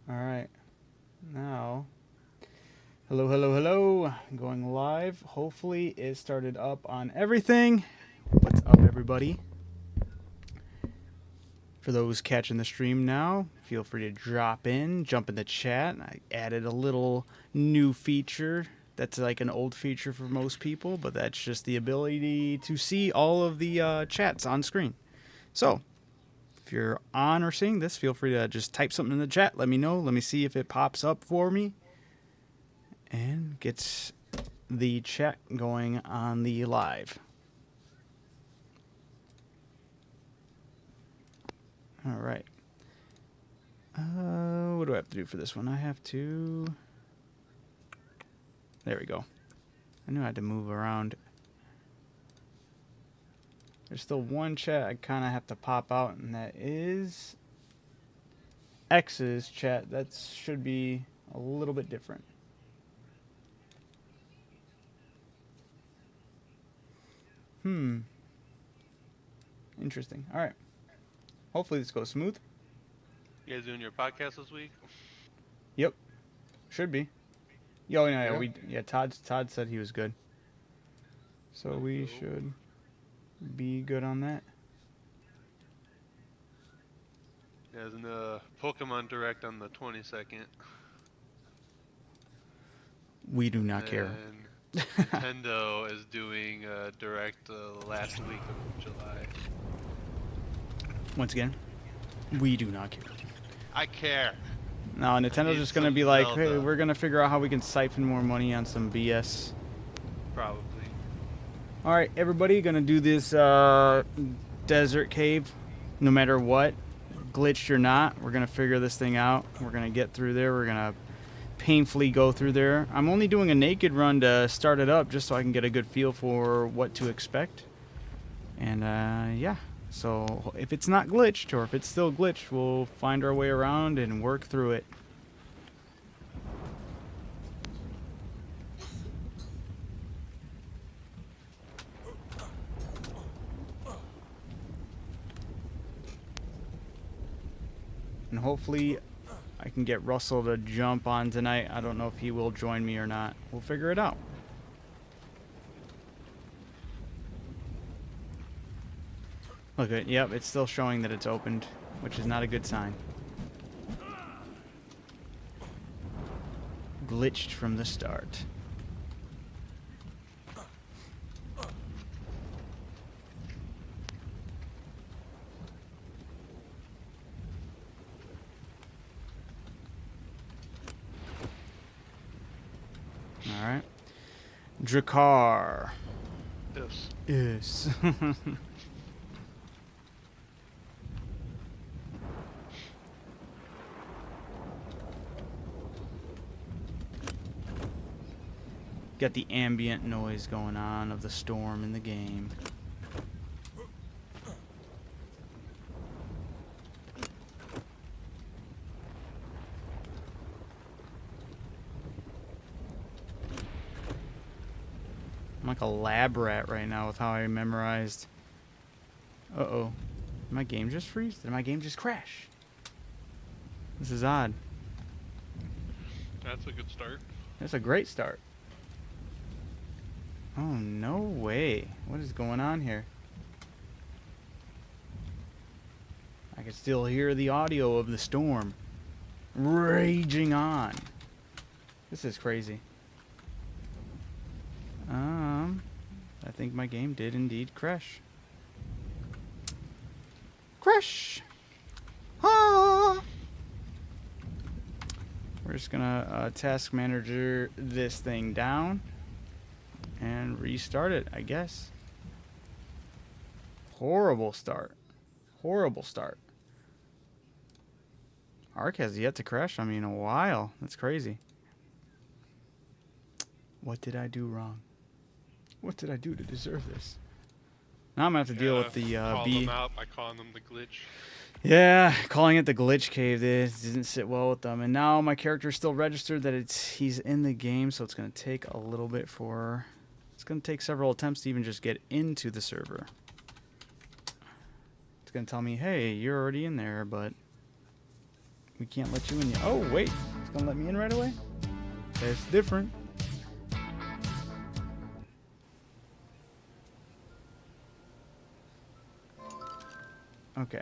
All right. Now, hello, hello, hello. Going live. Hopefully, it started up on everything. What's up, everybody? For those catching the stream now, feel free to drop in, jump in the chat. I added a little new feature that's like an old feature for most people, but that's just the ability to see all of the chats on screen. So, if you're on or seeing this, feel free to just type something in the chat. Let me know. Let me see if it pops up for me and gets the chat going on the live. All right. What do I have to do for this one? I have to... There we go. I knew I had to move around. There's still one chat I kind of have to pop out, and that is X's chat. That should be a little bit different. Interesting. All right. Hopefully this goes smooth. You guys doing your podcast this week? Yep. Should be. Yo, yeah. Todd said he was good. So we should be good on that. There's a Pokemon Direct on the 22nd. We do not care. And Nintendo is doing a Direct last week of July. Once again, we do not care. I care. No, Nintendo's just going to be like, hey, we're going to figure out how we can siphon more money on some BS. Probably. All right, everybody, going to do this desert cave no matter what. Glitched or not, we're going to figure this thing out. We're going to get through there. We're going to painfully go through there. I'm only doing a naked run to start it up just so I can get a good feel for what to expect. And, yeah. So if it's not glitched, or if it's still glitched, we'll find our way around and work through it. And hopefully I can get Russell to jump on tonight. I don't know if he will join me or not. We'll figure it out. Look, yep, it's still showing that it's opened, which is not a good sign. Glitched from the start. Alright. Drakkar. Yes. Yes. Got the ambient noise going on of the storm in the game. I'm like a lab rat right now with how I memorized. Uh-oh. Did my game just freeze? Did my game just crash? This is odd. That's a good start. That's a great start. Oh, no way. What is going on here? I can still hear the audio of the storm raging on. This is crazy. I think my game did indeed crash. Crash! Ah! We're just gonna task manager this thing down and restart it, I guess. Horrible start. Horrible start. Ark has yet to crash on me in a while. That's crazy. What did I do wrong? What did I do to deserve this? Now I'm gonna have to deal with the call B. them out by calling them the glitch. Yeah, calling it the glitch cave. This didn't sit well with them. And now my character is still registered that he's in the game, so it's gonna take a little bit for... It's gonna take several attempts to even just get into the server. It's gonna tell me, hey, you're already in there, but We can't let you in yet. Oh, wait. It's going to let me in right away? That's different. Okay.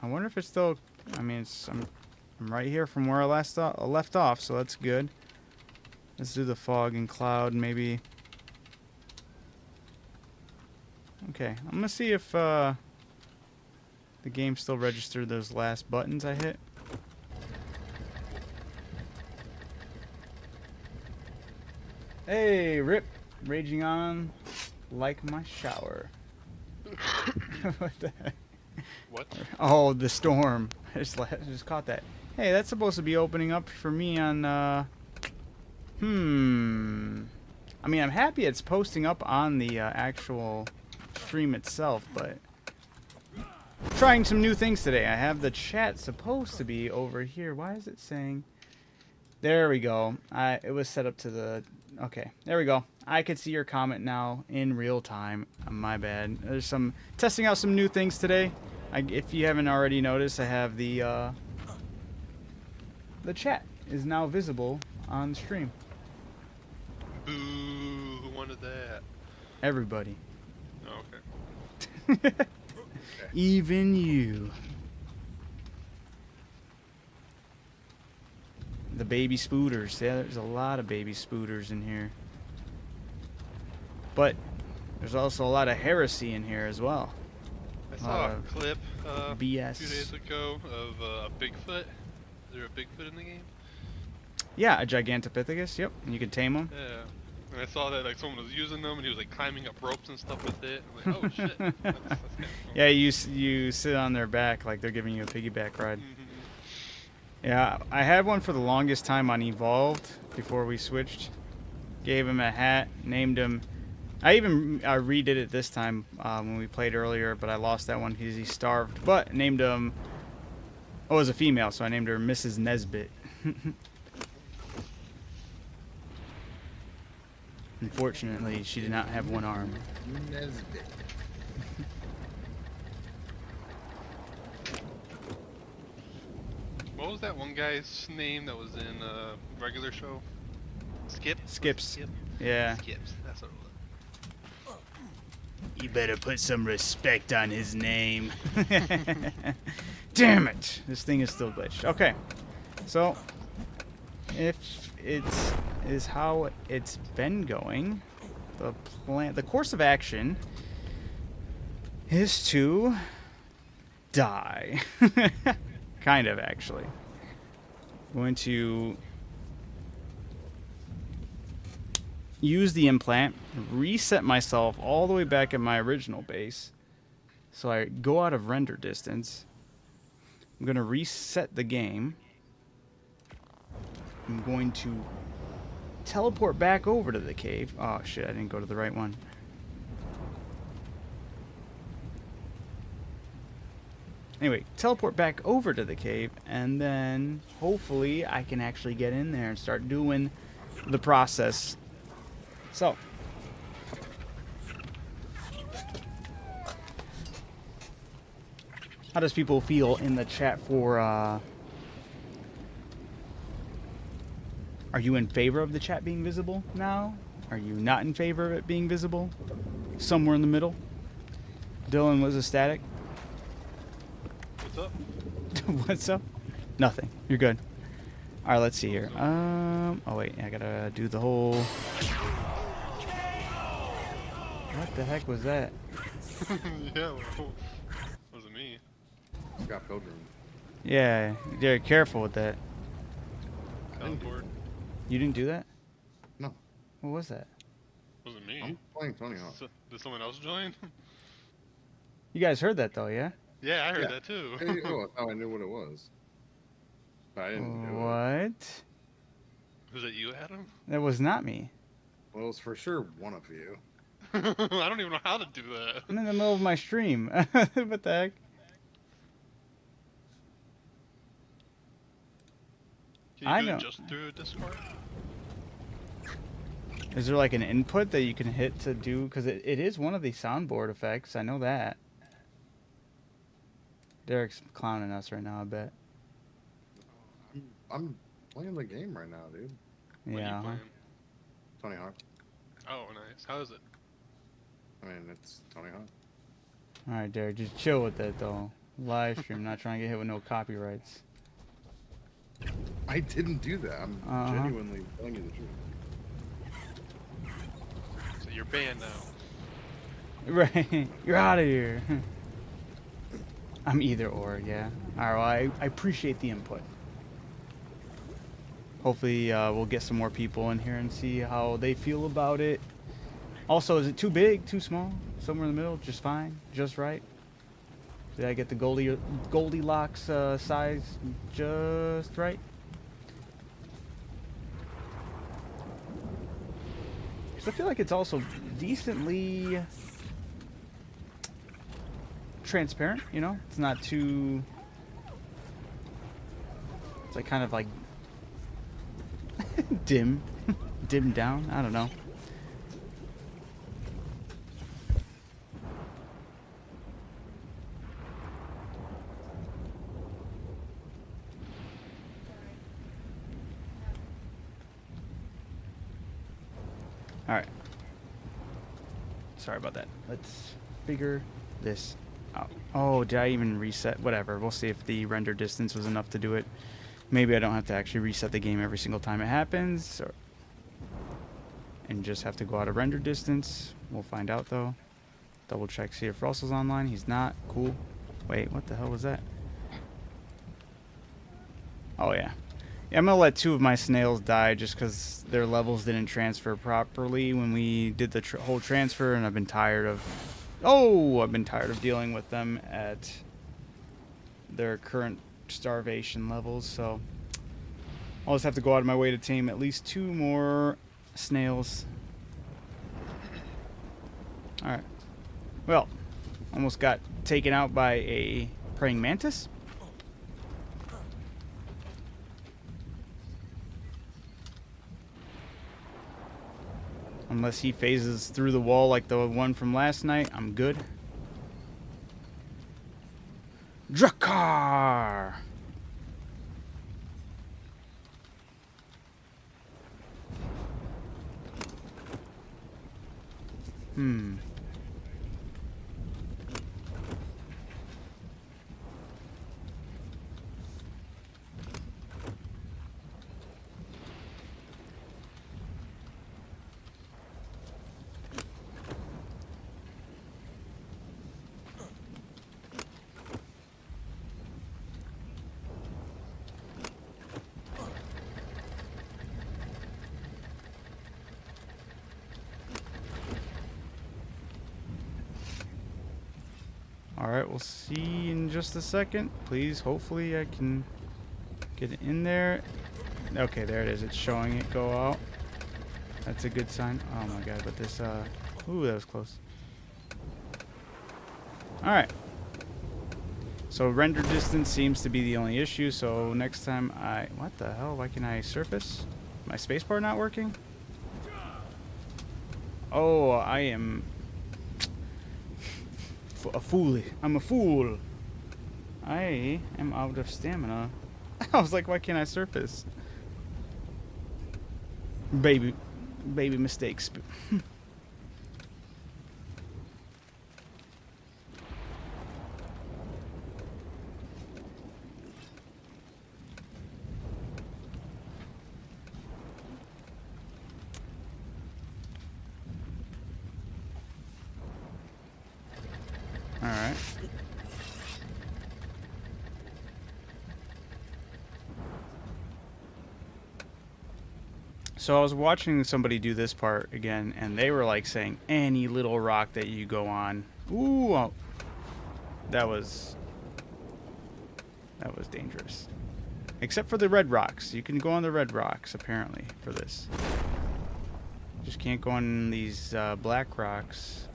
I wonder if it's still... I mean, I'm right here from where I left off, so that's good. Let's do the fog and cloud, maybe. Okay, I'm going to see if the game still registered those last buttons I hit. Hey, Rip. Raging on like my shower. What the heck? What? Oh, the storm. I just caught that. Hey, that's supposed to be opening up for me on, I mean, I'm happy it's posting up on the actual stream itself, but... Trying some new things today. I have the chat supposed to be over here. Why is it saying... There we go. It was set up to the... Okay, there we go. I could see your comment now in real time. My bad. There's some... Testing out some new things today. If you haven't already noticed, I have the chat is now visible on stream. Boo! Who wanted that? Everybody. Oh, okay. Even you. The baby spooters. Yeah, there's a lot of baby spooters in here. But there's also a lot of heresy in here as well. I saw a clip BS. a few days ago of a Bigfoot. Is there a Bigfoot in the game? Yeah, a Gigantopithecus. Yep, and you can tame them. Yeah. And I saw that like someone was using them and he was like climbing up ropes and stuff with it. I'm like, oh shit. That's kind of cool. Yeah, you sit on their back like they're giving you a piggyback ride. Yeah, I had one for the longest time on Evolved before we switched. Gave him a hat, named him. I even redid it this time when we played earlier, but I lost that one because he starved. But named him. Oh, it was a female, so I named her Mrs. Nesbit. Unfortunately, she did not have one arm. Nezwic. What was that one guy's name that was in a regular show? Skip? Skips. Skip? Yeah. Skips. That's what it was. You better put some respect on his name. Damn it! This thing is still glitched. Okay. So, if it's is how it's been going, the course of action is to die. Kind of, actually. I'm going to use the implant, reset myself all the way back at my original base, so I go out of render distance. I'm going to reset the game. I'm going to teleport back over to the cave. Oh shit, I didn't go to the right one. Anyway, teleport back over to the cave, and then hopefully I can actually get in there and start doing the process. So, how does people feel in the chat for, are you in favor of the chat being visible now? Are you not in favor of it being visible? Somewhere in the middle? Dylan was ecstatic. What's up? What's up? Nothing. You're good. Alright, let's see here. Oh wait, I gotta do the whole... What the heck was that? Yeah, well, wasn't me. Scott Pilgrim. Yeah, you're careful with that. Teleport. You didn't do that? No, What was that? Wasn't me. I'm playing Tony Hawk. Did someone else join? You guys heard that though, yeah? Yeah, I heard Yeah. that too. Hey, oh, that's how I knew what it was. But I didn't do it. What? Was it you, Adam? That was not me. Well, it was for sure one of you. I don't even know how to do that. I'm in the middle of my stream. What the heck? Can you I do know. it just through Discord? Is there like an input that you can hit to do? Because it is one of the soundboard effects. I know that. Derek's clowning us right now, I bet. I'm playing the game right now, dude. What are Yeah. you playing? Tony Hawk. Oh, nice. How is it? I mean, it's Tony Hawk. All right, Derek, just chill with that though. Live stream, not trying to get hit with no copyrights. I didn't do that. I'm genuinely telling you the truth. So you're banned now. Right, you're out of here. I'm either or, yeah. All right, well, I appreciate the input. Hopefully, we'll get some more people in here and see how they feel about it. Also, is it too big, too small? Somewhere in the middle, just fine, just right? Did I get the Goldilocks size just right? Because I feel like it's also decently transparent, you know? It's not too... It's like kind of like dim. Dim down, I don't know. Alright. Sorry about that. Let's figure this out. Oh, did I even reset? Whatever. We'll see if the render distance was enough to do it. Maybe I don't have to actually reset the game every single time it happens. And just have to go out of render distance. We'll find out, though. Double check, see if Russell's online. He's not. Cool. Wait, what the hell was that? Oh, yeah. Yeah, I'm going to let 2 of my snails die just because their levels didn't transfer properly when we did the whole transfer, and I've been tired of... Oh! I've been tired of dealing with them at their current starvation levels, so I'll just have to go out of my way to tame at least 2 more snails. Alright. Well, almost got taken out by a praying mantis. Unless he phases through the wall like the one from last night, I'm good. Drakkar! Alright, we'll see in just a second. Please, hopefully I can get it in there. Okay, there it is. It's showing it go out. That's a good sign. Oh my god, but this, ooh, that was close. Alright. So render distance seems to be the only issue, so next time what the hell? Why can I surface? My spacebar not working? Oh, I am... a fool. I'm a fool. I am out of stamina. I was like, why can't I surface? Baby mistakes. All right. So I was watching somebody do this part again, and they were like saying any little rock that you go on. Ooh, oh, that was dangerous. Except for the red rocks. You can go on the red rocks apparently for this. Just can't go on these black rocks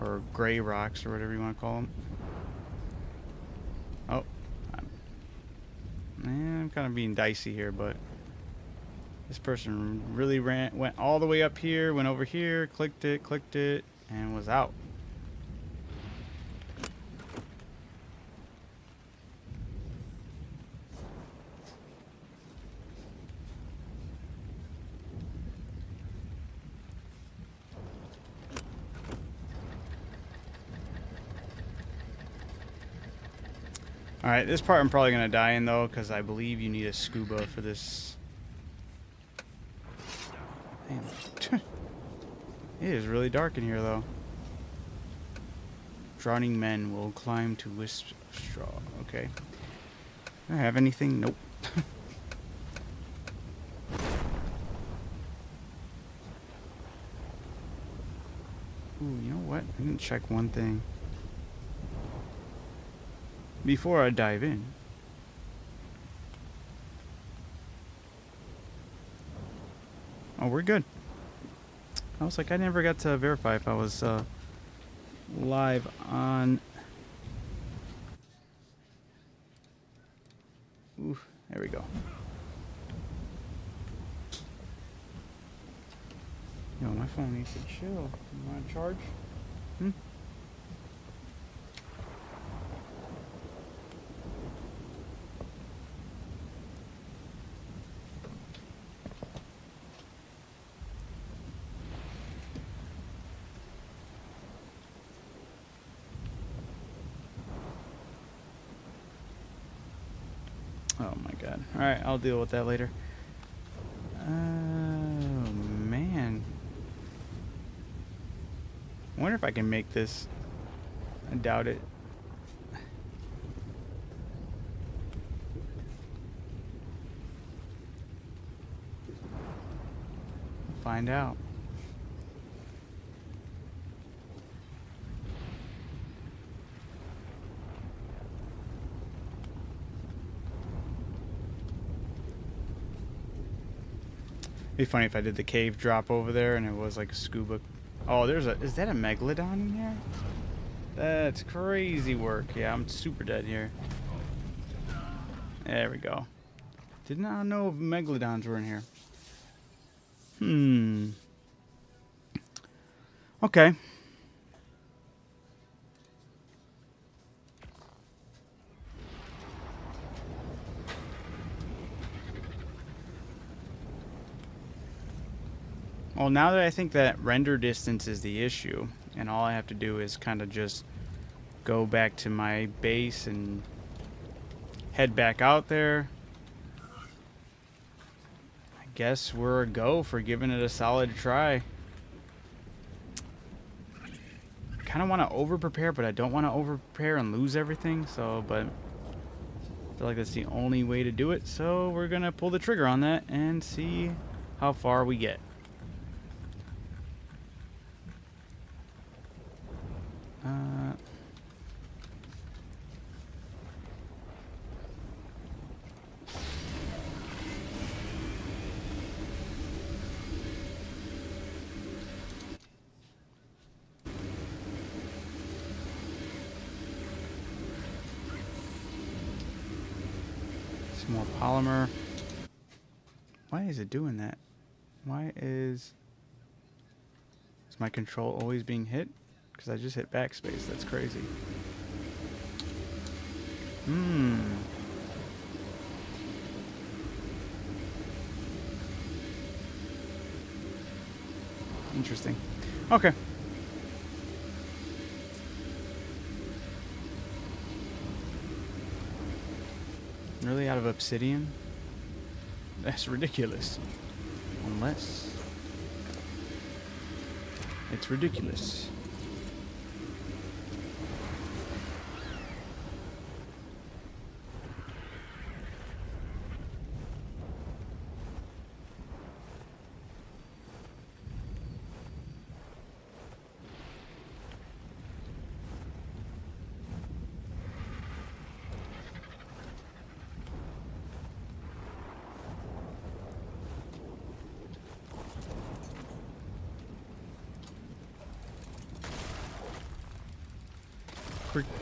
or gray rocks or whatever you want to call them. Oh, I'm kind of being dicey here, but this person really went all the way up here, went over here, clicked it, and was out. Alright, this part I'm probably going to die in, though, because I believe you need a scuba for this. Damn. It is really dark in here, though. Drowning men will climb to wisp of straw. Okay. Do I have anything? Nope. Ooh, you know what? I didn't check one thing before I dive in. Oh, we're good. I was like, I never got to verify if I was live on. Ooh, there we go. Yo, my phone needs to chill. You want to charge? Hmm? Oh my god. Alright, I'll deal with that later. Oh man. I wonder if I can make this. I doubt it. Find out. It'd be funny if I did the cave drop over there and it was like a scuba. Oh, is that a megalodon in here? That's crazy work. Yeah, I'm super dead here. There we go. Did not know if megalodons were in here. Okay. Well, now that I think that render distance is the issue, and all I have to do is kind of just go back to my base and head back out there, I guess we're a go for giving it a solid try. I kind of want to over-prepare, but I don't want to over-prepare and lose everything, so, but I feel like that's the only way to do it, so we're going to pull the trigger on that and see how far we get. Some more polymer. Why is it doing that? Why is my control always being hit? Because I just hit backspace. That's crazy. Interesting. Okay. Really out of obsidian? That's ridiculous. Unless it's ridiculous.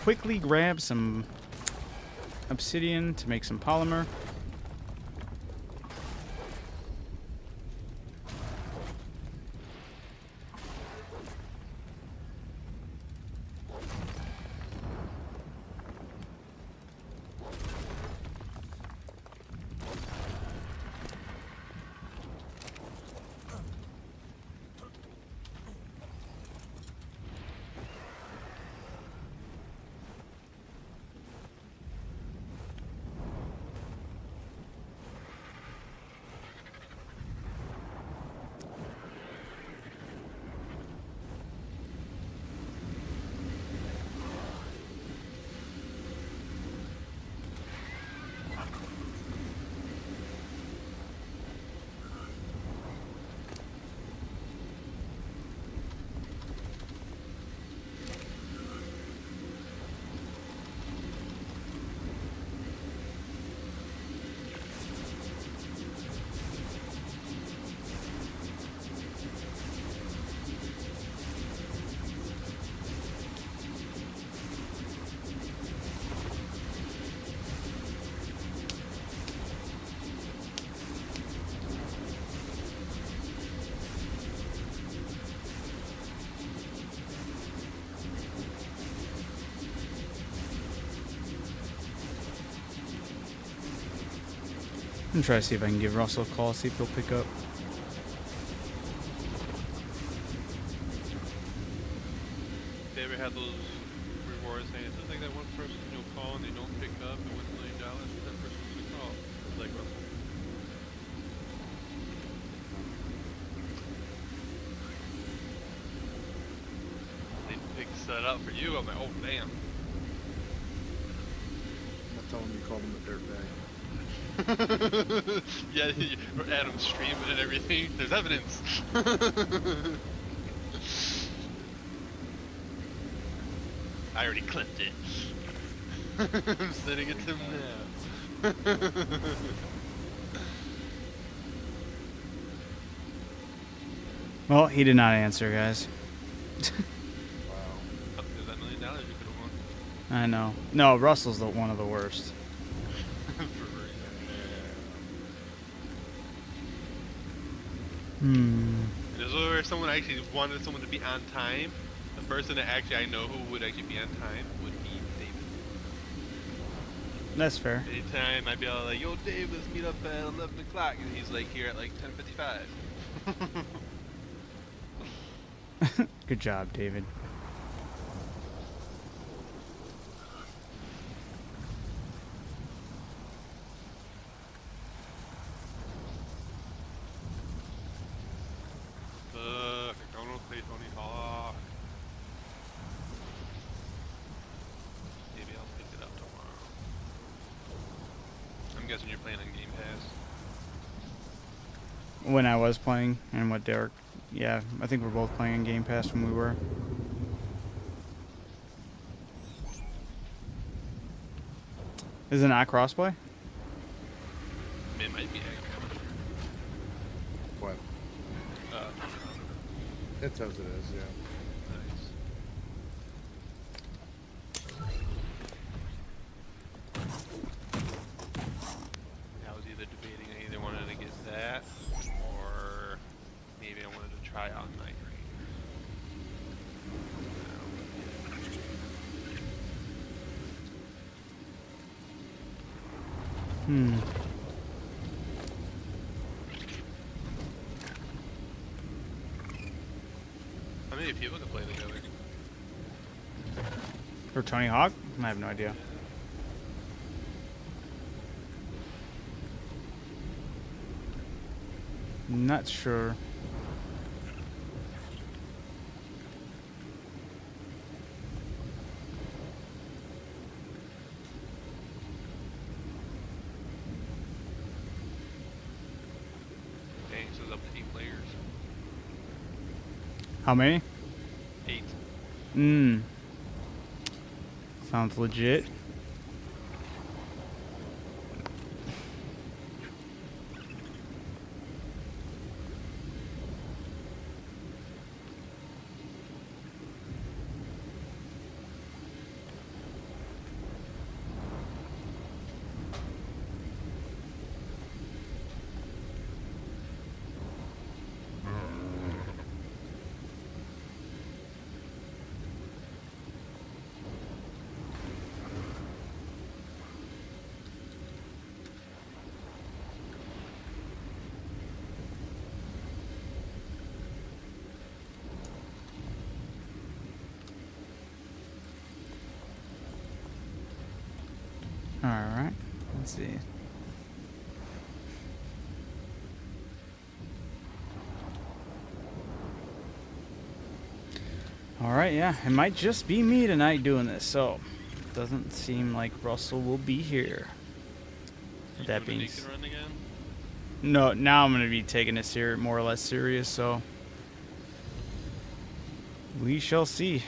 Quickly grab some obsidian to make some polymer. I'm trying to see if I can give Russell a call, see if he'll pick up. They ever had those rewards saying, it's just like that one person you'll call and they don't pick up and win $1 million for that person to call. Like Russell. They set up for you. I'm like, oh damn. I'm not telling you called him a dirtbag. Yeah, or Adam streaming and everything. There's evidence. I already clipped it. I'm sending it to him now. Well, he did not answer, guys. Wow. Oh, there's that $1 million you could have won. I know. No, Russell's one of the worst. This is where someone actually wanted someone to be on time. The person that actually I know who would actually be on time would be David. That's fair. Anytime I'd be all like, yo Dave, let's meet up at 11 o'clock. And he's like here at like 10:55. Good job, David. I don't know, play Tony Hawk. Maybe I'll pick it up tomorrow. I'm guessing you're playing on Game Pass. When I was playing, and what Derek... Yeah, I think we're both playing in Game Pass when we were. Is it not crossplay? It might be actually. What? It says it is, yeah. Nice. I was either debating I either wanted to get that or maybe I wanted to try out Night Ranger. How many people can play together? For Tony Hawk? I have no idea. Not sure. Dang, so it's up to 8 players. How many? 8. Sounds legit. Alright, let's see. Alright, yeah, it might just be me tonight doing this, so doesn't seem like Russell will be here. That being Naked run again? no, now I'm gonna be taking it more or less serious, so we shall see.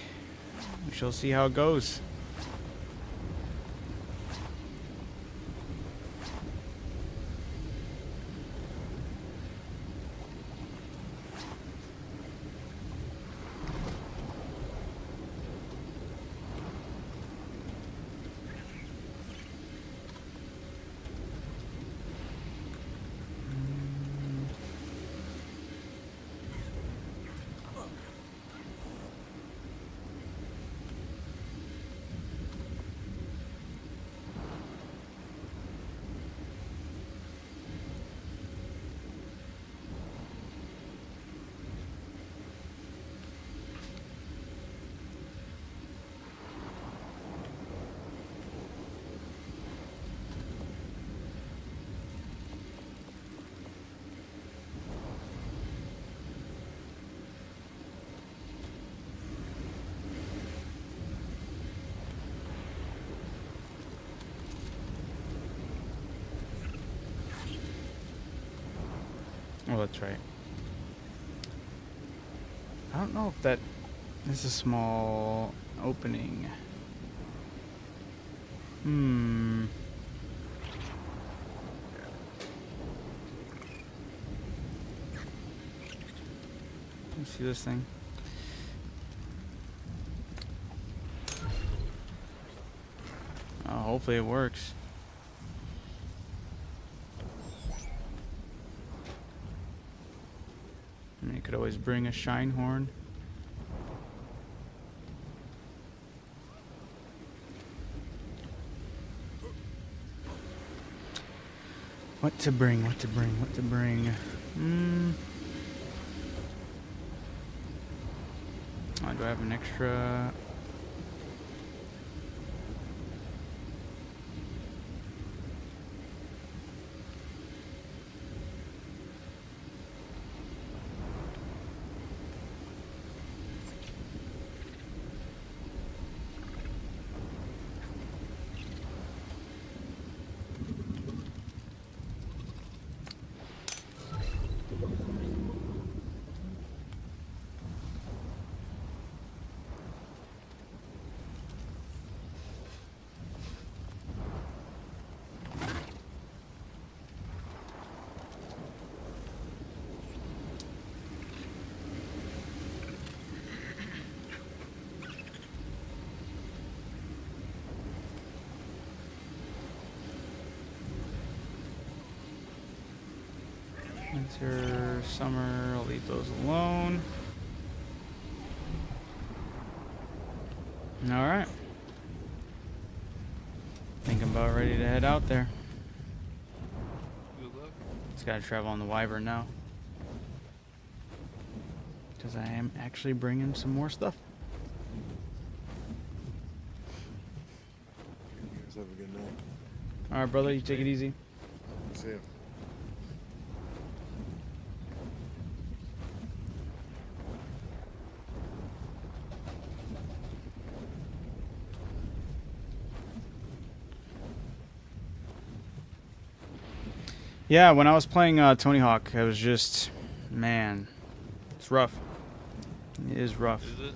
We shall see how it goes. Oh, that's right. I don't know if that is a small opening. Hmm. Let me see this thing. Oh, hopefully it works. I mean, you could always bring a shine horn. What to bring, what to bring, what to bring. Oh, do I have an extra? Winter, summer, I'll leave those alone. Alright. Think I'm about ready to head out there. Good luck. Just gotta travel on the Wyvern now. Because I am actually bringing some more stuff. You guys have a good night. Alright, brother, you take it easy. See ya. Yeah, when I was playing Tony Hawk, it was just, man, it's rough. It is rough. Is it?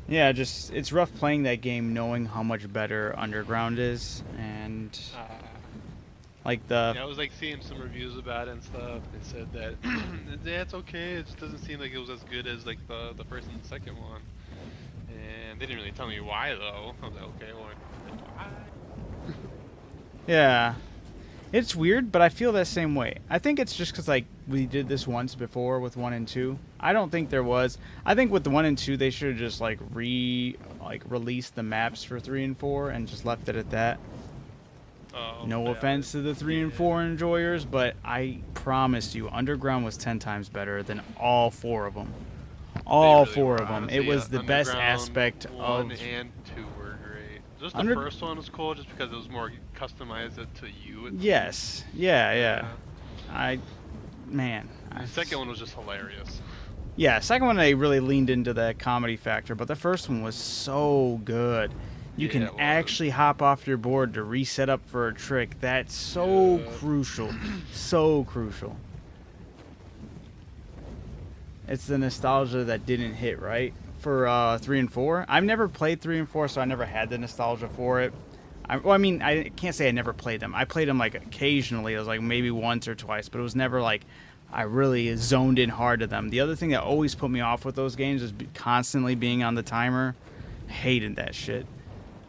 Yeah, it's rough playing that game knowing how much better Underground is, and like the... Yeah, I was like seeing some reviews about it and stuff. They said that yeah, it's okay. It just doesn't seem like it was as good as like the first and the second one. And they didn't really tell me why though. I was like, okay, well, why? Yeah. It's weird, but I feel that same way. I think it's just because, like, we did this once before with 1 and 2. I don't think there was... I think with the 1 and 2, they should have just, like, released the maps for 3 and 4 and just left it at that. Oh, No yeah, offense to the 3 and 4 enjoyers, but I promise you, Underground was 10 times better than all 4 of them. All really 4 were, of them. honestly. It was the best Underground aspect 1 of... and 2 were great. Just the first one was cool just because it was more customized to you. Yes. Yeah. Man. The second one was just hilarious. Yeah, second one they really leaned into that comedy factor, but the first one was so good. You Yeah, can it was. actually hop off your board to reset up for a trick. That's so crucial. So crucial. It's the nostalgia that didn't hit, right? For 3 and 4. I've never played 3 and 4, so I never had the nostalgia for it. I mean, I can't say I never played them. I played them, like, occasionally. It was, like, maybe once or twice, but it was never, like, I really zoned in hard to them. The other thing that always put me off with those games is constantly being on the timer. Hated that shit.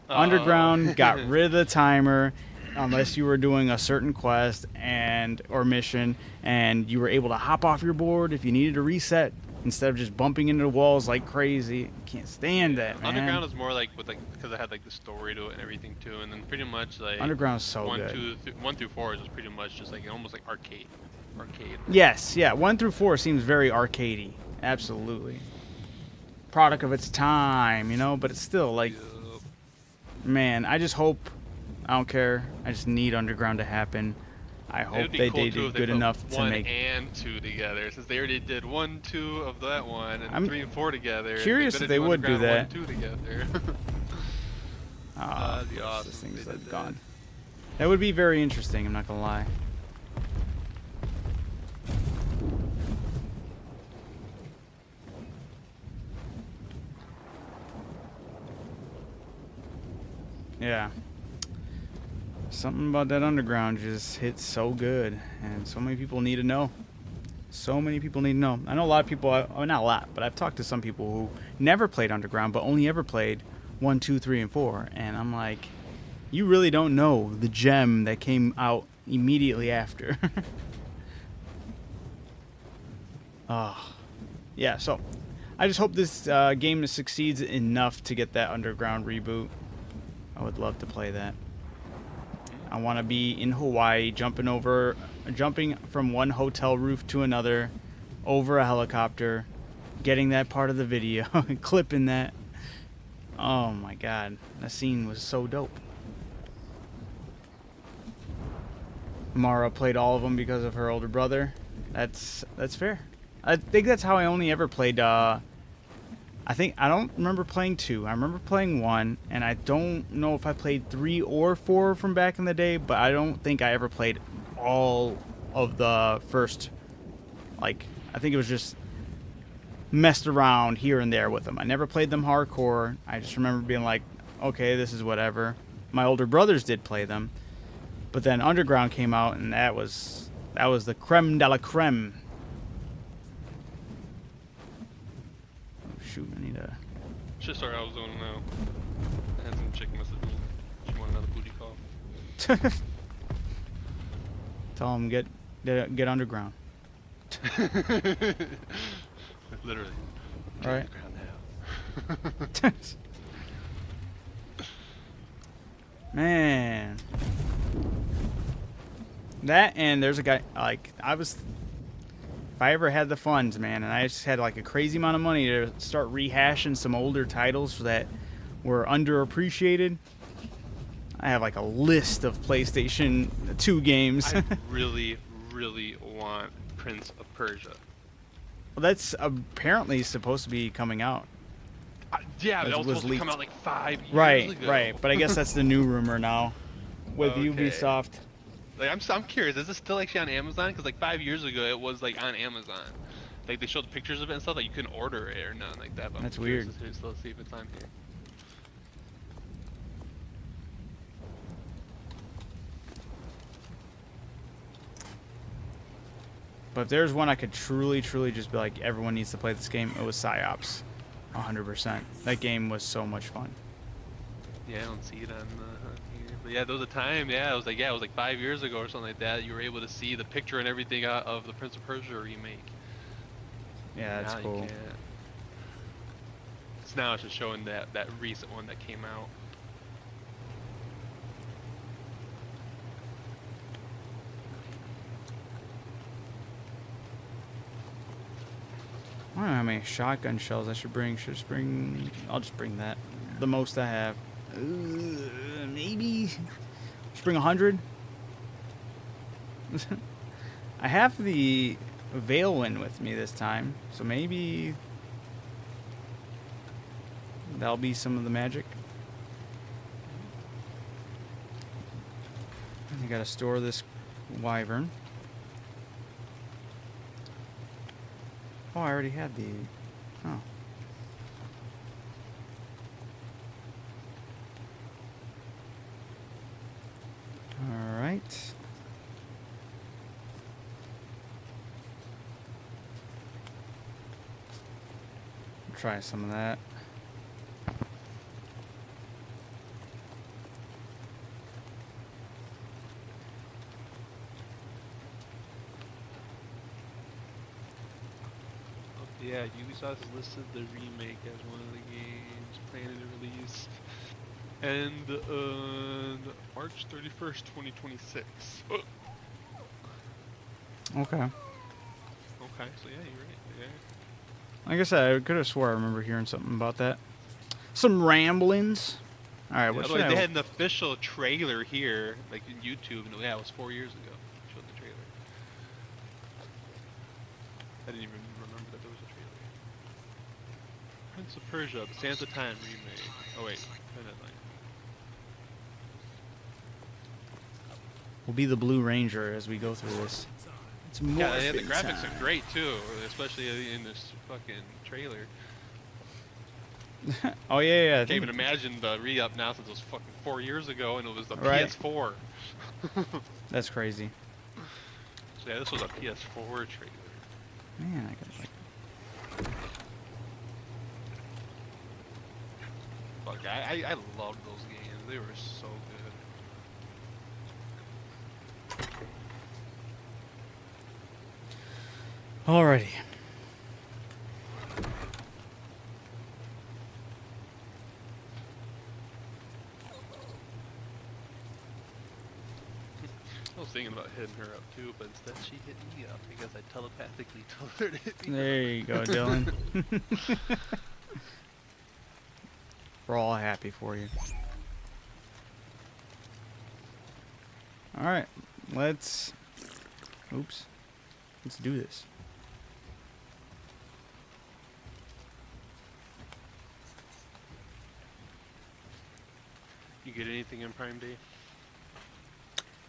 Underground got rid of the timer unless you were doing a certain quest or mission, and you were able to hop off your board if you needed to reset instead of just bumping into the walls like crazy. Can't stand that, man. Underground is more like with like because it had like the story to it and everything too, and then pretty much like Underground's so 1 good. through 4 is just pretty much just like almost like arcade. Yes, yeah. 1 through 4 seems very arcadey. Absolutely. Product of its time, you know, but it's still like, man, I just hope, I don't care, I just need Underground to happen. I hope they did good enough to make 1 and 2 together, since they already did 1, 2 of that one, and I'm 3 and 4 together. Curious if they would do that. 1 and 2 together. That'd be awesome. This thing's They did gone. That would be very interesting, I'm not gonna lie. Yeah. Something about that underground just hits so good, and so many people need to know. So many people need to know. I know a lot of people, oh, not a lot, but I've talked to some people who never played underground, but only ever played 1, 2, 3, and 4, and I'm like, you really don't know the gem that came out immediately after. Oh, yeah. So, I just hope this game succeeds enough to get that underground reboot. I would love to play that. I want to be in Hawaii, jumping from one hotel roof to another, over a helicopter, getting that part of the video, clipping that. Oh my God, that scene was so dope. Mara played all of them because of her older brother. That's fair. I think that's how I only ever played. I don't remember playing 2. I remember playing 1, and I don't know if I played 3 or 4 from back in the day, but I don't think I ever played all of the first. Like, I think it was just messed around here and there with them. I never played them hardcore. I just remember being like, okay, this is whatever. My older brothers did play them, but then Underground came out, and that was the creme de la creme. Shoot, I need a... Shit, sorry, I was zoning out. I had some chick message me. She wanted another booty call. Tell him get underground. Literally. All right. Underground now. Man. That, and there's a guy, like, if I ever had the funds, man, and I just had like a crazy amount of money to start rehashing some older titles that were underappreciated, I have like a list of PlayStation 2 games. I really, really want Prince of Persia. Well, that's apparently supposed to be coming out. Yeah, but It that was was supposed to leaked. come out like 5 years ago. Right. But I guess that's the new rumor now with Okay. Ubisoft. Like, I'm curious, is this still actually on Amazon? Because like 5 years ago, it was like on Amazon. Like they showed pictures of it and stuff. Like you couldn't order it or nothing like that. But That's I'm curious weird. to still see if it's on here. But if there's one I could truly just be like, everyone needs to play this game, it was PsyOps. 100%. That game was so much fun. Yeah, I don't see it on here. But yeah, there was a time. Yeah, it was like 5 years ago or something like that. You were able to see the picture and everything of the Prince of Persia remake. Yeah, that's Now cool. You can't. So now it's just showing that recent one that came out. I don't know how many shotgun shells I should bring. I'll just bring that. The most I have. Maybe. Just bring 100. I have the Veilwind with me this time, so maybe that'll be some of the magic. I gotta store this wyvern. Oh, I already had the... Oh. Alright. Try some of that. Yeah, Ubisoft has listed the remake as one of the games planning to release, and March 31st, 2026. Okay, Okay. so yeah, you're right. Yeah. Like I said, I could have swore I remember hearing something about that. Some ramblings. Alright, what should Otherwise, I... they had an official trailer here, like in YouTube, and yeah, it was 4 years ago. Showed the trailer. I didn't even remember that there was a trailer. Prince of Persia, the Sands of Time remake. Oh wait, We'll be the Blue Ranger as we go through this. It's yeah, the morphing graphics time. are great too, especially in this fucking trailer. Oh yeah, yeah. I can't even imagine the re-up now since it was fucking 4 years ago and it was the Right. PS4. That's crazy. So yeah, this was a PS4 trailer. Man, I got like. Fuck, I loved those games. They were so good. Alrighty. I was thinking about hitting her up too, but instead she hit me up because I telepathically told her to hit me There you go, Dylan. We're all happy for you. Alright, let's... Oops. Let's do this. You get anything in Prime Day?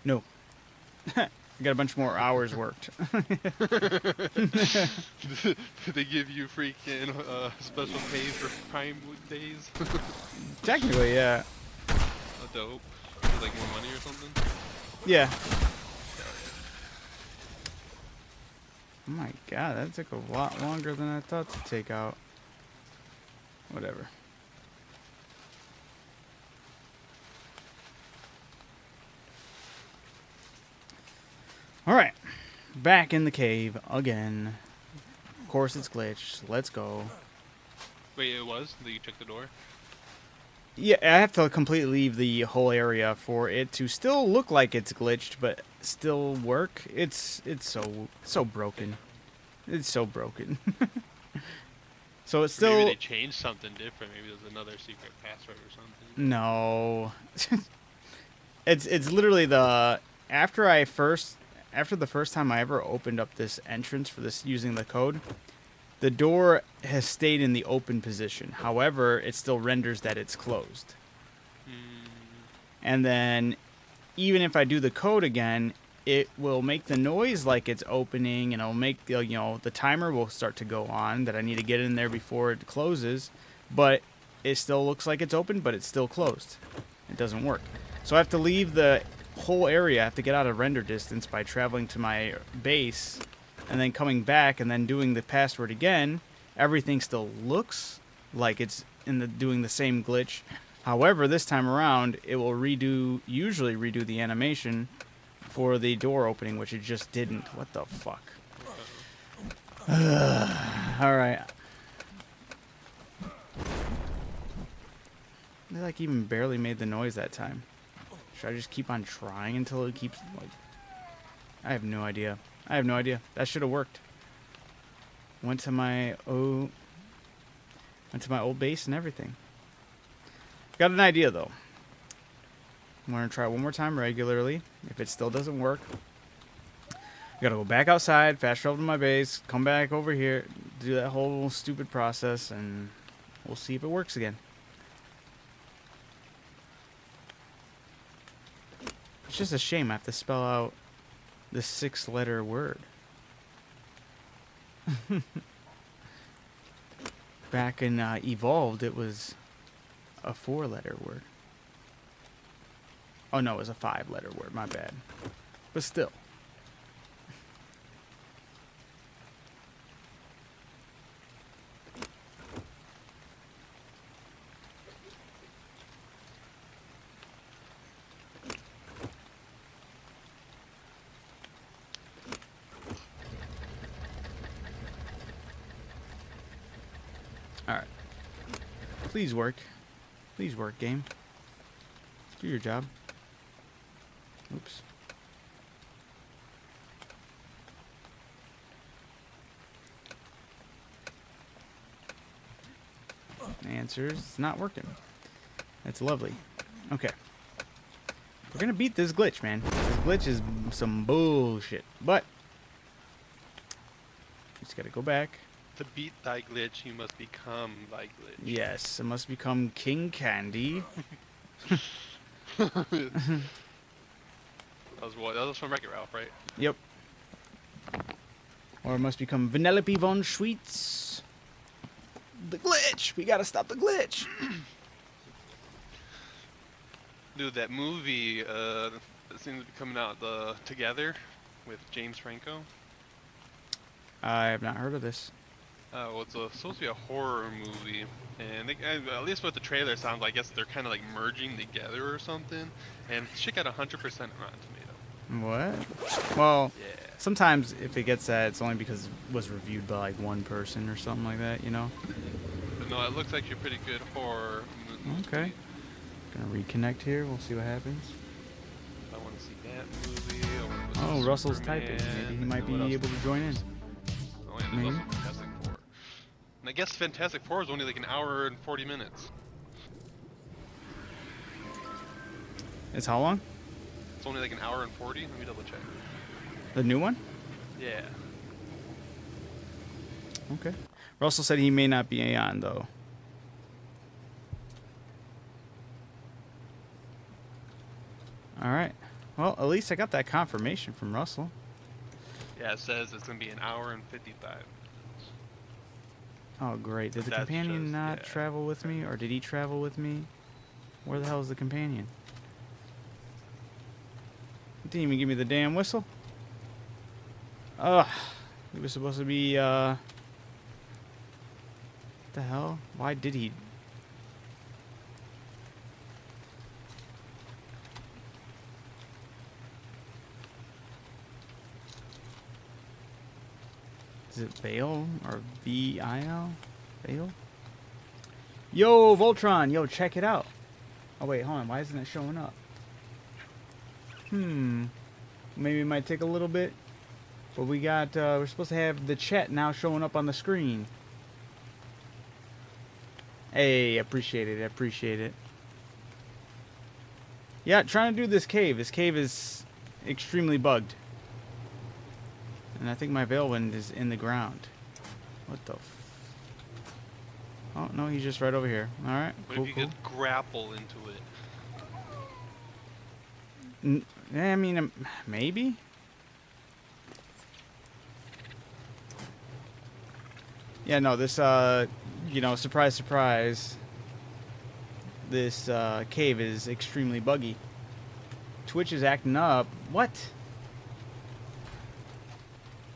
No. I got a bunch more hours worked. Did they give you freaking special pay for Prime days? Technically, yeah. Dope. Like more money or something? Yeah. Oh my god, that took a lot longer than I thought to take out. Whatever. Alright. Back in the cave again. Of course it's glitched. Let's go. Wait, it was? That you checked the door? Yeah, I have to completely leave the whole area for it to still look like it's glitched, but still work. It's so broken. It's so broken. So it's still... Maybe they changed something different. Maybe there's another secret password or something. No. It's literally the... After the first time I ever opened up this entrance for this using the code, the door has stayed in the open position. However, it still renders that it's closed. And then even if I do the code again, it will make the noise like it's opening, and it'll make the, the timer will start to go on that I need to get in there before it closes, but it still looks like it's open, but it's still closed. It doesn't work. So I have to leave the whole area. I have to get out of render distance by traveling to my base and then coming back and then doing the password again. Everything still looks like it's doing the same glitch. However, this time around, it will usually redo the animation for the door opening, which it just didn't. What the fuck? Alright. They like even barely made the noise that time. Should I just keep on trying until it keeps like... I have no idea. I have no idea. That should have worked. Went to my old base and everything. Got an idea though. I'm gonna try it one more time regularly. If it still doesn't work, I gotta go back outside, fast travel to my base, come back over here, do that whole stupid process, and we'll see if it works again. It's just a shame I have to spell out the 6-letter word. Back in Evolved, it was a 4-letter word. Oh no, it was a 5-letter word, my bad. But still. Alright. Please work. Please work, game. Do your job. Oops. Answers. It's not working. That's lovely. Okay. We're gonna beat this glitch, man. This glitch is some bullshit. But just gotta go back. To beat thy glitch, you must become thy glitch. Yes, I must become King Candy. That was from Wreck-It Ralph, right? Yep. Or I must become Vanellope von Schweetz. The glitch! We gotta stop the glitch! Dude, that movie that seems to be coming out together with James Franco. I have not heard of this. Well, it's supposed to be a horror movie, and at least what the trailer sounds like, I guess they're kind of like merging together or something. And shit got 100% Rotten Tomato. What? Well, Yeah. sometimes if it gets that, it's only because it was reviewed by like one person or something like that, you know? But no, it looks like a pretty good horror movie. Okay. Gonna reconnect here. We'll see what happens. I want to see that movie. I wanna go Oh, see Russell's Superman. typing. Maybe he might What be else? able to join in. Oh, yeah, Maybe. there's also Fantastic Four. And I guess Fantastic Four is only like an hour and 40 minutes. It's how long? It's only like an hour and 40? Let me double check. The new one? Yeah. Okay. Russell said he may not be on, though. Alright. Well, at least I got that confirmation from Russell. Yeah, it says it's going to be an hour and 55. Oh, great. Did the That's companion just- not yeah. travel with me? Or did he travel with me? Where the hell is the companion? He didn't even give me the damn whistle. Ugh. He was supposed to be, What the hell? Why did he... Is it Vale or V-I-L? Vale? Yo, Voltron! Yo, check it out. Oh, wait, hold on. Why isn't it showing up? Maybe it might take a little bit. But we got, we're supposed to have the chat now showing up on the screen. Hey, appreciate it, appreciate it. Yeah, trying to do this cave. This cave is extremely bugged. And I think my Veilwind is in the ground. What the f... Oh, no, he's just right over here. Alright, What cool, if you cool. could grapple into it? Yeah, I mean, maybe? Yeah, no, this, you know, surprise, surprise. This, cave is extremely buggy. Twitch is acting up. What?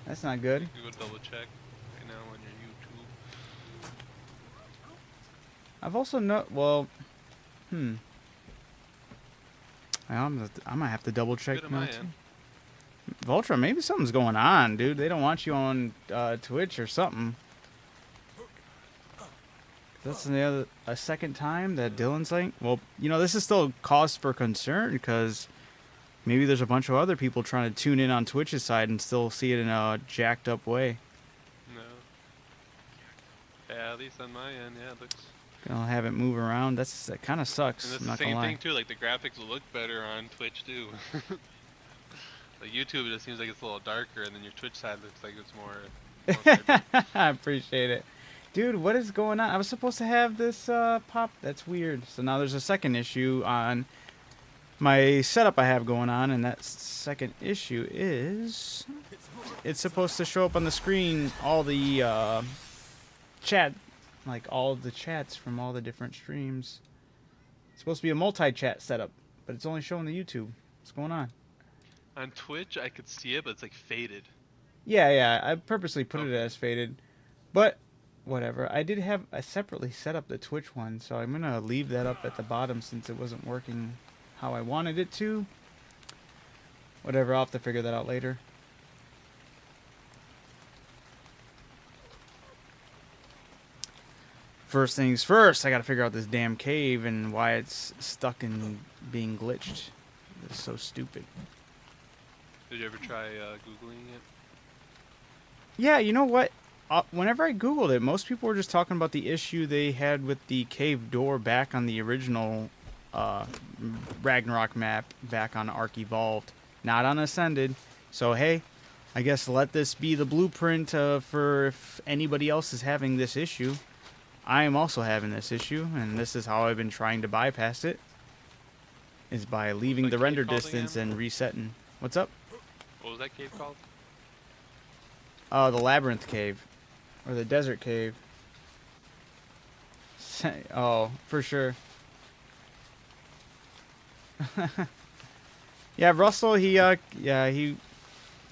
That's not good. You go double check right now on your YouTube. I've also well, I might have to double check Good on now my too. end. Voltra, maybe something's going on, dude. They don't want you on Twitch or something. That's a second time that Dylan's like, well, you know, this is still cause for concern because maybe there's a bunch of other people trying to tune in on Twitch's side and still see it in a jacked up way. No. Yeah, at least on my end, yeah, it looks. Gonna have it move around. That kind of sucks. And it's I'm the not gonna same lie. thing too. Like the graphics look better on Twitch too. Like YouTube, it just seems like it's a little darker, and then your Twitch side looks like it's more vibrant. I appreciate it. Dude, what is going on? I was supposed to have this pop. That's weird. So now there's a second issue on my setup I have going on, and that second issue is... It's supposed to show up on the screen all the chat, like all of the chats from all the different streams. It's supposed to be a multi-chat setup, but it's only showing the YouTube. What's going on? On Twitch, I could see it, but it's like faded. Yeah, I purposely put it Okay. as faded, but whatever. I did have I separately set up the Twitch one, so I'm gonna leave that up at the bottom since it wasn't working how I wanted it to. Whatever, I'll have to figure that out later. First things first, I gotta figure out this damn cave and why it's stuck and being glitched. It's so stupid. Did you ever try Googling it? Yeah, you know what? Whenever I Googled it, most people were just talking about the issue they had with the cave door back on the original Ragnarok map, back on Ark Evolved, not on Ascended. So, hey, I guess let this be the blueprint for if anybody else is having this issue. I am also having this issue, and this is how I've been trying to bypass it, is by leaving What's the that render cave called distance again? and resetting. What's up? What was that cave called? The Labyrinth Cave. Or the Desert Cave. Oh, for sure. Yeah, Russell, he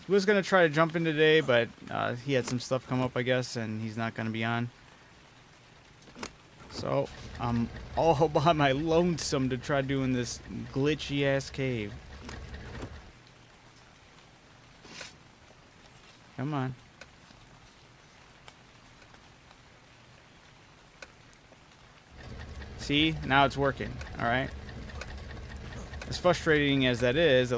was gonna try to jump in today, but he had some stuff come up, I guess, and he's not gonna be on. So I'm all by my lonesome to try doing this glitchy ass cave. Come on. See, now it's working. All right. As frustrating as that is,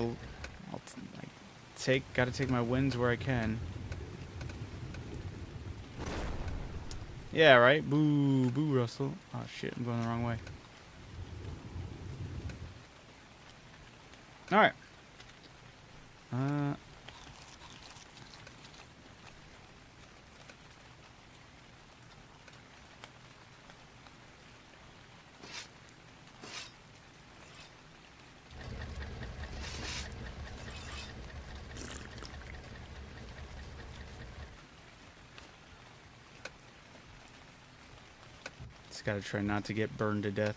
gotta take my wins where I can. Yeah, right. Boo, boo, Russell. Oh shit, I'm going the wrong way. All right. Just gotta try not to get burned to death.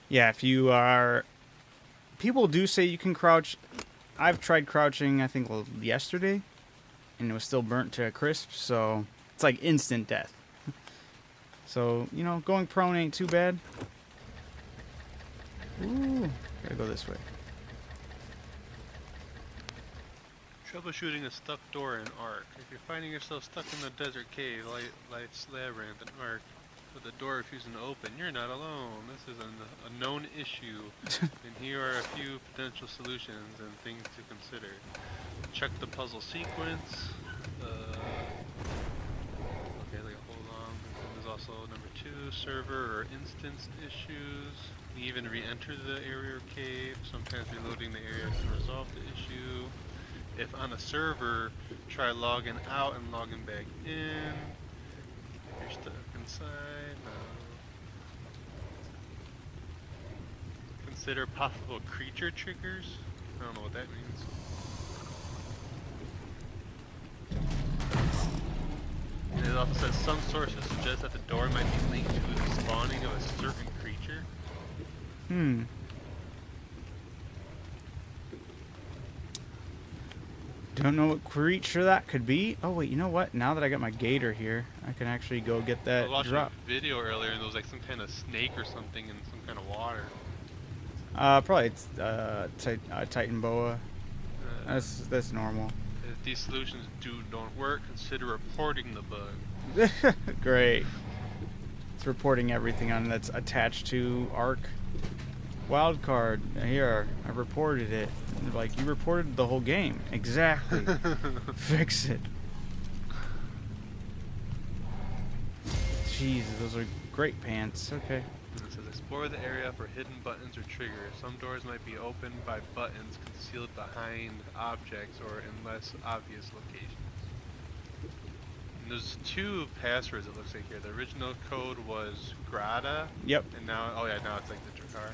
Yeah, if you are... People do say you can crouch. I've tried crouching, I think, yesterday, and it was still burnt to a crisp, so it's like instant death. So, you know, going prone ain't too bad. Ooh, gotta go this way. Troubleshooting a stuck door in Ark. If you're finding yourself stuck in the desert cave, like Labyrinth and Ark, with the door refusing to open, you're not alone. This is a known issue, and here are a few potential solutions and things to consider. Check the puzzle sequence. Okay, like hold on. There's also number 2, server or instance issues. You even re-enter the area or cave. Sometimes reloading the area can resolve the issue. If on a server, try logging out and logging back in. If you're stuck inside, no. Consider possible creature triggers. I don't know what that means. And it also says some sources suggest that the door might be linked to the spawning of a certain creature. Don't know what creature that could be. Oh wait, you know what? Now that I got my gator here, I can actually go get that I was watching drop. a video earlier and there was like some kind of snake or something in some kind of water. Probably it's Titan boa. That's normal. If these solutions don't work, consider reporting the bug. Great. It's reporting everything on that's attached to Ark. Wildcard. Here, I reported it. They're like, you reported the whole game. Exactly. Fix it. Jeez, those are great pants. Okay. It says explore the area for hidden buttons or triggers. Some doors might be opened by buttons concealed behind objects or in less obvious locations. And there's 2 passwords it looks like here. The original code was Grata. Yep. And now, oh yeah, now it's like the Dracar.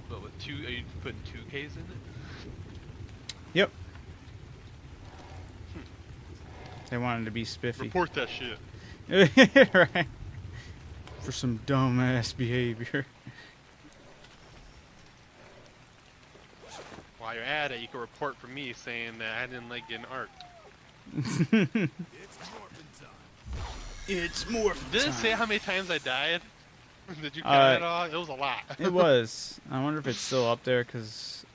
But with 2, are you putting 2 Ks in it? Yep. They wanted to be spiffy. Report that shit. Right. For some dumbass behavior. While you're at it, you can report for me saying that I didn't like getting Ark. It's more. Did it say how many times I died? Did you count it all? It was a lot. It was. I wonder if it's still up there, because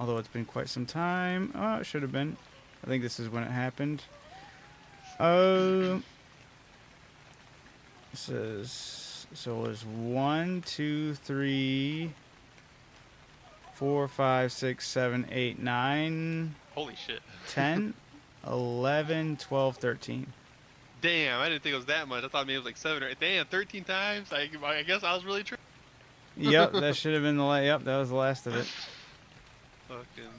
although it's been quite some time. Oh, it should have been. I think this is when it happened. This is, so it was 1, 2, 3, 4, 5, 6, 7, 8, 9. Holy shit. 10, 11, 12, 13. damn, I didn't think it was that much. I thought maybe it was like 7 or 8. Damn, 13 times? I guess I was really tripping. Yep, that should have been the yep, that was the last of it. Fucking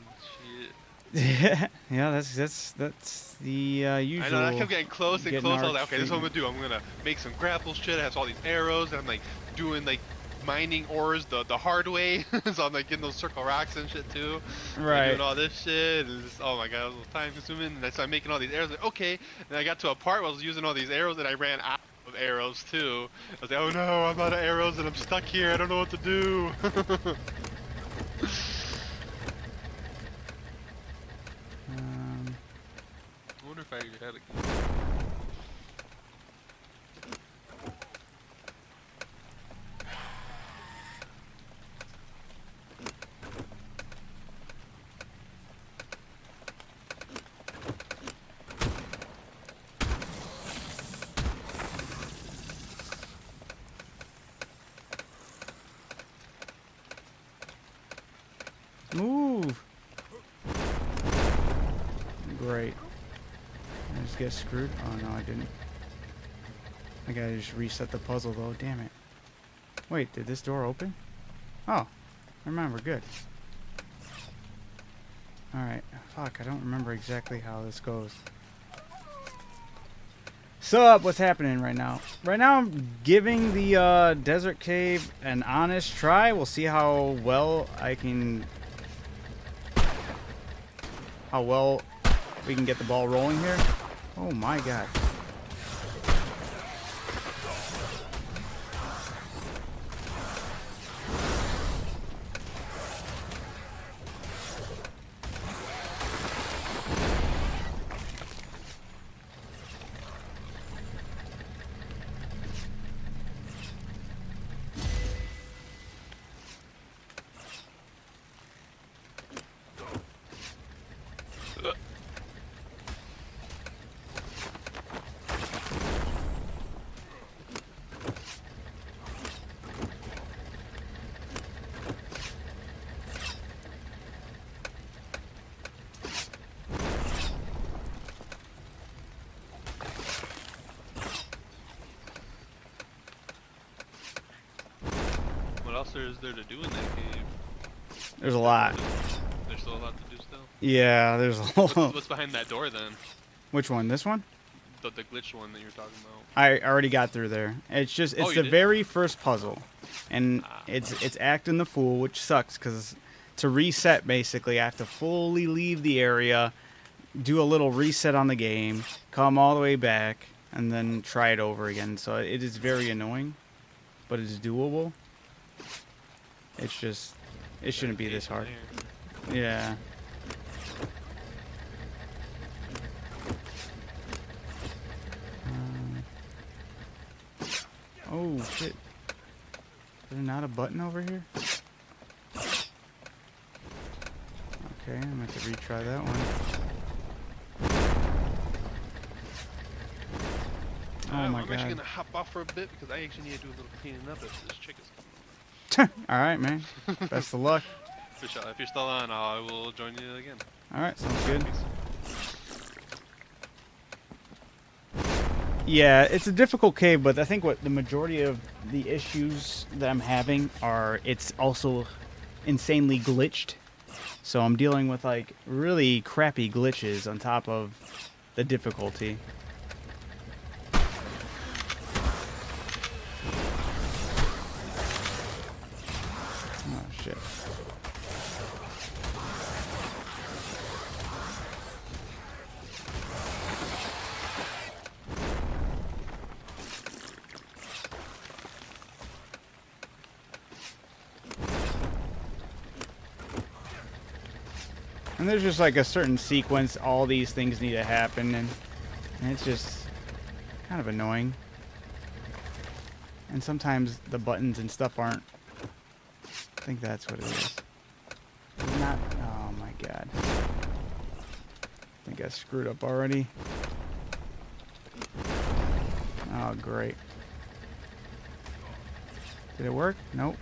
shit. Yeah, that's the usual. I know, I kept getting close and close. I was like, okay, this is what I'm treatment. gonna do. I'm gonna make some grapple shit. I have all these arrows, and I'm like doing like mining ores the hard way. So I'm like getting those circle rocks and shit too. Right. Doing all this shit. And just, oh my god, it was a little time consuming. And I started making all these arrows. Like, okay. And I got to a part where I was using all these arrows, and I ran out of arrows too. I was like, oh no, I'm out of arrows, and I'm stuck here. I don't know what to do. I wonder if I had a... Move. Great. I just get screwed. Oh no, I didn't. I gotta just reset the puzzle though. Damn it. Wait, did this door open? Oh, never mind. We're good. All right. Fuck, I don't remember exactly how this goes. So, what's happening right now? Right now, I'm giving the desert cave an honest try. We'll see how well I can. How well we can get the ball rolling here. Oh my god. What else is there to do in that cave? There's a lot. There's still a lot to do still? Yeah, there's a lot. What's behind that door then? Which one? This one? The glitch one that you're talking about. I already got through there. It's just it's you the did? very first puzzle, and it's acting the fool, which sucks because to reset basically I have to fully leave the area, do a little reset on the game, come all the way back, and then try it over again. So it is very annoying, but it's doable. It's just it shouldn't be this hard. Yeah. Oh shit. Is there not a button over here? Okay, I'm gonna have to retry that one. Oh my I'm god. actually gonna hop off for a bit because I actually need to do a little cleaning up if this chick is coming. Alright, man. Best of luck. For sure. If you're still on, I will join you again. Alright, sounds good. Peace. Yeah, it's a difficult cave, but I think what the majority of the issues that I'm having are it's also insanely glitched. So I'm dealing with like really crappy glitches on top of the difficulty. Oh shit. And there's just like a certain sequence, all these things need to happen, and it's just kind of annoying. And sometimes the buttons and stuff aren't. I think that's what it is. Not. Oh my god. I think I screwed up already. Oh, great. Did it work? Nope.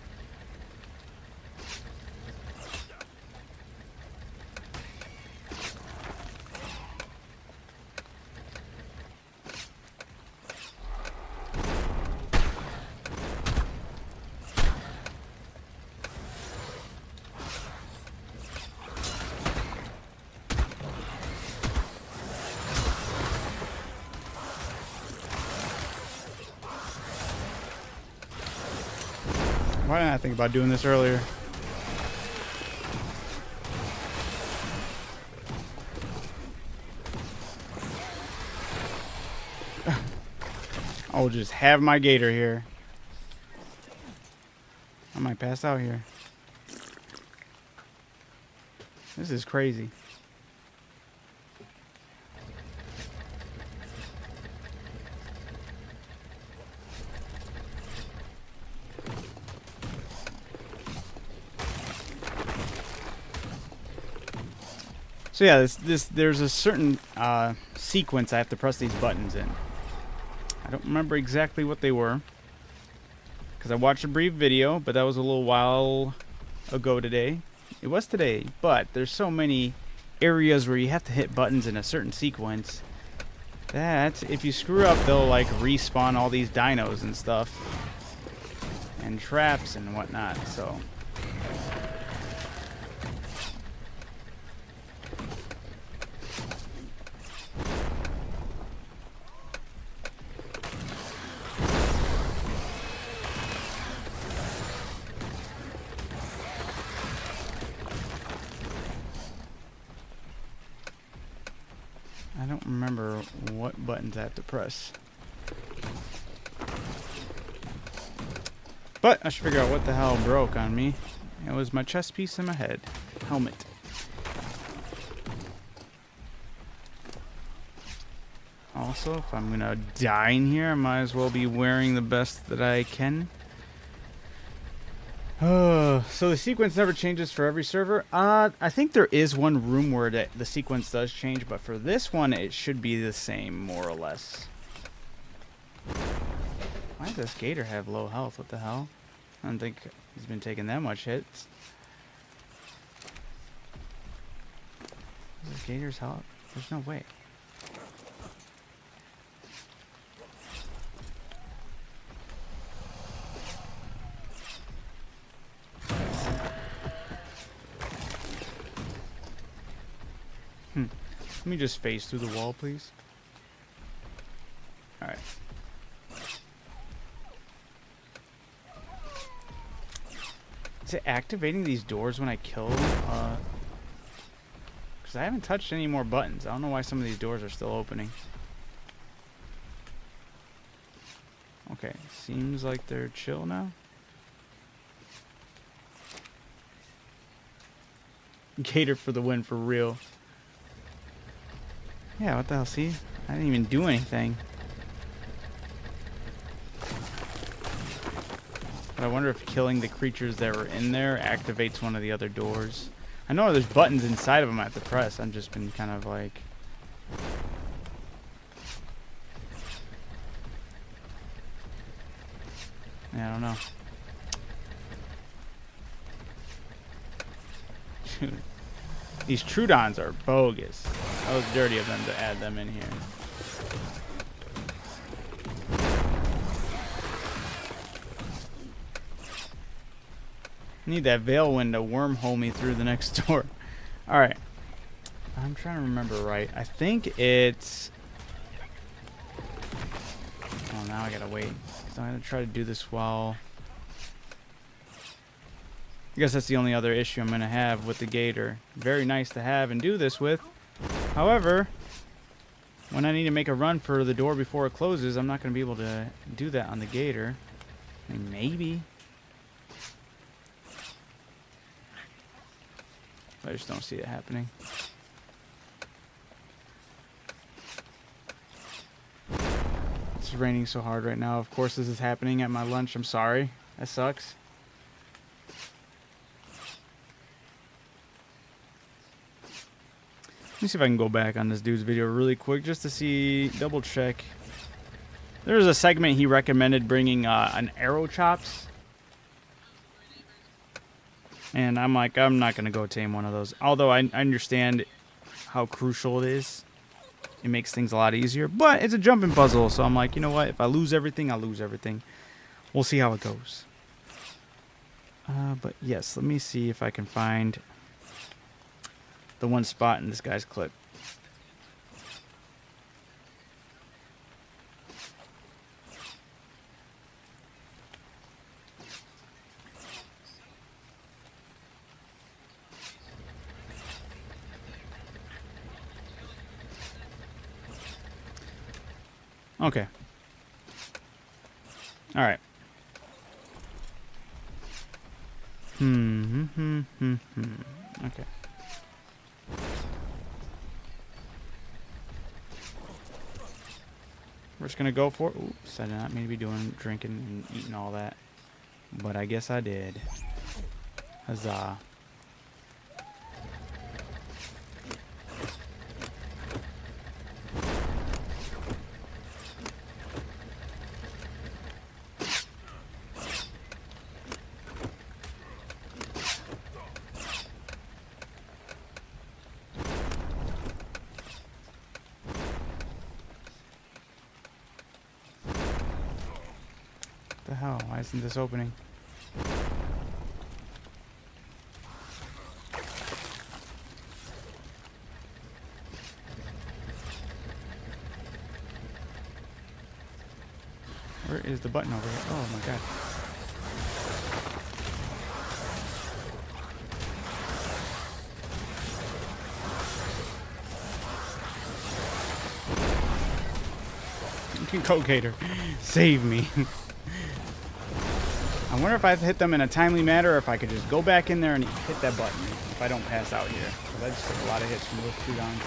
Why didn't I think about doing this earlier? I'll just have my gator here. I might pass out here. This is crazy. So yeah, there's a certain sequence I have to press these buttons in. I don't remember exactly what they were, because I watched a brief video, but that was a little while ago today. It was today, but there's so many areas where you have to hit buttons in a certain sequence that if you screw up, they'll like respawn all these dinos and stuff, and traps and whatnot, so... I don't remember what buttons I have to press. But I should figure out what the hell broke on me. It was my chest piece and my head. Helmet. Also, if I'm gonna die in here, I might as well be wearing the best that I can. So the sequence never changes for every server. I think there is one room where the sequence does change, but for this one, it should be the same, more or less. Why does this gator have low health? What the hell? I don't think he's been taking that much hits. Is this gator's health? There's no way. Let me just phase through the wall, please. Alright. Is it activating these doors when I kill? Because I haven't touched any more buttons. I don't know why some of these doors are still opening. Okay, seems like they're chill now. Gator for the win, for real. Yeah, what the hell, see? I didn't even do anything. But I wonder if killing the creatures that were in there activates one of the other doors. I know there's buttons inside of them I have to press. I've just been kind of like... Yeah, I don't know. These Trudons are bogus. That was dirty of them to add them in here. Need that veil wind to wormhole me through the next door. Alright. I'm trying to remember right. I think it's... Oh, now I gotta wait. So I'm gonna try to do this while... I guess that's the only other issue I'm gonna have with the gator. Very nice to have and do this with. However, when I need to make a run for the door before it closes, I'm not gonna be able to do that on the gator. I mean, maybe. I just don't see it happening. It's raining so hard right now. Of course this is happening at my lunch. I'm sorry. That sucks. Let me see if I can go back on this dude's video really quick just to see, double check. There was a segment he recommended bringing an arrow chops. And I'm like, I'm not going to go tame one of those. Although I understand how crucial it is. It makes things a lot easier. But it's a jumping puzzle. So I'm like, you know what? If I lose everything, I'll lose everything. We'll see how it goes. But yes, let me see if I can find the one spot in this guy's clip. Okay. All right. Okay. We're just gonna go for it. Oops, I did not mean to be doing drinking and eating all that, but I guess I did. Huzzah! What the hell? Why isn't this opening? Where is the button over here? Oh my god. Go, Gator. Save me. I wonder if I hit them in a timely manner or if I could just go back in there and hit that button if I don't pass out here. Because I just took a lot of hits from those 2 rounds.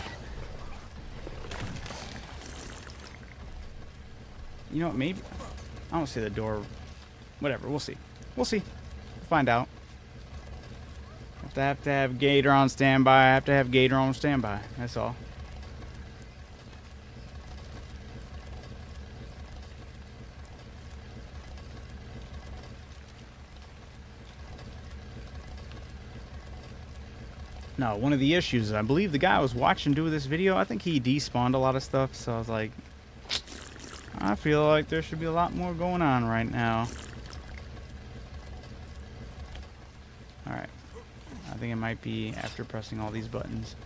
You know what, maybe... I don't see the door. Whatever, we'll see. We'll see. We'll find out. Have to have Gator on standby. I have to have Gator on standby. That's all. No, one of the issues, I believe the guy I was watching do this video, I think he despawned a lot of stuff, so I was like, I feel like there should be a lot more going on right now. Alright. I think it might be after pressing all these buttons.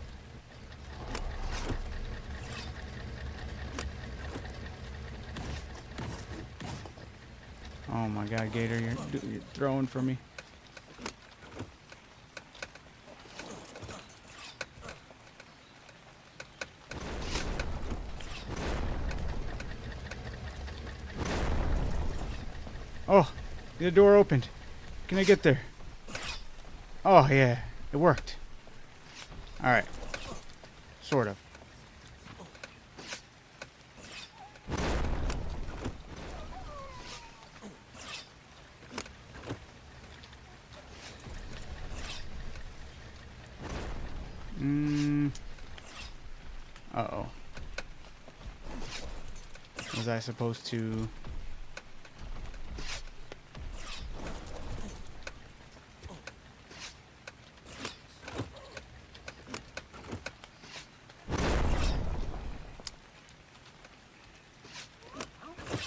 Oh my god, Gator, you're throwing for me. Oh, the door opened. Can I get there? Oh, yeah. It worked. Alright. Sort of. Uh-oh. Was I supposed to...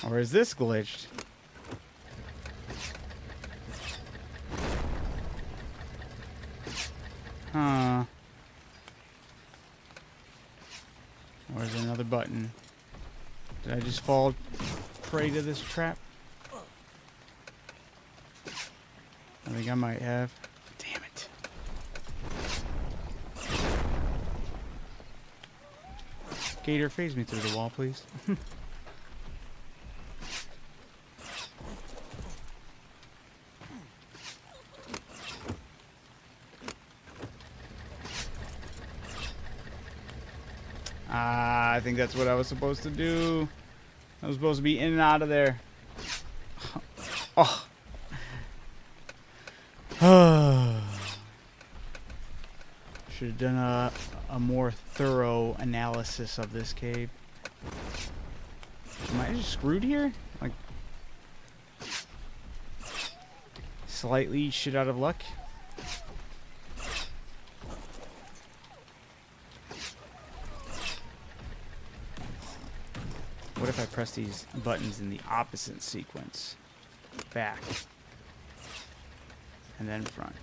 Or is this glitched? Huh. Or is there another button? Did I just fall prey to this trap? I think I might have. Damn it. Gator, phase me through the wall, please. I think that's what I was supposed to do. I was supposed to be in and out of there. Oh. Should have done a more thorough analysis of this cave. Am I just screwed here? Like, slightly shit out of luck? What if I press these buttons in the opposite sequence? Back. And then front.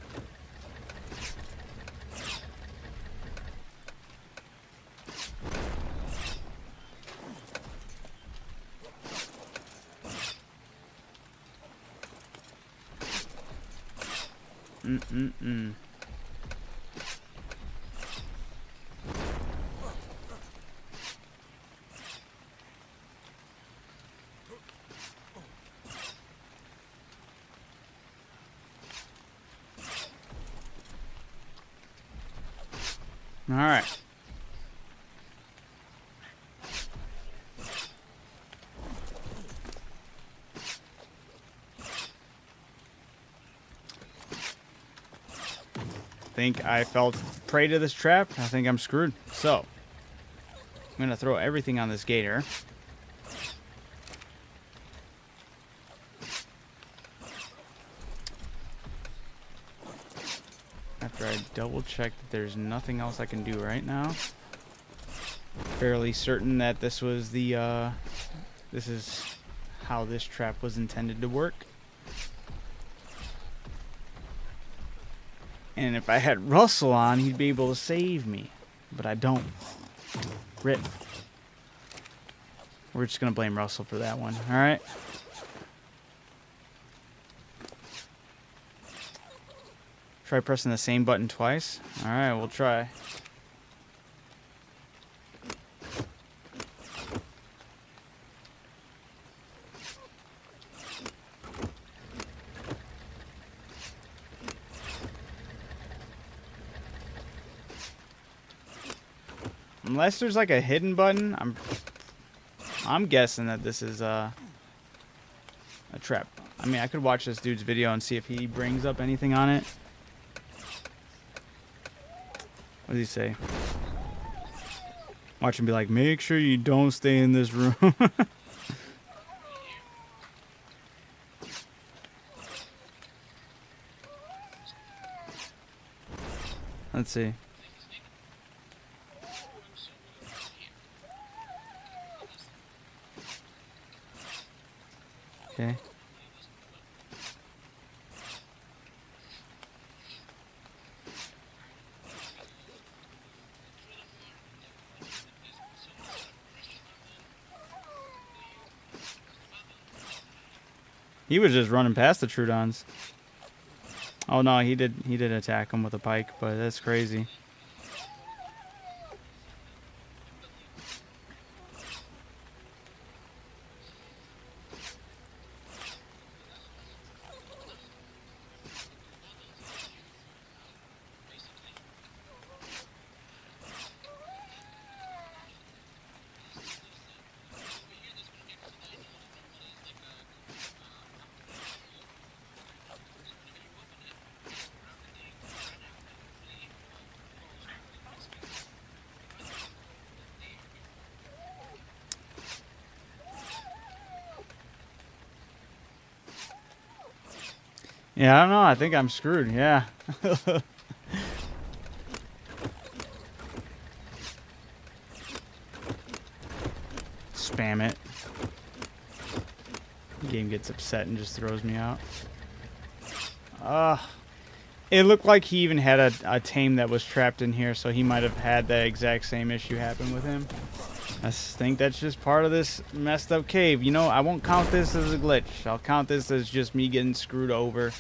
All right. I think I fell prey to this trap. I think I'm screwed. So, I'm going to throw everything on this gator. After I double check that there's nothing else I can do right now. Fairly certain that this was the, this is how this trap was intended to work. And if I had Russell on, he'd be able to save me. But I don't. Rip. We're just going to blame Russell for that one. Alright. Try pressing the same button twice. Alright, we'll try. Unless there's like a hidden button, I'm guessing that this is a trap. I mean, I could watch this dude's video and see if he brings up anything on it. What does he say? Watch him be like, make sure you don't stay in this room. Let's see. Okay. He was just running past the Trudons. Oh no, he did attack him with a pike, but that's crazy. Yeah, I don't know. I think I'm screwed. Yeah. Spam it. The game gets upset and just throws me out. It looked like he even had a tame that was trapped in here, so he might have had that exact same issue happen with him. I think that's just part of this messed up cave. You know, I won't count this as a glitch. I'll count this as just me getting screwed over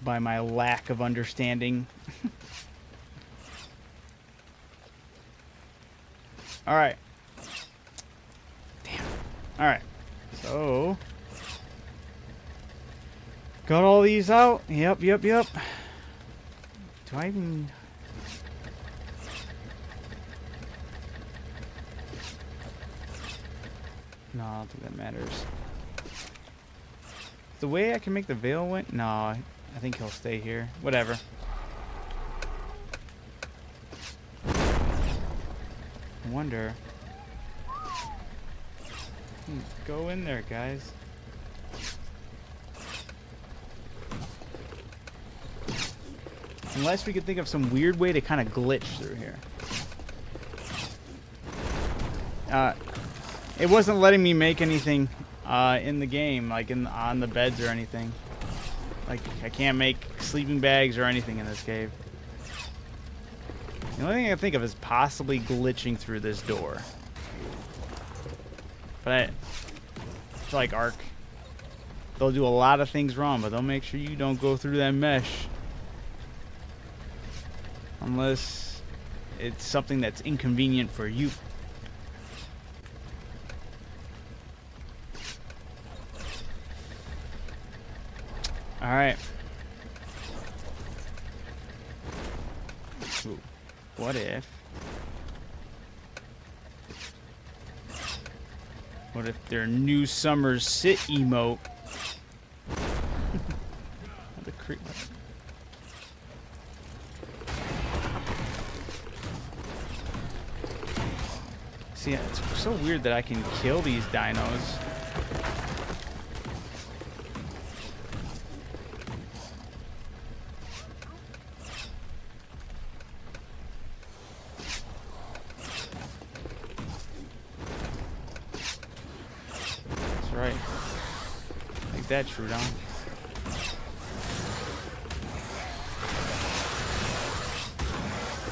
by my lack of understanding. Alright. Damn. Alright. So. Got all these out. Yep. Do I even... No, I don't think that matters. The way I can make the veil went? No, I think he'll stay here. Whatever. I wonder. Go in there, guys. Unless we could think of some weird way to kind of glitch through here. It wasn't letting me make anything in the game, like on the beds or anything. Like, I can't make sleeping bags or anything in this cave. The only thing I can think of is possibly glitching through this door. But it's like Ark. They'll do a lot of things wrong, but they'll make sure you don't go through that mesh. Unless it's something that's inconvenient for you. Alright. What if their new summer sit emote? The creep. See, it's so weird that I can kill these dinos. That's right. Like that, Trudon.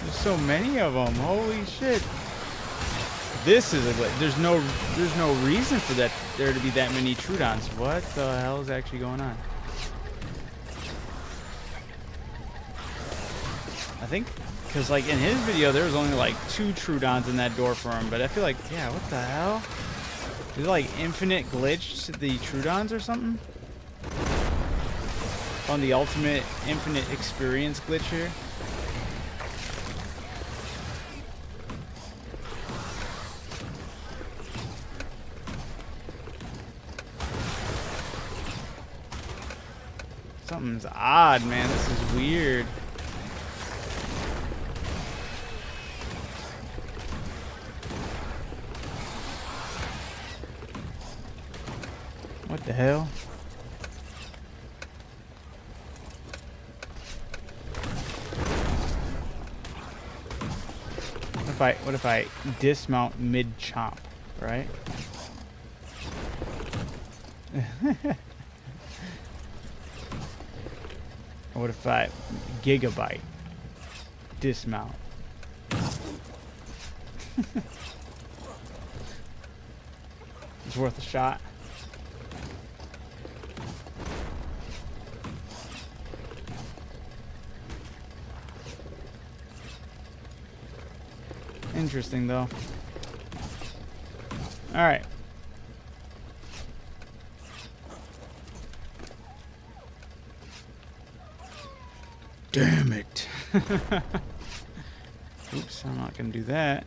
There's so many of them. Holy shit. This is a glitch. There's no reason for there to be that many Trudons. What the hell is actually going on? I think because like in his video there was only like 2 Trudons in that door for him, but I feel like, yeah, what the hell? Is it like infinite glitch to the Trudons or something? On the ultimate infinite experience glitch here. Something's odd, man. This is weird. What the hell? What if I dismount mid chomp, right? What if I gigabyte dismount? It's worth a shot. Interesting though. All right. Damn it. Oops, I'm not going to do that.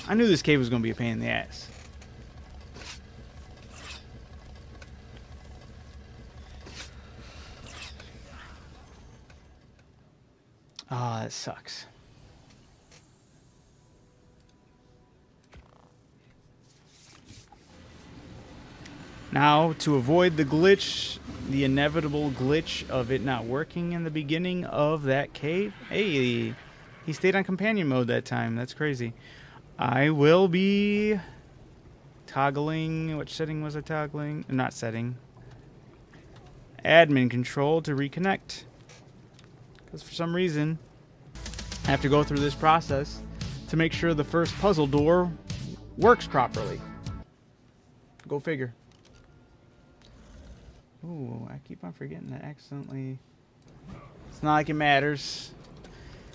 I knew this cave was going to be a pain in the ass. Ah, that sucks. Now, to avoid the glitch, the inevitable glitch of it not working in the beginning of that cave. Hey, he stayed on companion mode that time. That's crazy. I will be toggling. Which setting was I toggling? Not setting. Admin control to reconnect. Because for some reason, I have to go through this process to make sure the first puzzle door works properly. Go figure. Ooh, I keep on forgetting that accidentally. It's not like it matters.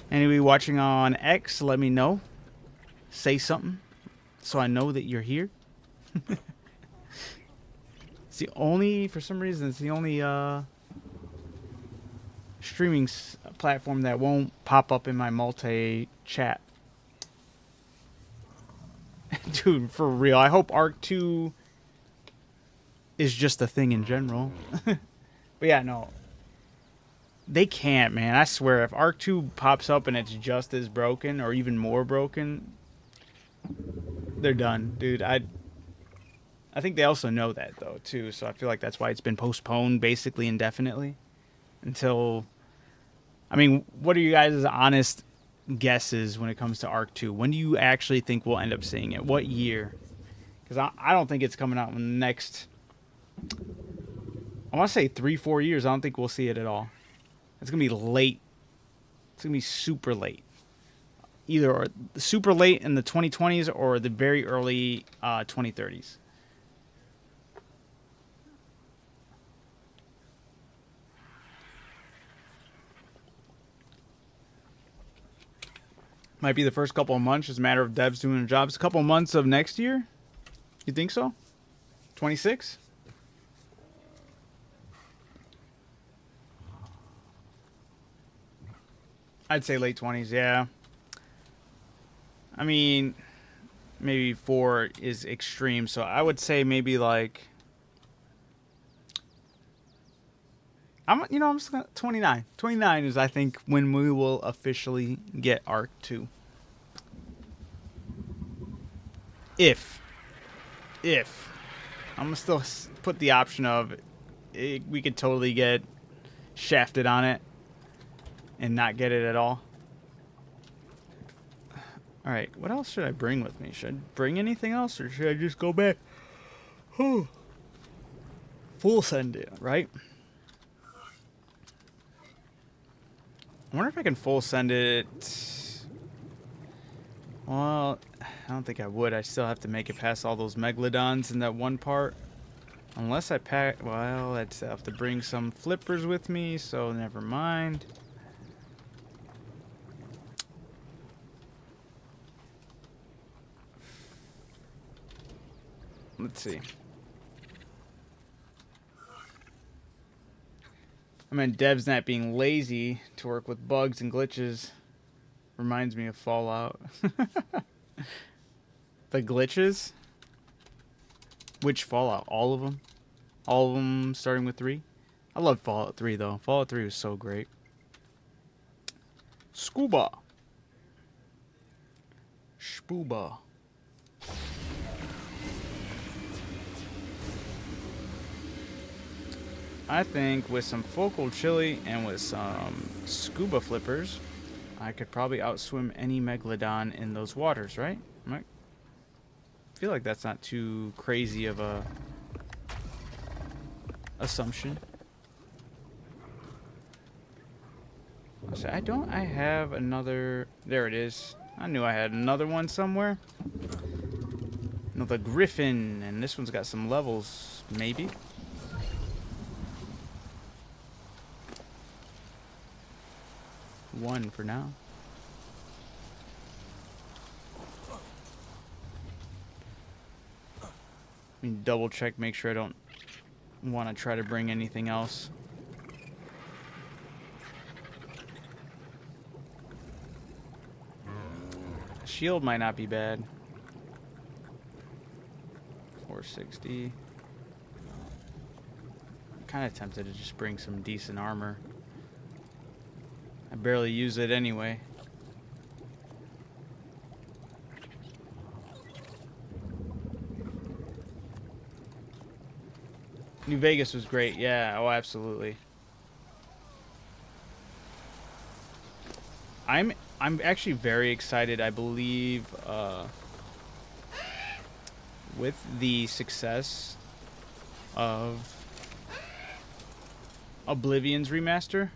Anyway, watching on X, let me know. Say something so I know that you're here. It's the only, for some reason, it's the only streaming platform that won't pop up in my multi-chat. Dude, for real. I hope Arc 2 is just a thing in general. But yeah, no. They can't, man. I swear, if Arc 2 pops up and it's just as broken or even more broken, they're done, dude. I think they also know that, though, too. So I feel like that's why it's been postponed basically indefinitely. Until... I mean, what are you guys' honest guesses when it comes to Arc 2? When do you actually think we'll end up seeing it? What year? Because I don't think it's coming out in the next... I want to say 3-4 years. I don't think we'll see it at all. It's going to be late. It's going to be super late. Either or super late in the 2020s or the very early 2030s. Might be the first couple of months. It's a matter of devs doing their jobs. A couple of months of next year? You think so? 26? I'd say late 20s, yeah. I mean, maybe 4 is extreme, so I would say maybe like I'm just gonna 29. 29 is I think when we will officially get Arc 2. If I'm gonna still put the option of we could totally get shafted on it and not get it at all. All right, what else should I bring with me? Should I bring anything else, or should I just go back? Full send it, right? I wonder if I can full send it. Well, I don't think I would. I still have to make it past all those megalodons in that one part. Unless I pack. Well, I'd have to bring some flippers with me, so never mind. Let's see. I mean, devs not being lazy to work with bugs and glitches reminds me of Fallout. The glitches? Which Fallout? All of them? All of them starting with 3? I love Fallout 3, though. Fallout 3 was so great. Scuba. Spooba. I think with some focal chili and with some scuba flippers, I could probably outswim any megalodon in those waters, right? I feel like that's not too crazy of a assumption. I have another. There it is. I knew I had another one somewhere. Another griffin, and this one's got some levels, maybe. One for now. Let me double check, make sure I don't want to try to bring anything else. Shield might not be bad. 460. I'm kind of tempted to just bring some decent armor. I barely use it anyway. New Vegas was great. Yeah, oh, absolutely. I'm actually very excited. I believe with the success of Oblivion's remaster,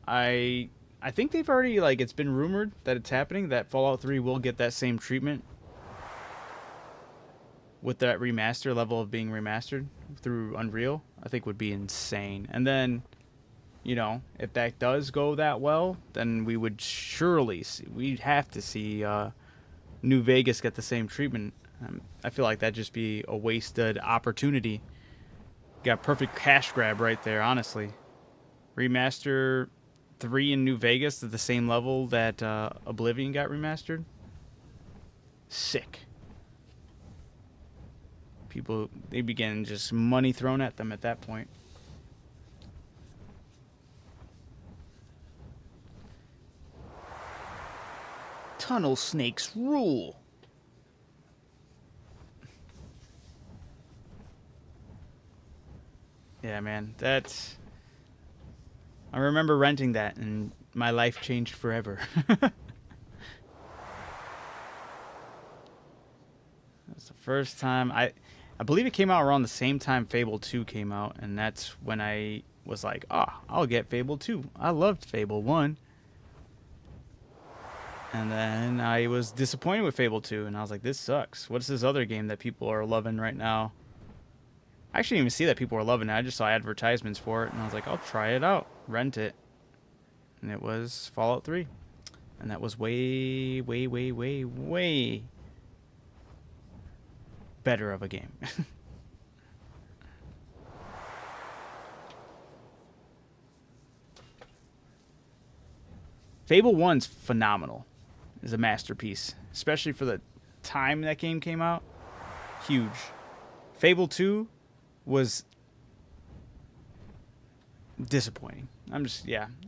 I think they've already, like, it's been rumored that it's happening, that Fallout 3 will get that same treatment with that remaster level of being remastered through Unreal. I think would be insane. And then, you know, if that does go that well, then we would surely see, we'd have to see New Vegas get the same treatment. I feel like that'd just be a wasted opportunity. Got perfect cash grab right there, honestly. Remaster 3 in New Vegas at the same level that Oblivion got remastered. Sick. People, they began just money thrown at them at that point. Tunnel snakes rule. Yeah, man, that's... I remember renting that, and my life changed forever. That's the first time I believe it came out around the same time Fable 2 came out, and that's when I was like, I'll get Fable 2. I loved Fable 1. And then I was disappointed with Fable 2, and I was like, this sucks. What's this other game that people are loving right now? I actually didn't even see that people were loving it. I just saw advertisements for it, and I was like, I'll try it out. Rent it. And it was Fallout 3. And that was way, way, way, way, way better of a game. Fable 1's phenomenal. It's a masterpiece, especially for the time that game came out. Huge. Fable 2 was disappointing.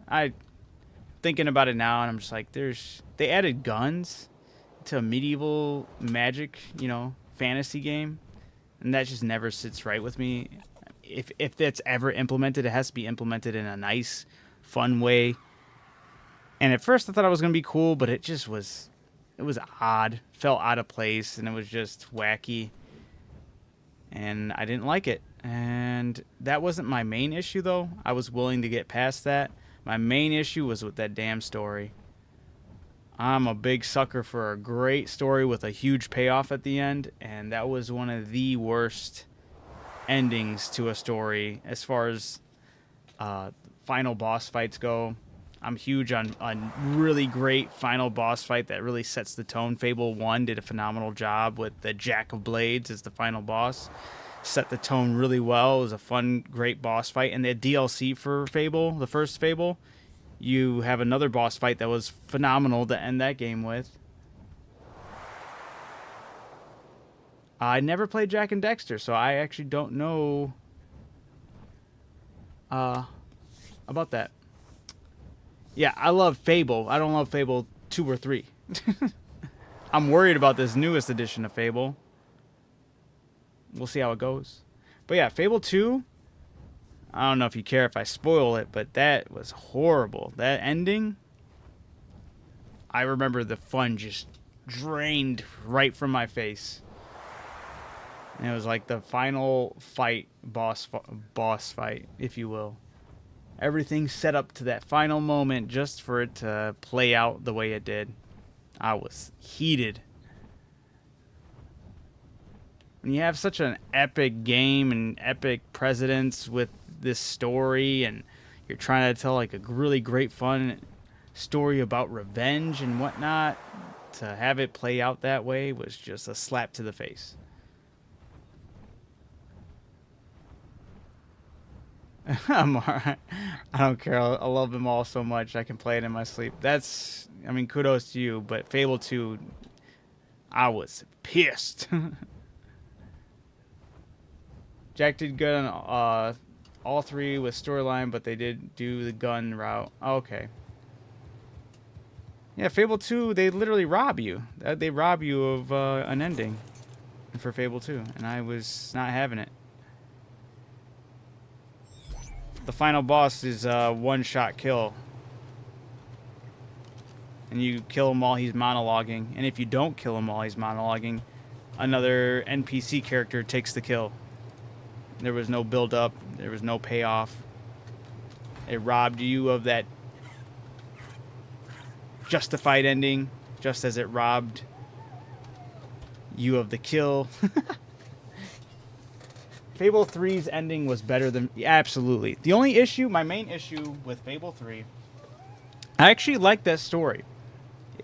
I thinking about it now, and I'm just like, they added guns to a medieval magic, fantasy game, and that just never sits right with me. If that's ever implemented, it has to be implemented in a nice, fun way. And at first I thought it was going to be cool, but it was odd, felt out of place, and it was just wacky. And I didn't like it. And that wasn't my main issue, though. I was willing to get past that. My main issue was with that damn story. I'm a big sucker for a great story with a huge payoff at the end, and that was one of the worst endings to a story as far as final boss fights go. I'm huge on really great final boss fight that really sets the tone. Fable 1 did a phenomenal job with the Jack of Blades as the final boss. Set the tone really well. It was a fun, great boss fight. And the DLC for Fable, the first Fable, you have another boss fight that was phenomenal to end that game with. I never played Jack and Dexter, so I actually don't know about that. Yeah, I love Fable. I don't love Fable 2 or 3. I'm worried about this newest edition of Fable. We'll see how it goes. But yeah, Fable 2, I don't know if you care if I spoil it, but that was horrible. That ending, I remember the fun just drained right from my face. And it was like the final fight, boss fight, if you will. Everything set up to that final moment just for it to play out the way it did. I was heated. When you have such an epic game and epic precedents with this story, and you're trying to tell like a really great fun story about revenge and whatnot, to have it play out that way was just a slap to the face. I'm alright. I don't care. I love them all so much. I can play it in my sleep. Kudos to you. But Fable 2, I was pissed. Jack did good on all 3 with storyline, but they did do the gun route. Okay. Yeah, Fable 2, they literally rob you. They rob you of an ending for Fable 2, and I was not having it. The final boss is a one-shot kill. And you kill him while he's monologuing. And if you don't kill him while he's monologuing, another NPC character takes the kill. There was no build-up. There was no payoff. It robbed you of that justified ending, just as it robbed you of the kill. Fable 3's ending was better than... Absolutely. The only issue, my main issue with Fable 3, I actually like that story.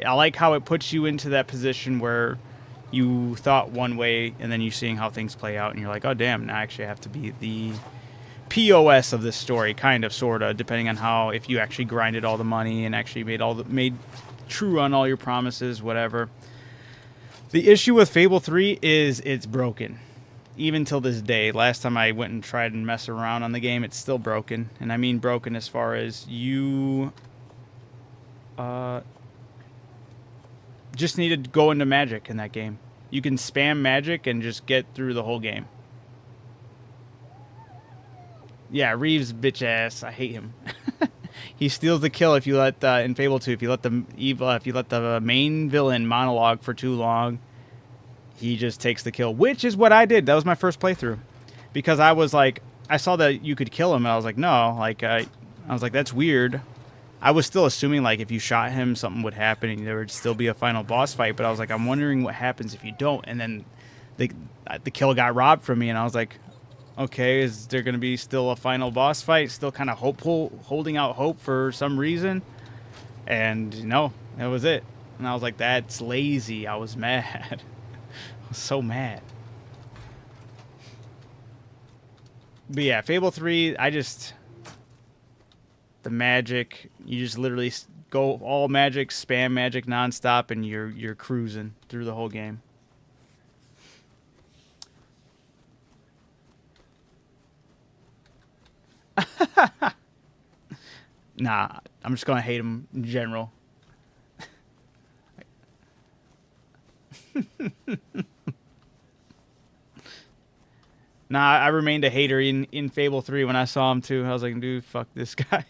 I like how it puts you into that position where you thought one way, and then you're seeing how things play out, and you're like, oh, damn, now I actually have to be the POS of this story, kind of, sort of, depending on how, if you actually grinded all the money and actually made true on all your promises, whatever. The issue with Fable 3 is it's broken. Even till this day. Last time I went and tried and mess around on the game, it's still broken. And I mean broken as far as you just need to go into magic in that game. You can spam magic and just get through the whole game. Yeah, Reeves bitch ass. I hate him. He steals the kill if you let in Fable 2. If you let the main villain monologue for too long, he just takes the kill, which is what I did. That was my first playthrough, because I was like, I saw that you could kill him, and I was like, no, like I was like, that's weird. I was still assuming like if you shot him, something would happen and there would still be a final boss fight. But I was like, I'm wondering what happens if you don't. And then the kill got robbed from me, and I was like, okay, is there going to be still a final boss fight? Still kind of hopeful, holding out hope for some reason. And no, that was it. And I was like, that's lazy. I was mad. I was so mad. But yeah, Fable 3, the magic, you just literally go all magic, spam magic nonstop, and you're cruising through the whole game. Nah, I'm just gonna hate him in general. Nah, I remained a hater in Fable 3 when I saw him too. I was like, dude, fuck this guy.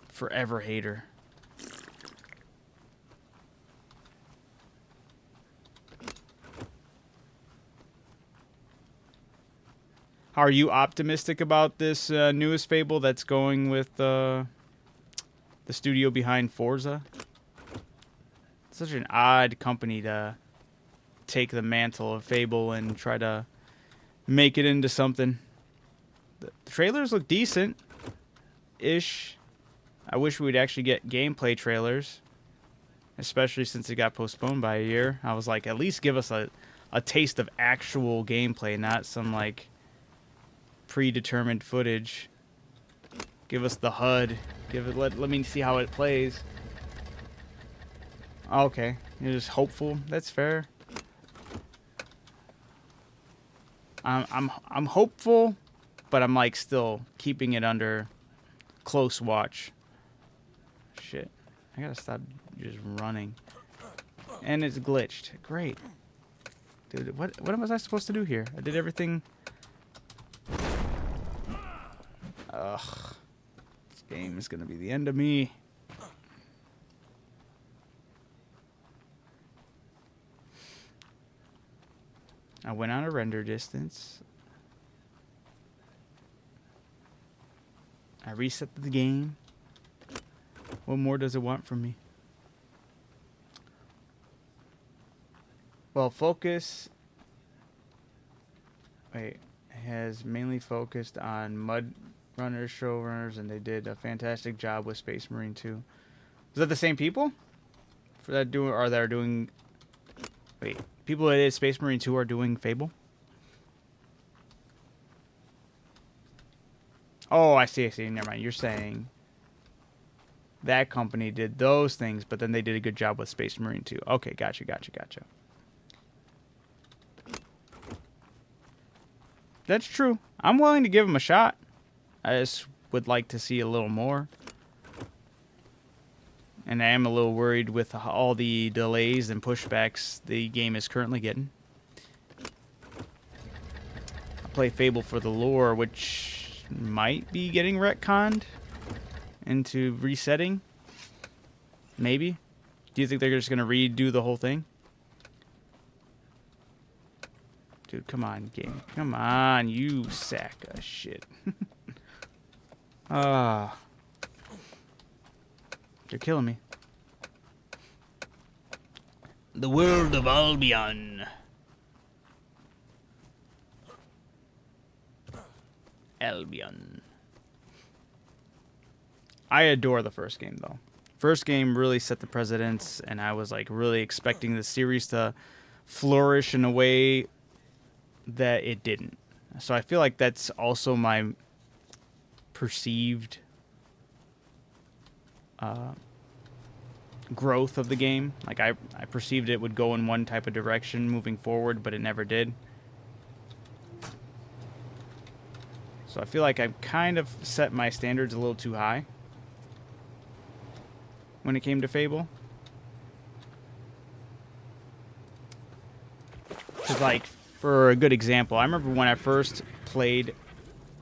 Forever hater. How are you optimistic about this newest Fable that's going with the studio behind Forza? Such an odd company to take the mantle of Fable and try to make it into something. The trailers look decent-ish. I wish we'd actually get gameplay trailers, especially since it got postponed by a year. I was like, at least give us a taste of actual gameplay, not some, like, predetermined footage. Give us the HUD. Let me see how it plays. Okay, you're just hopeful. That's fair. I'm hopeful, but I'm like still keeping it under close watch. Shit, I gotta stop just running. And it's glitched. Great, dude. What was I supposed to do here? I did everything. Ugh, this game is gonna be the end of me. I went on a render distance. I reset the game. What more does it want from me? Well, focus. Wait, it has mainly focused on mud runners, showrunners, and they did a fantastic job with Space Marine 2. Is that the same people? For that doing, or that are doing? Wait. People that did Space Marine 2 are doing Fable? Oh, I see. Never mind. You're saying that company did those things, but then they did a good job with Space Marine 2. Okay, gotcha. That's true. I'm willing to give them a shot. I just would like to see a little more. And I am a little worried with all the delays and pushbacks the game is currently getting. I play Fable for the lore, which might be getting retconned into resetting. Maybe. Do you think they're just going to redo the whole thing? Dude, come on, game. Come on, you sack of shit. Ah. You're killing me. The world of Albion. Albion. I adore the first game, though. First game really set the precedence, and I was like really expecting the series to flourish in a way that it didn't. So I feel like that's also my perceived growth of the game. Like I perceived it would go in one type of direction moving forward, but it never did. So I feel like I've kind of set my standards a little too high when it came to Fable. Because, like, for a good example, I remember when I first played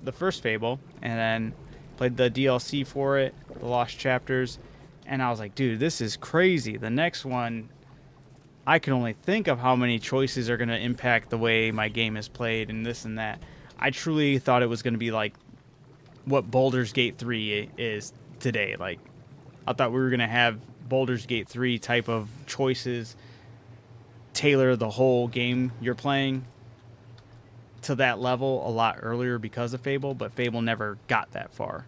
the first Fable and then played the DLC for it, the Lost Chapters, and I was like, dude, this is crazy. The next one, I can only think of how many choices are going to impact the way my game is played and this and that. I truly thought it was going to be like what Baldur's Gate 3 is today. Like, I thought we were going to have Baldur's Gate 3 type of choices tailor the whole game you're playing to that level a lot earlier because of Fable, but Fable never got that far.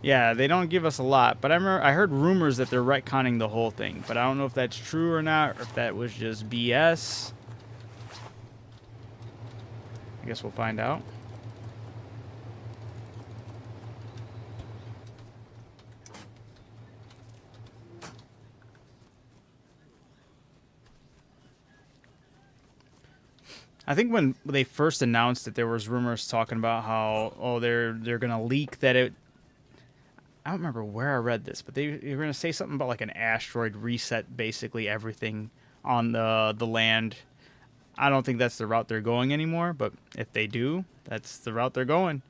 Yeah, they don't give us a lot, but I heard rumors that they're retconning the whole thing, but I don't know if that's true or not, or if that was just BS. I guess we'll find out. I think when they first announced it, there was rumors talking about how they're gonna leak that it. I don't remember where I read this, but they were gonna say something about like an asteroid reset basically everything on the land. I don't think that's the route they're going anymore, but if they do, that's the route they're going.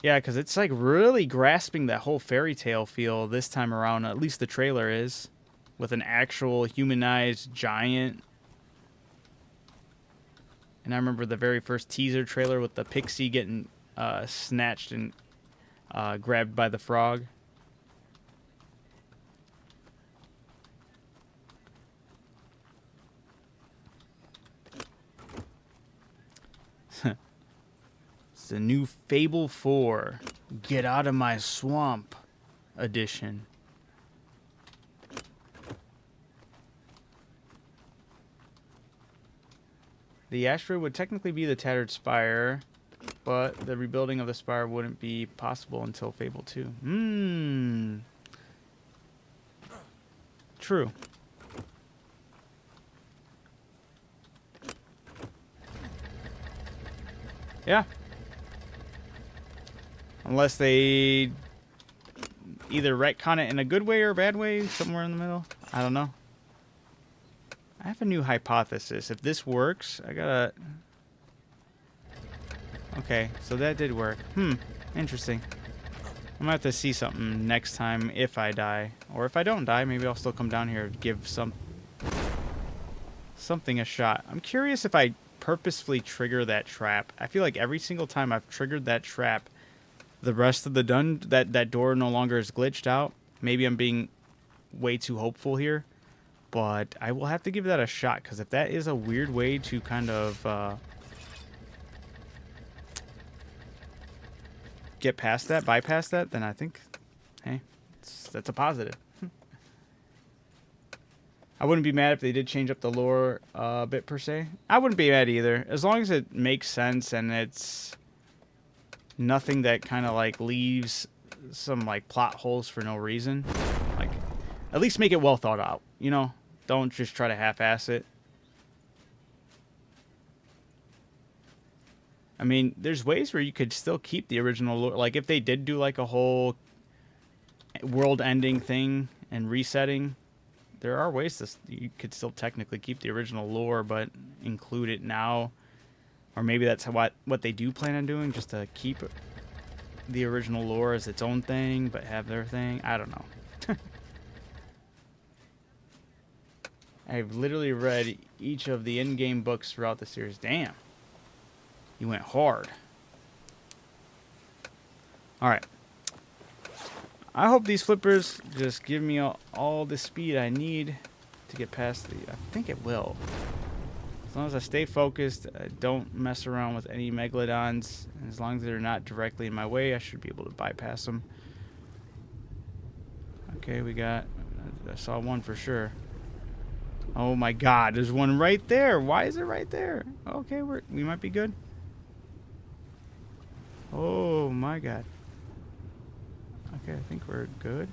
Yeah, because it's like really grasping that whole fairy tale feel this time around. At least the trailer is, with an actual humanized giant. And I remember the very first teaser trailer with the pixie getting snatched and grabbed by the frog. It's the new Fable 4 Get Out of My Swamp edition. The asteroid would technically be the Tattered Spire, but the rebuilding of the spire wouldn't be possible until Fable 2. True. Yeah. Unless they either retcon it in a good way or a bad way, somewhere in the middle. I don't know. I have a new hypothesis. If this works, I gotta... Okay, so that did work. Interesting. I'm gonna have to see something next time if I die. Or if I don't die, maybe I'll still come down here and give something a shot. I'm curious if I purposefully trigger that trap. I feel like every single time I've triggered that trap, the rest of the that door no longer is glitched out. Maybe I'm being way too hopeful here, but I will have to give that a shot, because if that is a weird way to kind of get past that, bypass that, then I think, hey, that's a positive. I wouldn't be mad if they did change up the lore a bit per se. I wouldn't be mad either, as long as it makes sense and it's nothing that kind of like leaves some like plot holes for no reason. Like, at least make it well thought out, you know? Don't just try to half-ass it. I mean, there's ways where you could still keep the original lore. Like, if they did do like a whole world-ending thing and resetting, there are ways to you could still technically keep the original lore, but include it now. Or maybe that's what they do plan on doing, just to keep the original lore as its own thing, but have their thing. I don't know. I've literally read each of the in-game books throughout the series. Damn. You went hard. Alright. I hope these flippers just give me all the speed I need to get past the... I think it will. As long as I stay focused, I don't mess around with any megalodons, and as long as they're not directly in my way, I should be able to bypass them. Okay, we got... I saw one for sure. Oh my god, there's one right there. Why is it right there? Okay, we might be good. Oh my god. Okay, I think we're good.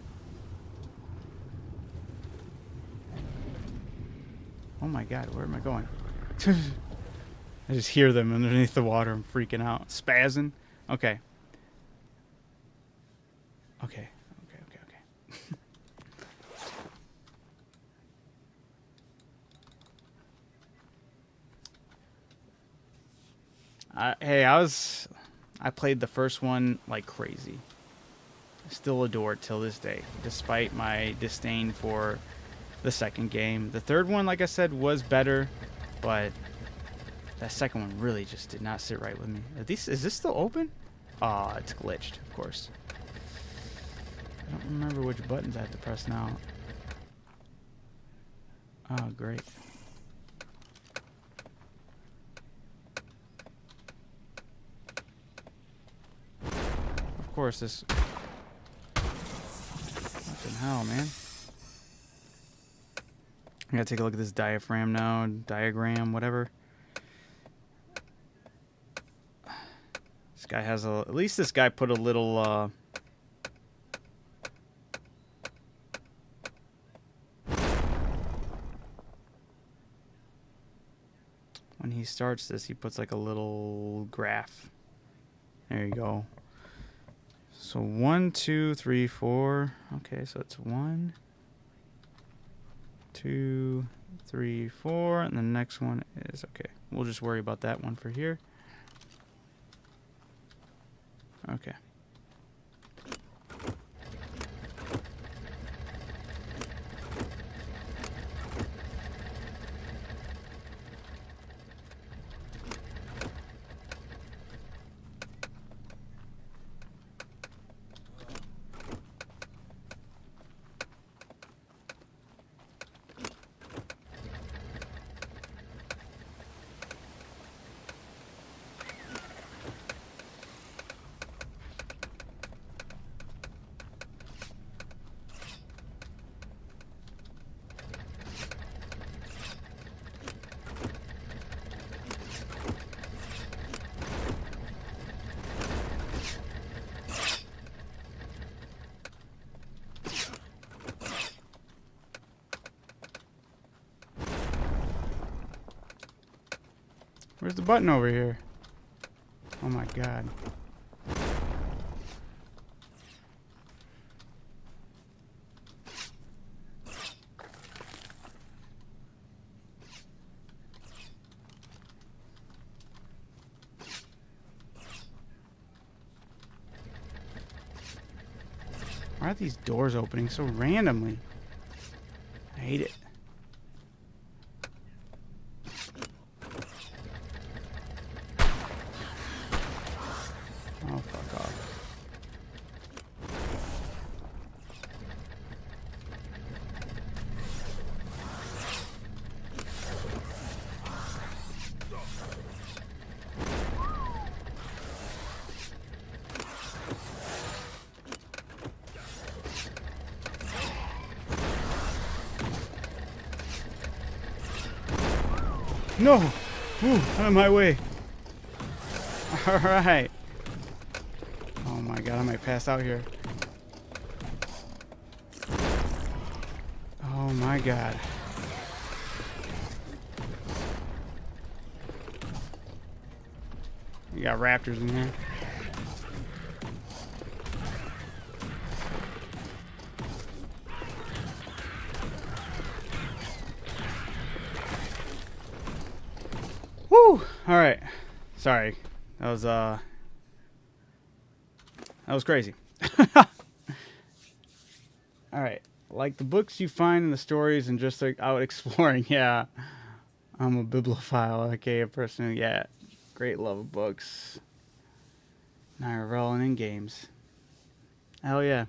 Oh my god, where am I going? I just hear them underneath the water. I'm freaking out. Spazzing. Okay. Okay. Hey, I played the first one like crazy. I still adore it till this day, despite my disdain for the second game. The third one, like I said, was better, but that second one really just did not sit right with me. Is this still open? Oh, it's glitched, of course. I don't remember which buttons I have to press now. Oh, great. course, this... Fucking hell, man. I gotta take a look at this diaphragm now. Diagram, whatever. This guy has a... At least this guy put a little... When he starts this, he puts like a little graph. There you go. So 1, 2, 3, 4. Okay, so it's 1, 2, 3, 4, and the next one is okay. We'll just worry about that one for here. Okay. Where's the button over here? Oh my god. Why are these doors opening so randomly? I hate it. Oh, fuck off. No! Ooh, out of my way. Alright. Oh my god, I might pass out here. Oh my god. You got raptors in here. Woo! Alright. Sorry. That was crazy. Alright. Like the books you find in the stories and just like out exploring. Yeah. I'm a bibliophile. Okay, a person who, yeah. Great love of books. Narravelling in games. Hell yeah.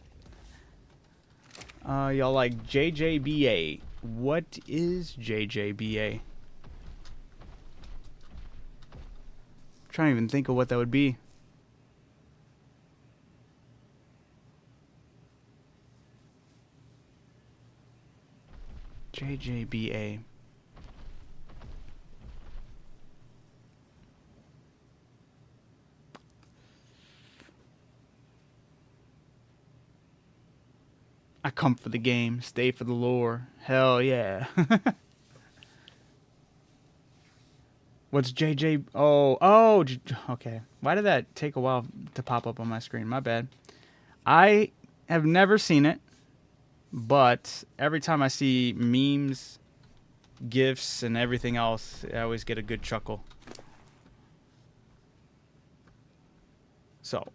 Y'all like JJBA. What is JJBA? Trying to even think of what that would be. JJBA. I come for the game, stay for the lore. Hell yeah. What's JJ? Oh, okay. Why did that take a while to pop up on my screen? My bad. I have never seen it, but every time I see memes, GIFs, and everything else, I always get a good chuckle. So,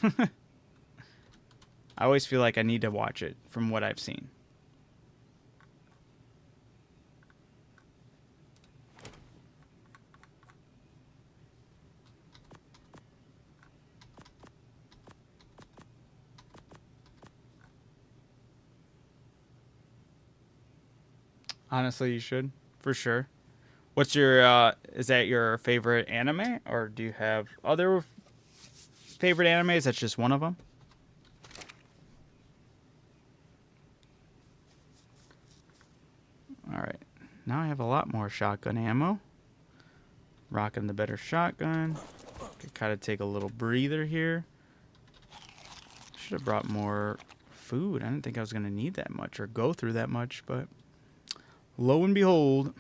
I always feel like I need to watch it from what I've seen. Honestly, you should, for sure. What's your, is that your favorite anime, or do you have other favorite animes. That's just one of them. All right. Now I have a lot more shotgun ammo. Rocking the better shotgun. Could kind of take a little breather here. Should have brought more food. I didn't think I was going to need that much or go through that much, but lo and behold.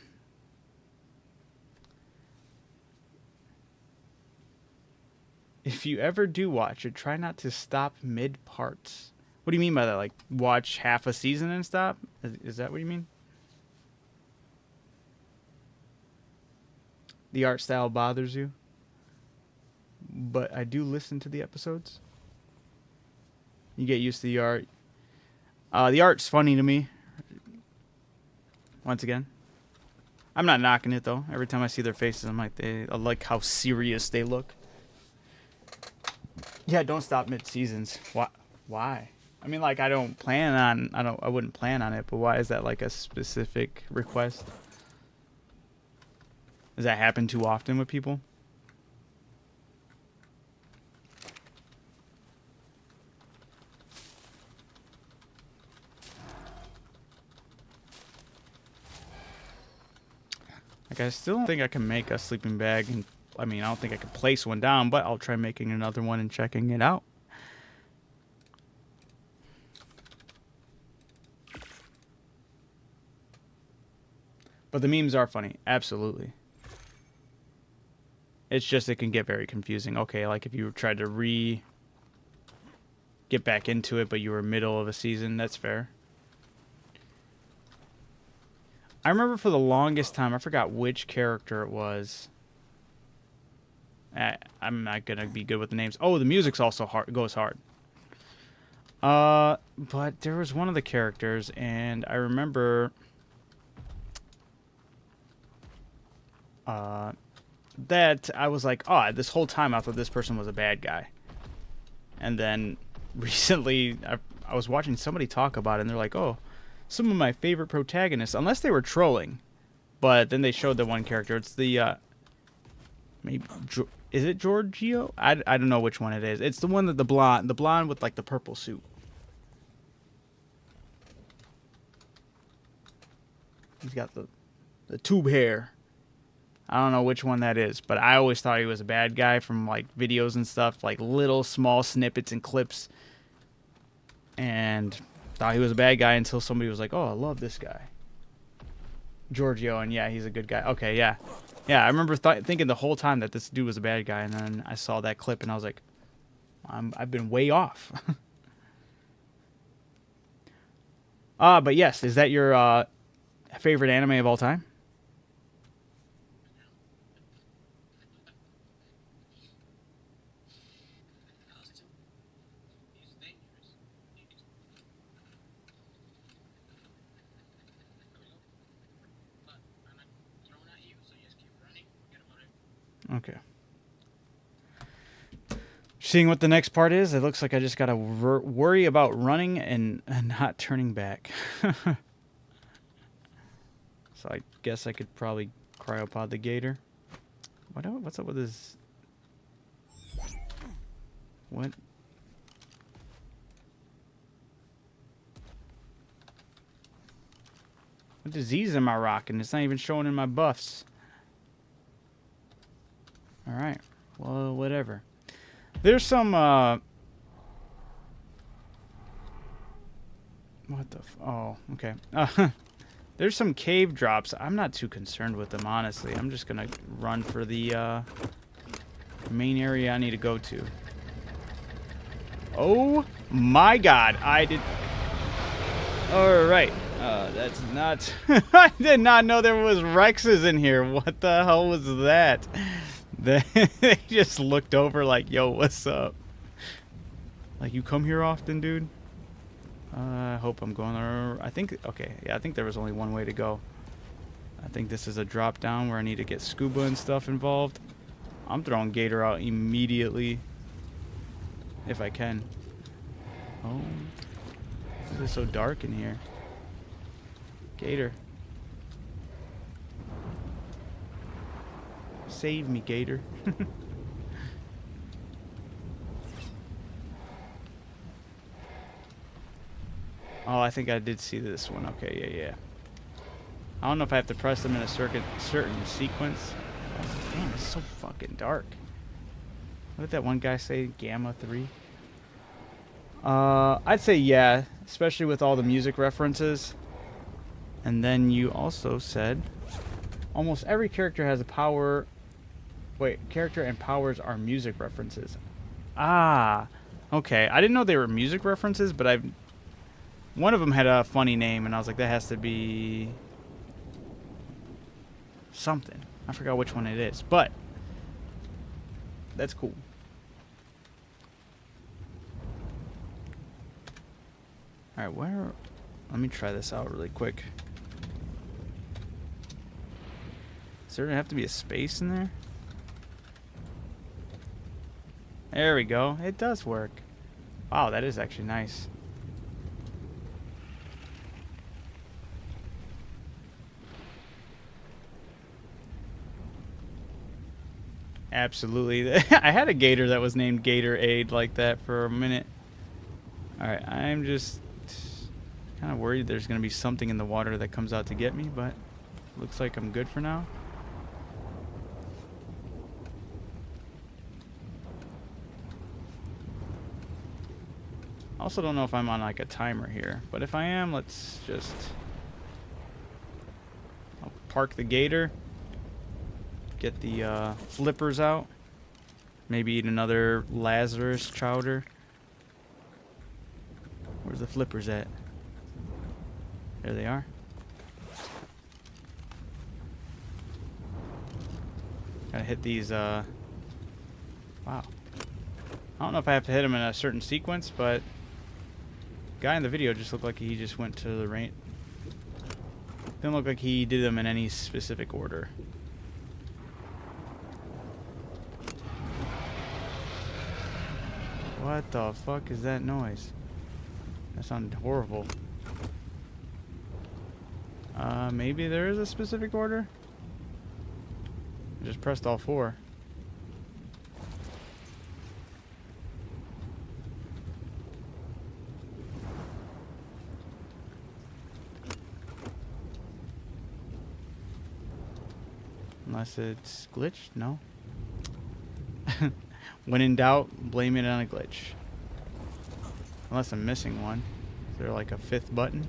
If you ever do watch it, try not to stop mid-parts. What do you mean by that? Like, watch half a season and stop? Is that what you mean? The art style bothers you? But I do listen to the episodes. You get used to the art. The art's funny to me. Once again. I'm not knocking it, though. Every time I see their faces, I'm like, I like how serious they look. Yeah, don't stop mid-seasons. Why? I mean, like, I wouldn't plan on it, but why is that like a specific request? Does that happen too often with people? Like, I still don't think I can make a sleeping bag. And I mean, I don't think I can place one down, but I'll try making another one and checking it out. But the memes are funny. Absolutely. It's just it can get very confusing. Okay, like if you tried to get back into it, but you were middle of a season, that's fair. I remember for the longest time, I forgot which character it was. I'm not going to be good with the names. Oh, the music's also goes hard. But there was one of the characters, and I remember... that I was like, oh, this whole time I thought this person was a bad guy. And then recently I was watching somebody talk about it, and they're like, oh, some of my favorite protagonists, unless they were trolling. But then they showed the one character. It's the, maybe, is it Giorgio? I don't know which one it is. It's the one that the blonde with like the purple suit. He's got the tube hair. I don't know which one that is, but I always thought he was a bad guy from like videos and stuff, like little small snippets and clips, and thought he was a bad guy until somebody was like, oh, I love this guy, Giorgio, and yeah, he's a good guy. Okay, yeah. I remember thinking the whole time that this dude was a bad guy, and then I saw that clip and I was like, I've been way off. But yes, is that your favorite anime of all time? Okay. Seeing what the next part is, it looks like I just gotta worry about running and not turning back. So I guess I could probably cryopod the gator. What's up with this? What? What disease am I rocking? It's not even showing in my buffs. Alright. Well, whatever. There's some, what the oh, okay. There's some cave drops. I'm not too concerned with them, honestly. I'm just gonna run for the, main area I need to go to. Oh, my God. I did... Alright. That's not... I did not know there was Rexes in here. What the hell was that? They just looked over like, yo, what's up? Like, you come here often, dude? I hope I'm going there. I think, okay, yeah, I think there was only one way to go. I think this is a drop down where I need to get scuba and stuff involved. I'm throwing Gator out immediately. If I can. Oh. This is so dark in here. Gator. Save me, Gator. Oh, I think I did see this one. Okay, yeah, yeah. I don't know if I have to press them in a certain sequence. Damn, it's so fucking dark. What did that one guy say? Gamma 3? I'd say yeah, especially with all the music references. And then you also said almost every character has a power. Wait, character and powers are music references. Ah, okay. I didn't know they were music references, but one of them had a funny name, and I was like, that has to be something. I forgot which one it is, but that's cool. All right, where? Let me try this out really quick. Does there have to be a space in there? There we go. It does work. Wow, that is actually nice. Absolutely. I had a gator that was named Gatorade like that for a minute. Alright, I'm just kind of worried there's going to be something in the water that comes out to get me, but looks like I'm good for now. Also don't know if I'm on like a timer here, but if I am, let's just... I'll park the gator. Get the flippers out. Maybe eat another Lazarus chowder. Where's the flippers at? There they are. Gotta hit these, wow. I don't know if I have to hit them in a certain sequence, but guy in the video just looked like he just went to the rain. Didn't look like he did them in any specific order. What the fuck is that noise? That sounded horrible. Maybe there is a specific order? I just pressed all 4. Unless it's glitched? No. When in doubt, blame it on a glitch. Unless I'm missing one. Is there like a 5th button?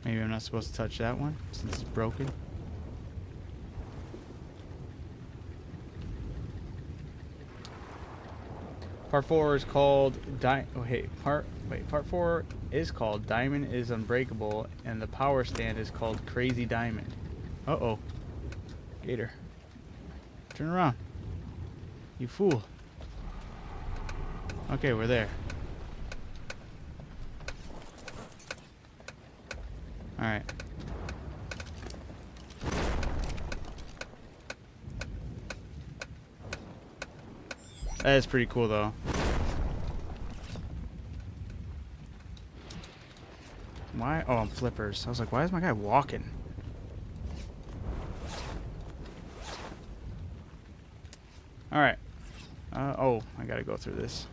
Maybe I'm not supposed to touch that one since it's broken. Part 4 is called Part 4 is called Diamond is Unbreakable, and the power stand is called Crazy Diamond. Uh-oh. Gator. Turn around. You fool. Okay, we're there. Alright. That is pretty cool, though. Why? Oh, I'm flippers. I was like, why is my guy walking? Alright. Oh, I gotta go through this.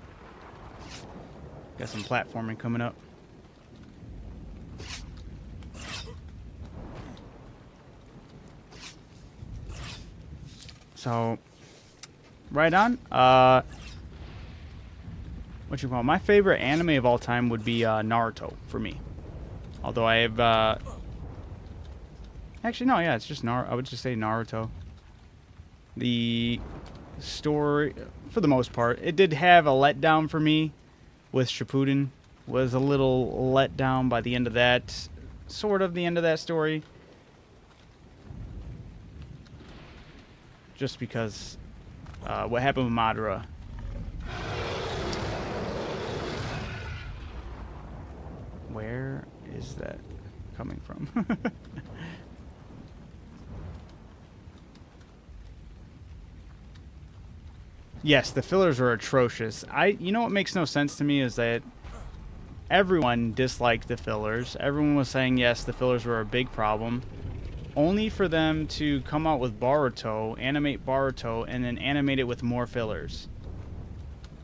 Got some platforming coming up. So... right on. What you call it? My favorite anime of all time would be Naruto for me. Although I have actually no, yeah, it's just I would just say Naruto. The story, for the most part, it did have a letdown for me with Shippuden. Was a little let down by the end of that, sort of the end of that story. Just because what happened with Madara. Where is that coming from? Yes, the fillers are atrocious. You know what makes no sense to me is that everyone disliked the fillers. Everyone was saying, yes, the fillers were a big problem. Only for them to come out with Boruto, animate Boruto, and then animate it with more fillers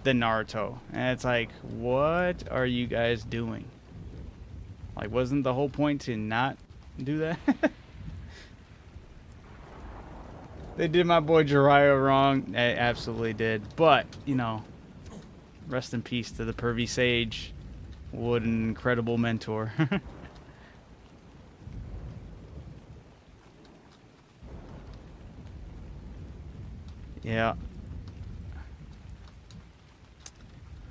than Naruto. And it's like, what are you guys doing? Like, wasn't the whole point to not do that? They did my boy Jiraiya wrong. They absolutely did. But, you know, rest in peace to the pervy sage. What an incredible mentor. Yeah.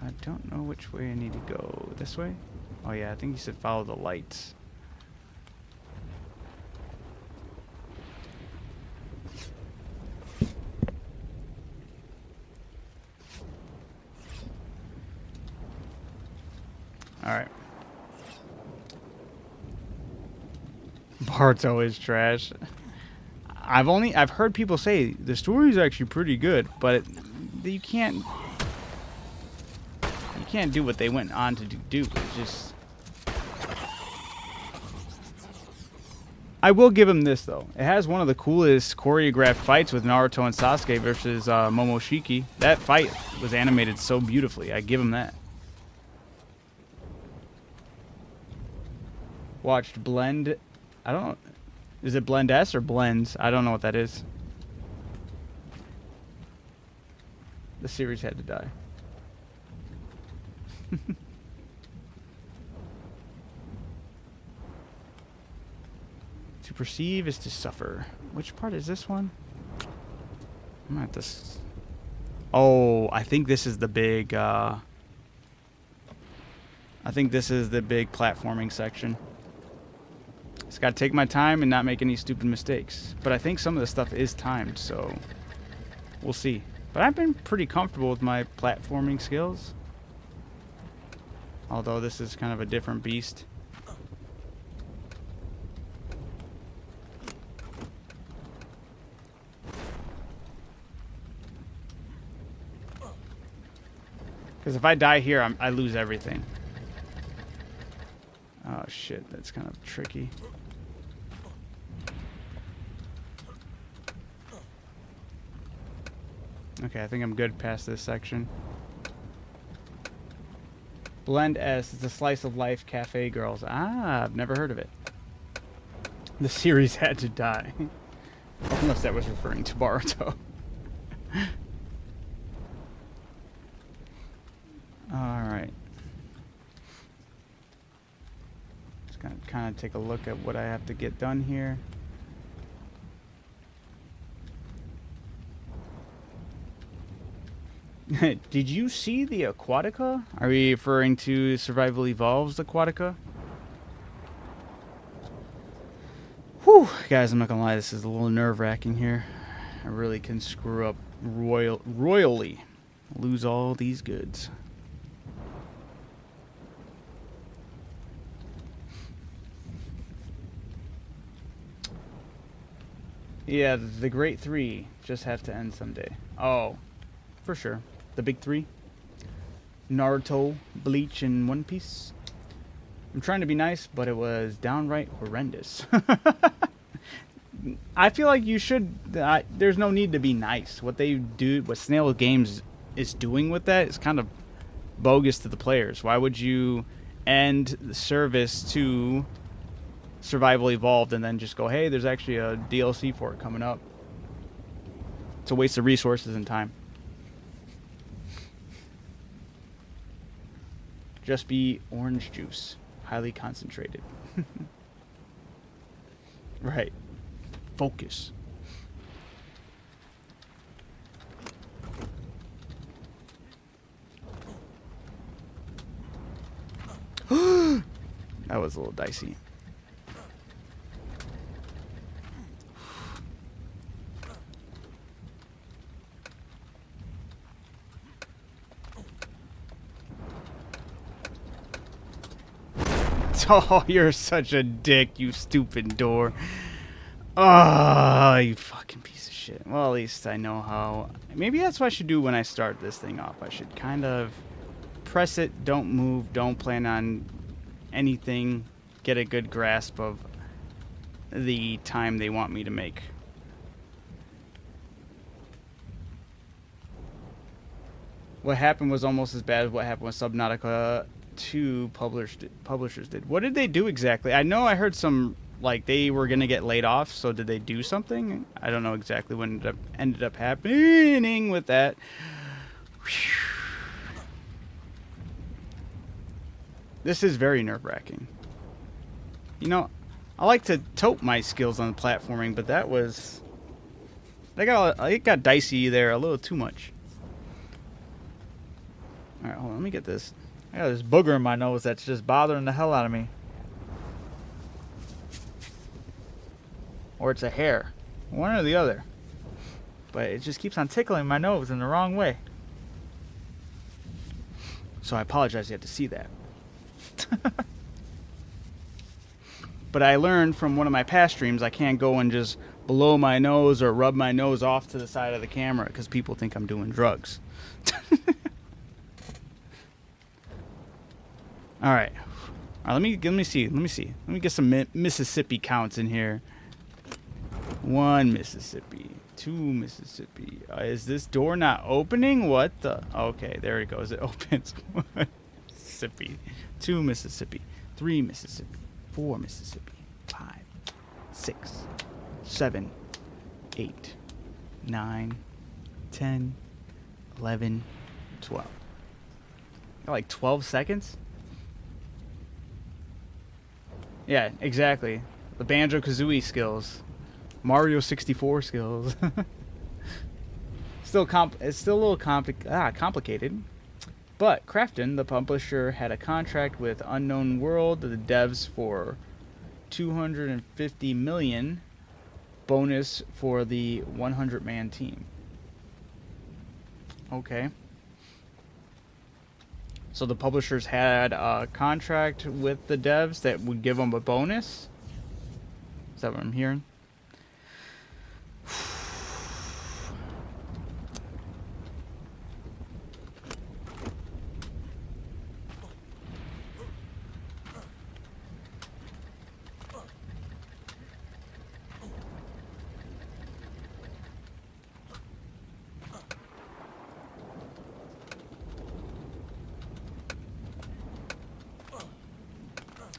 I don't know which way I need to go. This way? Oh yeah, I think you said follow the lights. Alright. Boruto is trash. I've heard people say the story is actually pretty good, but you can't do what they went on to do. It's just, I will give him this though. It has one of the coolest choreographed fights with Naruto and Sasuke versus Momoshiki. That fight was animated so beautifully. I give him that. Watched Blend. I don't know. Is it Blend S or Blends? I don't know what that is. The series had to die. To perceive is to suffer. Which part is this one? I'm at this. Oh, I think this is the big. I think this is the big platforming section. Just gotta take my time and not make any stupid mistakes. But I think some of the stuff is timed, so we'll see. But I've been pretty comfortable with my platforming skills. Although this is kind of a different beast. Because if I die here, I lose everything. Oh shit, that's kind of tricky. Okay, I think I'm good past this section. Blend S is a slice of life cafe girls. Ah, I've never heard of it. The series had to die. Unless that was referring to Boruto. Alright. Just gonna kind of take a look at what I have to get done here. Did you see the Aquatica? Are we referring to Survival Evolves Aquatica? Whew, guys, I'm not gonna lie, this is a little nerve-wracking here. I really can screw up royally. Lose all these goods. Yeah, the Great Three just have to end someday. Oh, for sure. The big three. Naruto, Bleach, and One Piece. I'm trying to be nice, but it was downright horrendous. I feel like you should... there's no need to be nice. What they do, what Snail Games is doing with that is kind of bogus to the players. Why would you end the service to Survival Evolved and then just go, hey, there's actually a DLC for it coming up? It's a waste of resources and time. Just be orange juice, highly concentrated. Right. Focus. That was a little dicey. Oh, you're such a dick, you stupid door. Oh, you fucking piece of shit. Well, at least I know how... Maybe that's what I should do when I start this thing off. I should kind of press it, don't move, don't plan on anything, get a good grasp of the time they want me to make. What happened was almost as bad as what happened with Subnautica 2 publishers did. What did they do exactly? I know I heard some, like, they were going to get laid off, so did they do something? I don't know exactly what ended up happening with that. This is very nerve-wracking. You know, I like to tote my skills on platforming, but that was... it got dicey there a little too much. Alright, hold on, let me get this. I got this booger in my nose that's just bothering the hell out of me. Or it's a hair. One or the other. But it just keeps on tickling my nose in the wrong way. So I apologize you had to see that. But I learned from one of my past streams I can't go and just blow my nose or rub my nose off to the side of the camera because people think I'm doing drugs. All right. Let me see. Let me get some Mississippi counts in here. 1 Mississippi, 2 Mississippi. Is this door not opening? What the? Okay, there it goes. It opens. 1 Mississippi, 2 Mississippi, 3 Mississippi, 4 Mississippi, 5, 6, 7, 8, 9, 10, 11, 12. Got like 12 seconds? Yeah, exactly. The Banjo-Kazooie skills. Mario 64 skills. It's still a little complicated. But Krafton, the publisher, had a contract with Unknown World, the devs, for $250 million bonus for the 100-man team. Okay. So the publishers had a contract with the devs that would give them a bonus? Is that what I'm hearing?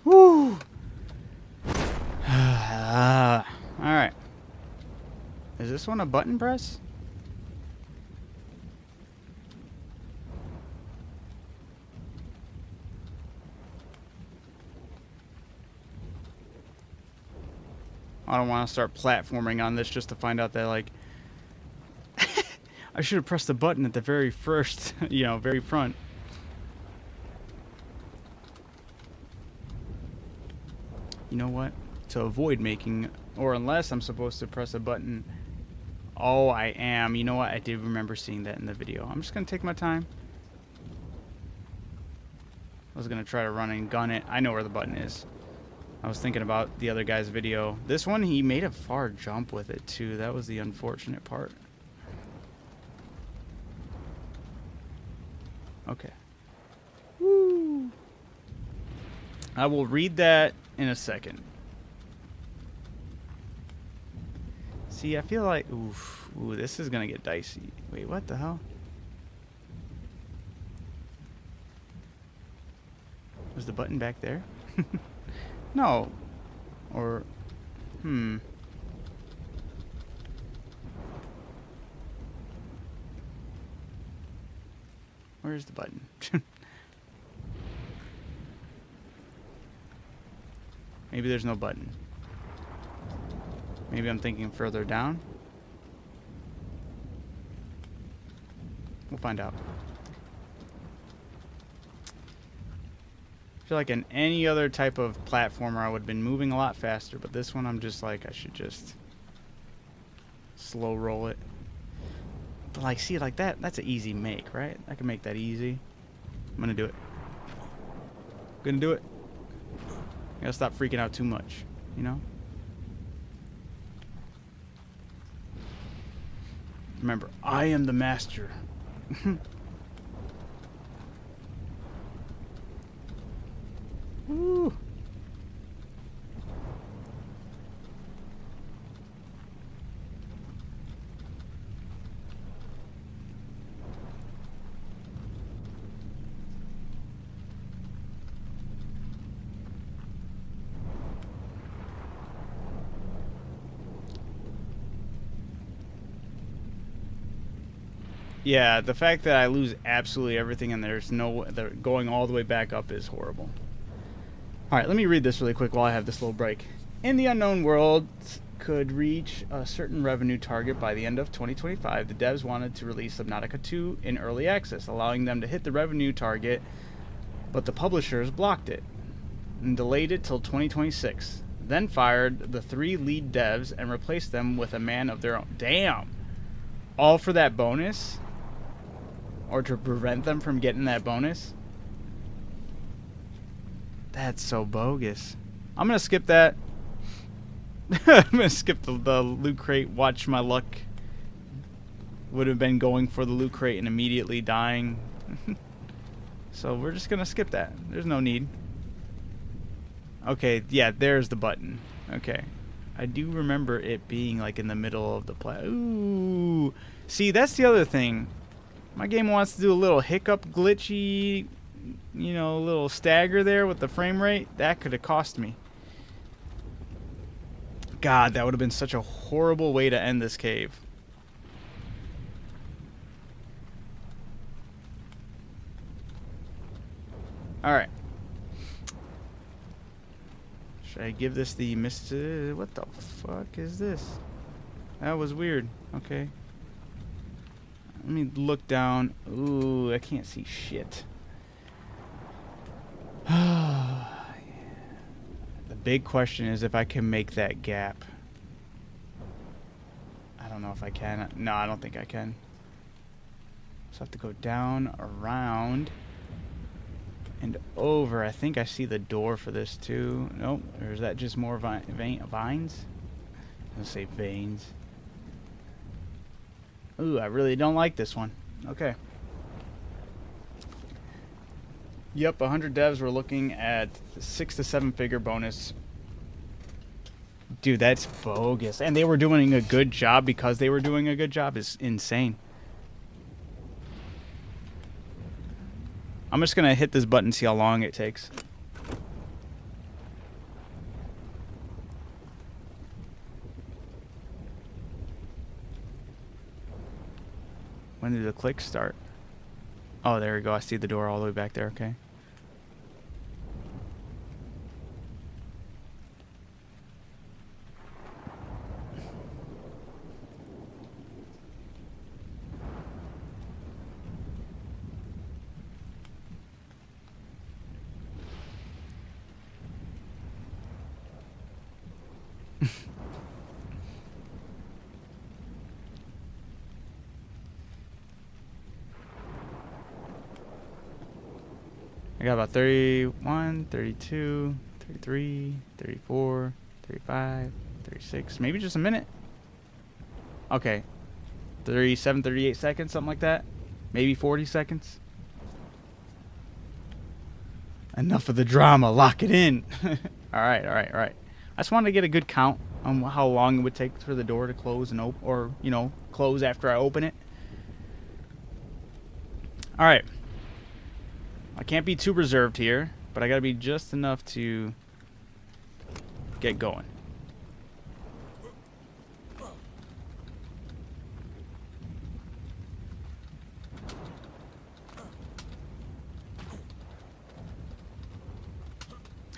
Woo! Alright. Is this one a button press? I don't want to start platforming on this just to find out that, like... I should have pressed the button at the very first, very front. You know what? To avoid making, or unless I'm supposed to press a button. Oh, I am. You know what? I did remember seeing that in the video. I'm just going to take my time. I was going to try to run and gun it. I know where the button is. I was thinking about the other guy's video. This one, he made a far jump with it, too. That was the unfortunate part. Okay. Woo! I will read that in a second. See, I feel like... Ooh, this is going to get dicey. Wait, what the hell? Was the button back there? No. Or... Where's the button? Maybe there's no button. Maybe I'm thinking further down. We'll find out. I feel like in any other type of platformer I would have been moving a lot faster, but this one I'm just like, I should just slow roll it. But like, see, like that's an easy make, right? I can make that easy. I'm gonna do it. Gonna do it. I gotta stop freaking out too much, you know? Remember, I am the master. Woo. Yeah, the fact that I lose absolutely everything and there's no going all the way back up is horrible. All right, let me read this really quick while I have this little break. In the unknown world could reach a certain revenue target by the end of 2025, the devs wanted to release Subnautica 2 in early access, allowing them to hit the revenue target, but the publishers blocked it and delayed it till 2026. Then fired the 3 lead devs and replaced them with a man of their own. Damn! All for that bonus? Or to prevent them from getting that bonus? That's so bogus. I'm gonna skip that. I'm gonna skip the loot crate. Watch my luck. Would have been going for the loot crate and immediately dying. So we're just gonna skip that. There's no need. Okay, yeah, there's the button. Okay. I do remember it being like in the middle of the play. Ooh. See, that's the other thing. My game wants to do a little hiccup glitchy, you know, a little stagger there with the frame rate. That could have cost me. God, that would have been such a horrible way to end this cave. Alright. Should I give this the Mr. What the fuck is this? That was weird. Okay. Let me look down. Ooh, I can't see shit. The big question is if I can make that gap. I don't know if I can. No, I don't think I can. So I have to go down, around, and over. I think I see the door for this too. Nope. Or is that just more vines? Let's say veins. Ooh, I really don't like this one. Okay. Yep, 100 devs. We're looking at 6 to 7 figure bonus. Dude, that's bogus. And they were doing a good job because they were doing a good job is insane. I'm just going to hit this button and see how long it takes. When did the click start? Oh, there we go. I see the door all the way back there. Okay. I got about 31, 32, 33, 34, 35, 36, maybe just a minute. Okay. 37, 38 seconds, something like that. Maybe 40 seconds. Enough of the drama. Lock it in. Alright, alright, alright. I just wanted to get a good count on how long it would take for the door to close and open, or, you know, close after I open it. Alright. I can't be too reserved here, but I gotta be just enough to get going.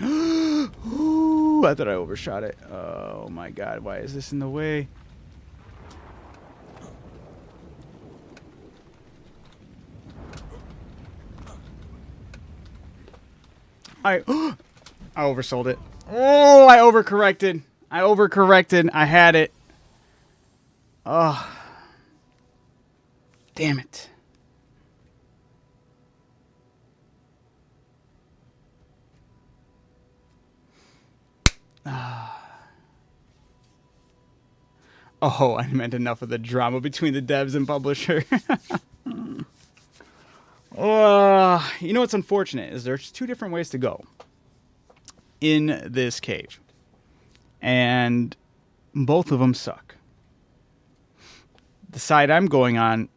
Ooh, I thought I overshot it. Oh my god, why is this in the way? I oversold it. Oh, I overcorrected. I had it. Oh. Damn it. Oh, I meant enough of the drama between the devs and publisher. You know what's unfortunate is there's 2 different ways to go. in this cave. And both of them suck. The side I'm going on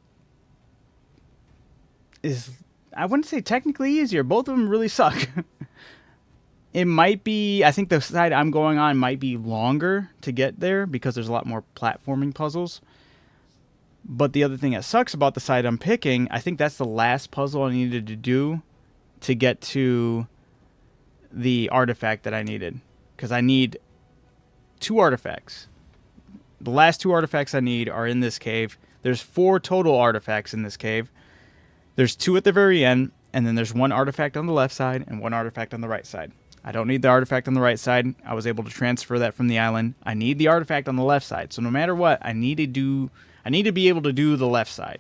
is, I wouldn't say technically easier. Both of them really suck. It might be, I think the side I'm going on might be longer to get there because there's a lot more platforming puzzles. But the other thing that sucks about the side I'm picking, I think that's the last puzzle I needed to do to get to the artifact that I needed. Because I need 2 artifacts. The last 2 artifacts I need are in this cave. There's 4 total artifacts in this cave. There's 2 at the very end, and then there's 1 artifact on the left side and 1 artifact on the right side. I don't need the artifact on the right side. I was able to transfer that from the island. I need the artifact on the left side. So no matter what, I need to be able to do the left side.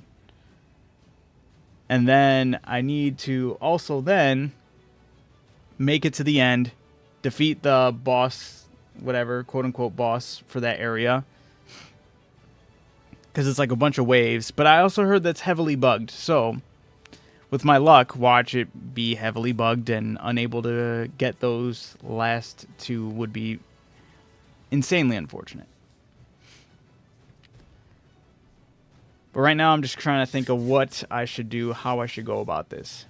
And then I need to also then make it to the end, defeat the boss, whatever, quote-unquote boss for that area. Because it's like a bunch of waves. But I also heard that's heavily bugged. So with my luck, watch it be heavily bugged and unable to get those last 2 would be insanely unfortunate. But right now I'm just trying to think of what I should do, how I should go about this.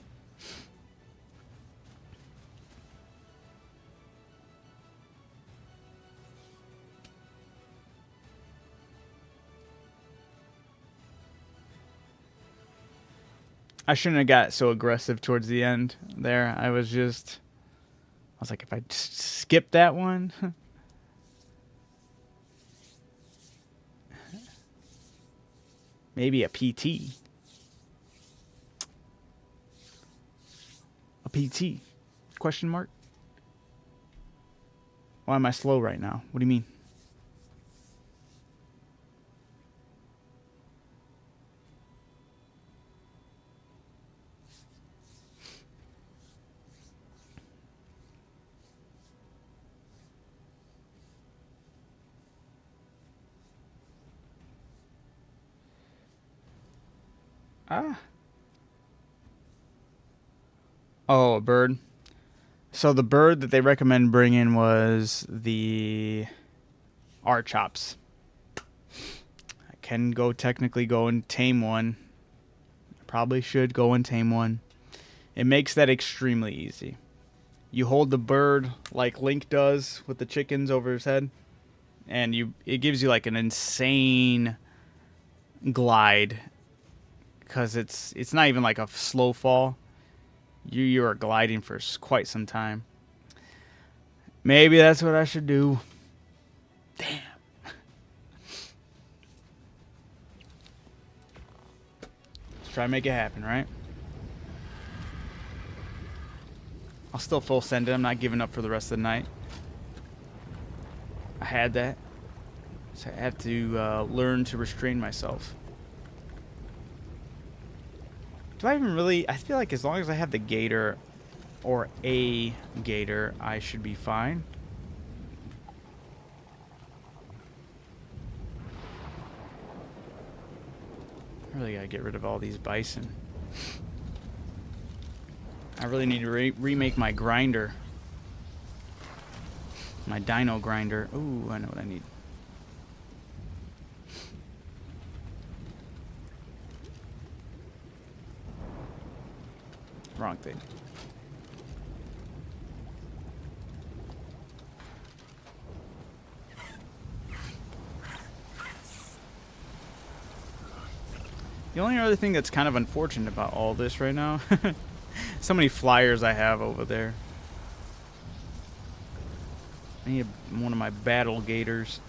I shouldn't have got so aggressive towards the end there. I was like, if I just skip that one. Maybe a PT. A PT? Question mark? Why am I slow right now? What do you mean? Ah. Oh, a bird. So the bird that they recommend bringing was the Archops. I can technically go and tame one. I probably should go and tame one. It makes that extremely easy. You hold the bird like Link does with the chickens over his head, and it gives you like an insane glide. Because it's not even like a slow fall. You are gliding for quite some time. Maybe that's what I should do. Damn. Let's try to make it happen, right? I'll still full send it. I'm not giving up for the rest of the night. I had that. So I have to learn to restrain myself. Do I even really... I feel like as long as I have the gator or a gator, I should be fine. I really gotta get rid of all these bison. I really need to remake my grinder. My dino grinder. Ooh, I know what I need. Wrong thing. The only other thing that's kind of unfortunate about all this right now, so many flyers I have over there. I need one of my battle gators.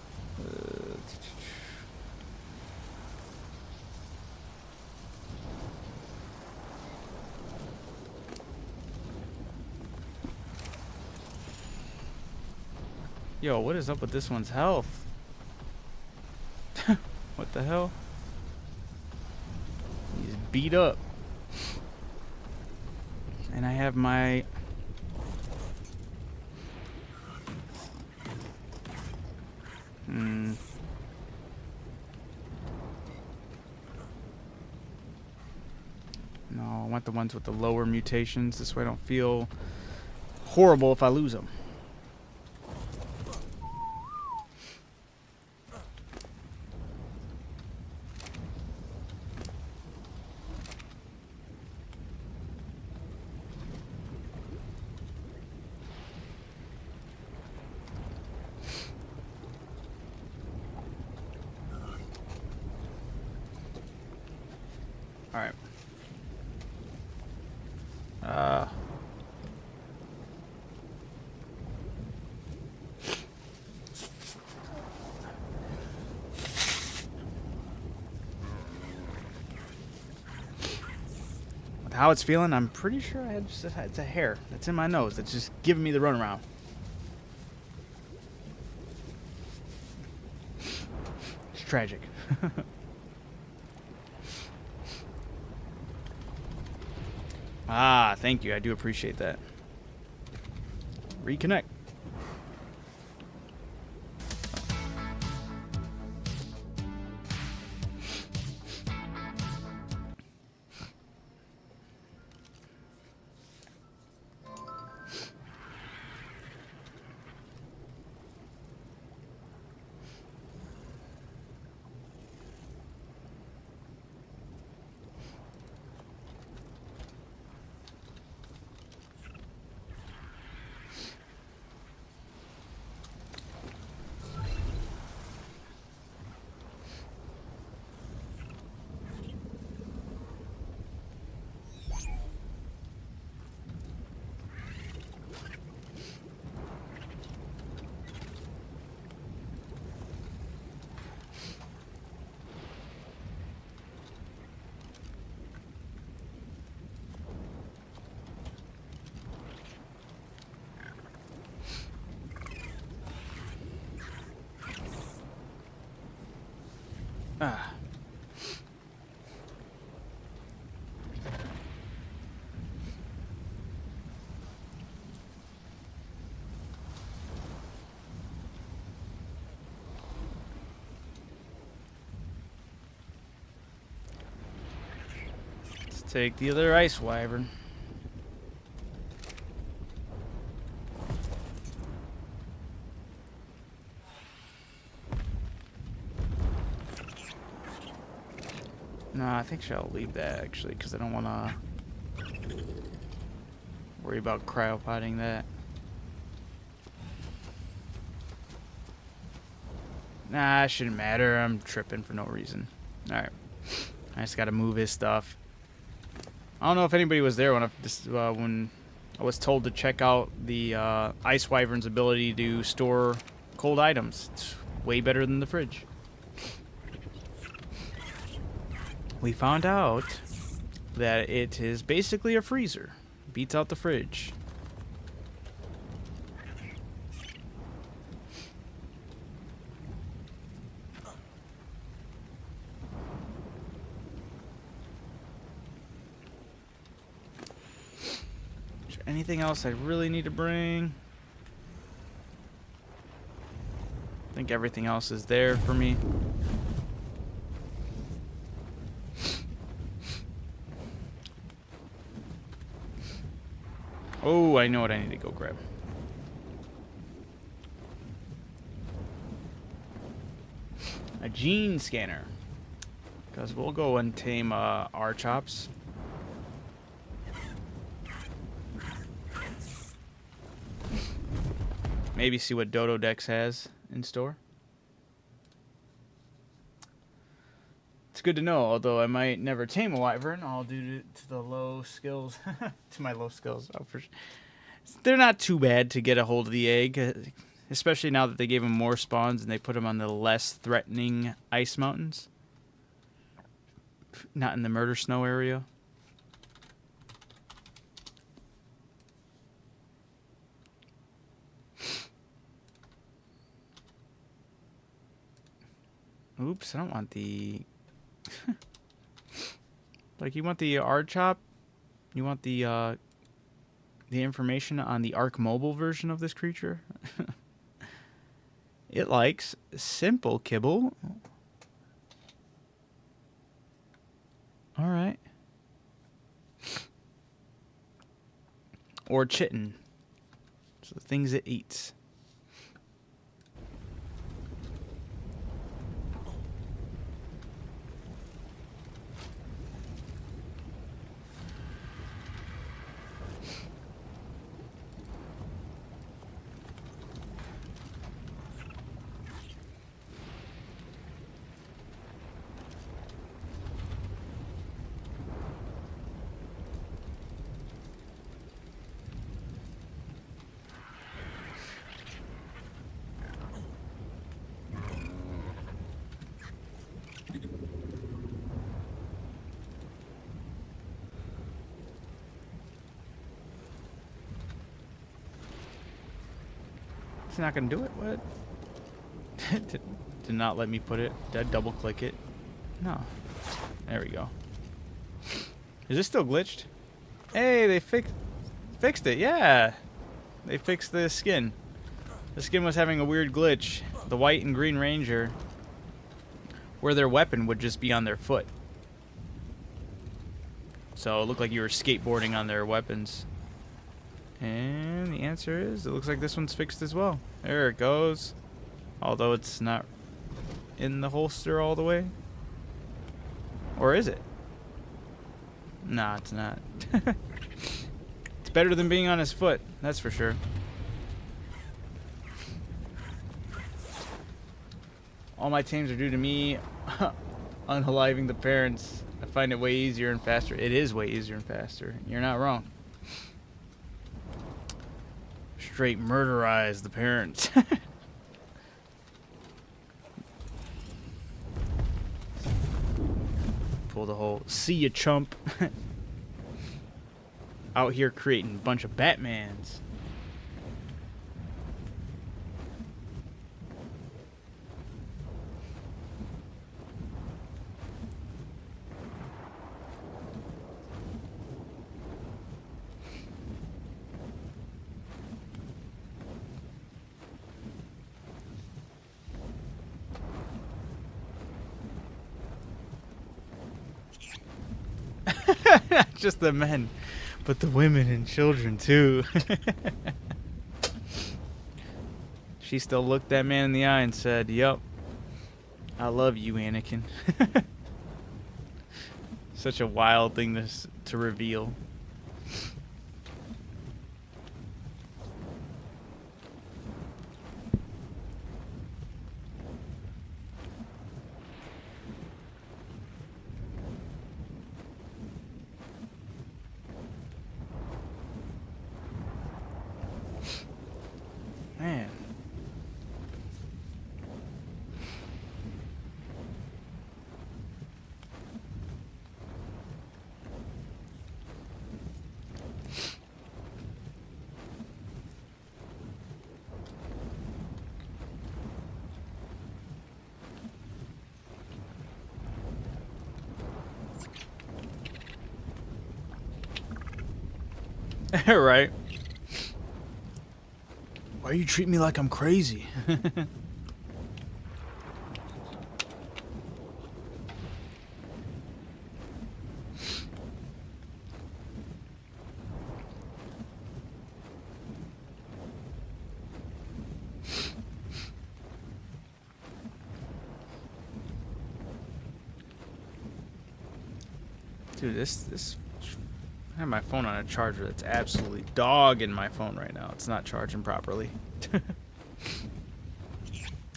Yo, what is up with this one's health? What the hell? He's beat up. And I have my... No, I want the ones with the lower mutations. This way I don't feel horrible if I lose them. Alright. With how it's feeling, I'm pretty sure I had it's a hair that's in my nose that's just giving me the runaround. It's tragic. Ah, thank you. I do appreciate that. Reconnect. Ah. Let's take the other ice wyvern. No, I think I'll leave that actually, because I don't want to worry about cryopotting that. Nah, it shouldn't matter. I'm tripping for no reason. Alright. I just got to move his stuff. I don't know if anybody was there when I was told to check out the Ice Wyvern's ability to store cold items. It's way better than the fridge. We found out that it is basically a freezer. Beats out the fridge. Is there anything else I really need to bring? I think everything else is there for me. Oh, I know what I need to go grab. A gene scanner. Because we'll go and tame our chops. Maybe see what Dodo Dex has in store. It's good to know, although I might never tame a wyvern, all due to the low skills. To my low skills. Oh, for sure. They're not too bad to get a hold of the egg, especially now that they gave him more spawns and they put him on the less threatening ice mountains. Not in the murder snow area. Oops, I don't want the... Like, you want the R-Chop? You want the information on the Arc Mobile version of this creature? It likes simple kibble. Alright. Or chitin. So the things it eats. It's not gonna do it. What? Did not let me put it. Did I double click it? No. There we go. Is this still glitched? Hey, they fixed it. Yeah. They fixed the skin. The skin was having a weird glitch. The white and green ranger, where their weapon would just be on their foot. So it looked like you were skateboarding on their weapons. And the answer is, it looks like this one's fixed as well. There it goes. Although it's not in the holster all the way. Or is it? Nah, it's not. It's better than being on his foot, that's for sure. All my tames are due to me unaliving the parents. I find it way easier and faster. It is way easier and faster. You're not wrong. Straight murderize the parents. Pull the whole see ya chump. Out here creating a bunch of Batmans. Not just the men, but the women and children too. She still looked that man in the eye and said, "Yup, I love you, Anakin." Such a wild thing to reveal. Man. Right. Why you treat me like I'm crazy? Dude, this I have my phone on a charger that's absolutely dogging my phone right now. It's not charging properly.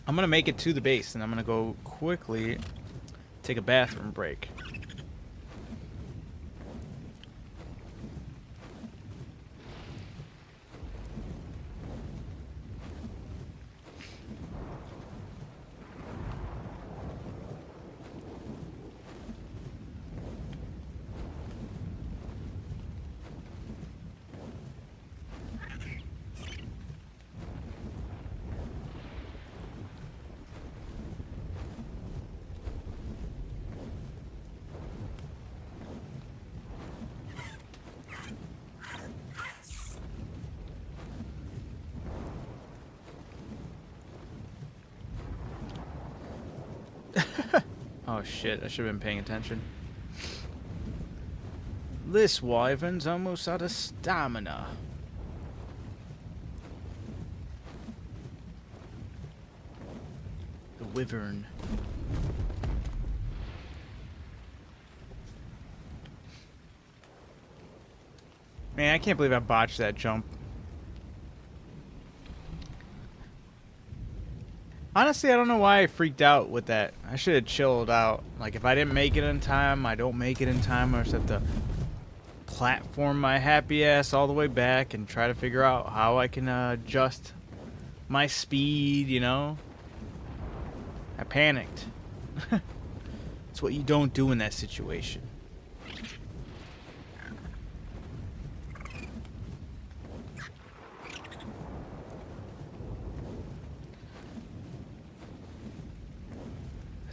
I'm gonna make it to the base and I'm gonna go quickly take a bathroom break. Oh shit, I should have been paying attention. This wyvern's almost out of stamina. The wyvern. Man, I can't believe I botched that jump. Honestly, I don't know why I freaked out with that. I should have chilled out. Like, if I didn't make it in time, I don't make it in time. I just have to platform my happy ass all the way back and try to figure out how I can adjust my speed, you know? I panicked. It's what you don't do in that situation.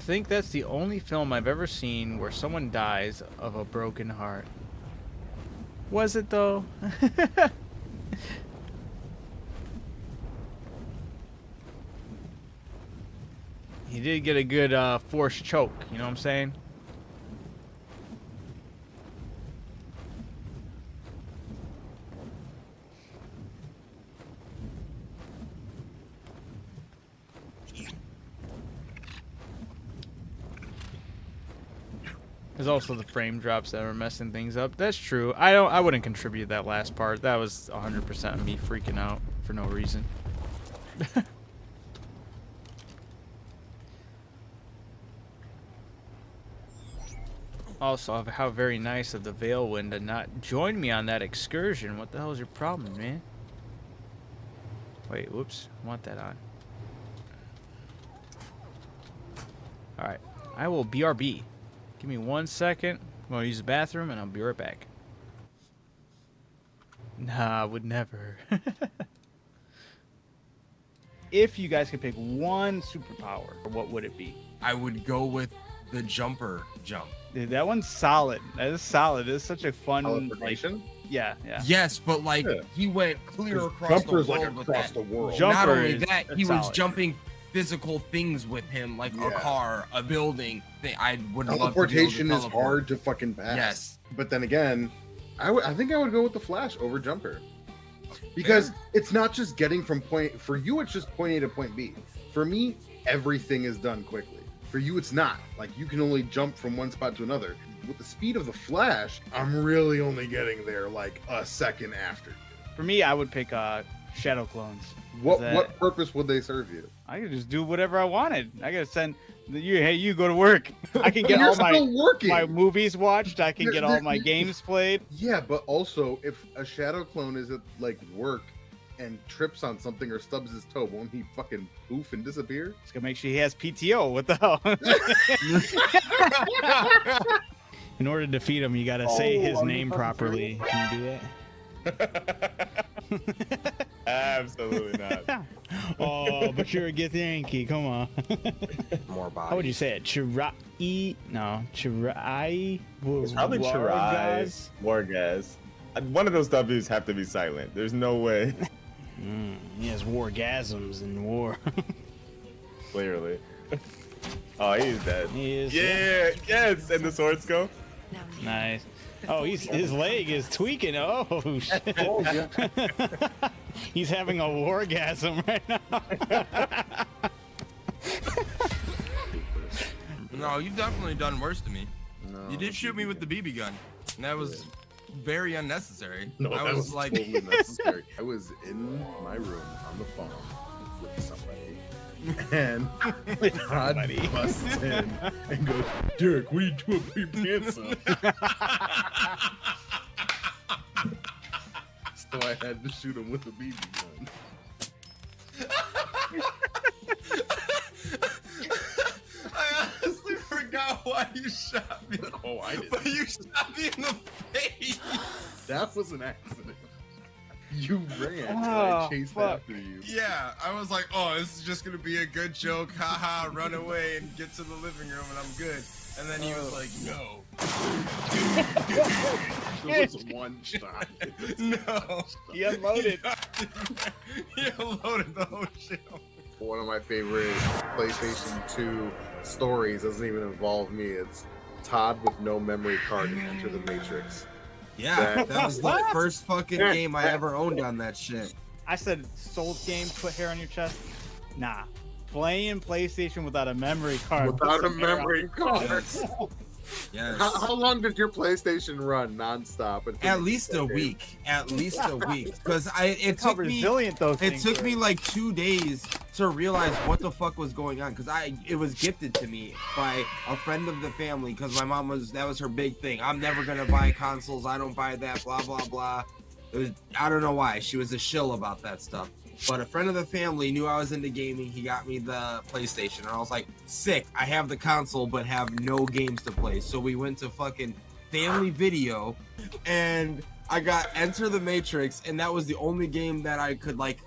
think that's the only film I've ever seen where someone dies of a broken heart. Was it though? He did get a good forced choke, you know what I'm saying? There's also the frame drops that are messing things up. That's true. I wouldn't contribute that last part. That was 100% me freaking out for no reason. Also, how very nice of the Veilwind to not join me on that excursion. What the hell is your problem, man? Wait, whoops. I want that on. Alright. I will BRB. Give me 1 second. I'm going to use the bathroom and I'll be right back. Nah, I would never. If you guys could pick one superpower, what would it be? I would go with the jumper jump. Dude, that one's solid. That is solid. It's such a fun, like, Teleportation? yeah. Yes, but like Yeah. he went clear 'Cause across the Jumper's world like with across that. the world. Jump- Not Jumper only is- that, that's he was solid. jumping physical things with him, like a Yeah. car, a building. I would love to Teleportation be able is to teleport. hard to fucking pass. Yes. But then again, I think I would go with the Flash over Jumper. Because it's not just getting from point, for you it's just point A to point B. For me, everything is done quickly. For you it's not. Like you can only jump from one spot to another. With the speed of the Flash, I'm really only getting there like a second after. For me, I would pick Shadow Clones. What That- what purpose would they serve you? I could just do whatever I wanted. I could send you, hey, you go to work. I can get You're all still working. my movies watched. I can You're- get all you're- my games played. Yeah, but also if a Shadow Clone is at like work and trips on something or stubs his toe, won't he fucking poof and disappear? Just gonna make sure he has PTO. What the hell? In order to defeat him, you gotta say his name properly. Can you do that? Absolutely not. Oh, but you're a Githyanki. Come on. More body. How would you say it? Chirai? No, Chirai. It's probably Chirai. Wargaz. One of those W's have to be silent. There's no way. He has wargasms in war. Clearly. Oh, he's dead. He is. Yeah, yes. And the swords go. Nice. Oh, his leg is tweaking. Oh shit. He's having a wargasm right now. No, you've definitely done worse to me. No, You did shoot me with the BB gun, and that was very unnecessary. No, I that was like, totally necessary. I was in my room on the phone with somebody, and Todd somebody. busts in and goes, "Derek, what are you doing? Put your pants up." So I had to shoot him with a BB gun. I honestly forgot why you shot me. Oh, I did. But you shot me in the face. That was an accident. You ran, and Oh, I chased fuck. after you. Yeah, I was like, oh, this is just gonna be a good joke. Haha, run away and get to the living room and I'm good. And then he was like, no. It was one shot. No. He unloaded. He unloaded the whole shit. One of my favorite PlayStation 2 stories doesn't even involve me. It's Todd with no memory card and Enter the Matrix. Yeah, that was the first fucking game I ever owned on that shit. I said Souls game, put hair on your chest. Nah. Playing PlayStation without a memory card. Without a Put some hair on- memory card. Yes. How long did your PlayStation run nonstop? until At you least a got it? week. At least a week. Because it How took me resilient those it things took were. me like 2 days to realize what the fuck was going on. Because it was gifted to me by a friend of the family. Because my mom that was her big thing. I'm never gonna buy consoles. I don't buy that. Blah blah blah. It was, I don't know why. She was a shill about that stuff. But a friend of the family knew I was into gaming. He got me the PlayStation. And I was like, sick. I have the console, but have no games to play. So we went to fucking Family Video. And I got Enter the Matrix. And that was the only game that I could, like,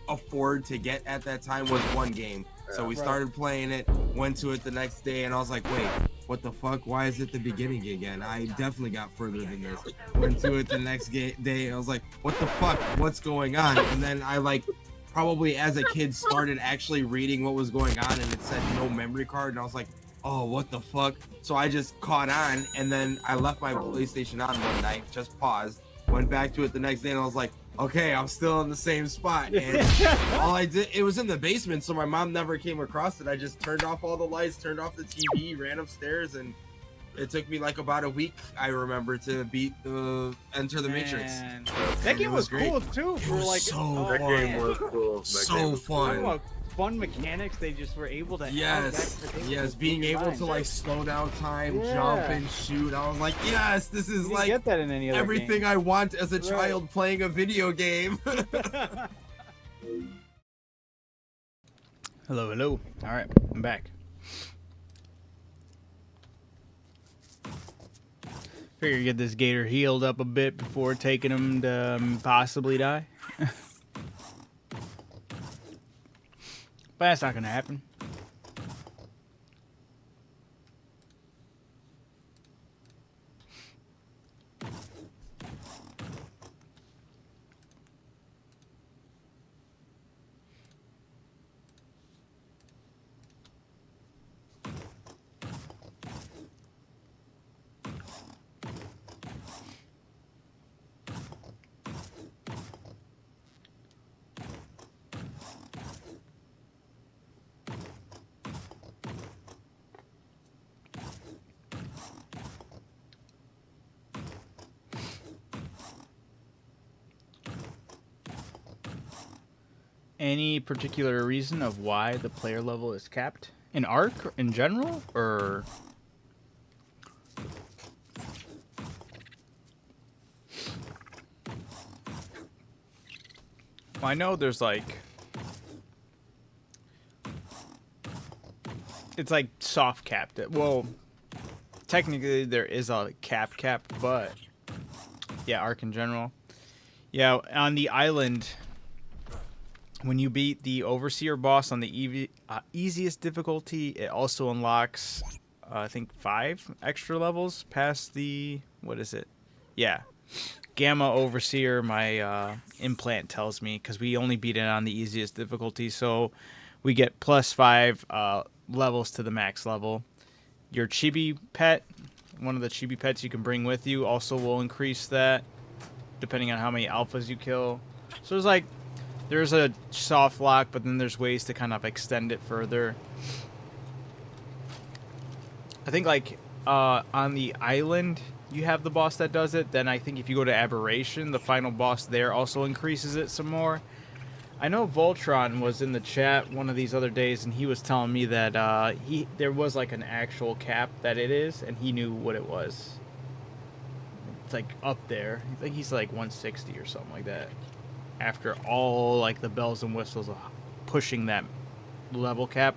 afford to get at that time was one game. So we started playing it. Went to it the next day, and I was like, wait, what the fuck? Why is it the beginning again? I definitely got further than this. Went to it the next day, I was like, what the fuck? What's going on? And then I like probably as a kid started actually reading what was going on, and it said no memory card, and I was like, oh, what the fuck? So I just caught on, and then I left my PlayStation on one night, just paused, went back to it the next day, and I was like, okay, I'm still in the same spot. And all I did, it was in the basement, so my mom never came across it. I just turned off all the lights, turned off the TV, ran upstairs, and it took me like about a week, I remember, to beat Enter the Matrix. That game was great. cool too. For like, so That fun. game was cool. That So game was Talking fun. about fun mechanics, they just were able to. Yes, being able to like slow down time, Yeah. jump and shoot. I was like, yes, this is You like get that in any other everything game. I want as a Right. child playing a video game. Hello. All right, I'm back. Figure get this gator healed up a bit before taking him to possibly die. But that's not gonna happen. Any particular reason of why the player level is capped? In Ark in general, or? Well, I know there's like... It's like soft capped. Well, technically there is a cap, but... Yeah, Ark in general. Yeah, on the island... When you beat the Overseer boss on the easiest difficulty, it also unlocks, I think, 5 extra levels past the... What is it? Yeah. Gamma Overseer, my implant tells me, because we only beat it on the easiest difficulty, so we get plus 5 levels to the max level. Your Chibi pet, one of the Chibi pets you can bring with you, also will increase that, depending on how many alphas you kill. So there's like... There's a soft lock, but then there's ways to kind of extend it further. I think, like, on the island, you have the boss that does it. Then I think if you go to Aberration, the final boss there also increases it some more. I know Voltron was in the chat one of these other days, and he was telling me that there was, like, an actual cap that it is, and he knew what it was. It's, like, up there. I think he's, like, 160 or something like that. After all, like, the bells and whistles of pushing that level cap.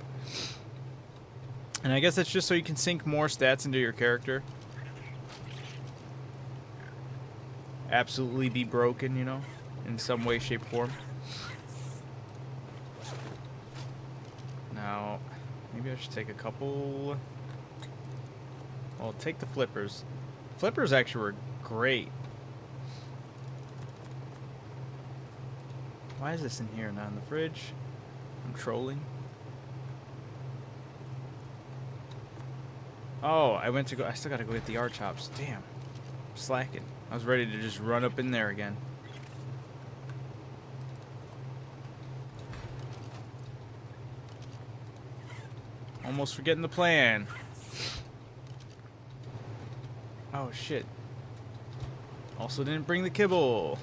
And I guess that's just so you can sink more stats into your character. Absolutely be broken, you know, in some way, shape, form. Now, maybe I should take a couple... Well, take the flippers. Flippers actually were great. Why is this in here, not in the fridge? I'm trolling. Oh, I still gotta go get the R-chops. Damn. I'm slacking. I was ready to just run up in there again. Almost forgetting the plan. Oh, shit. Also didn't bring the kibble.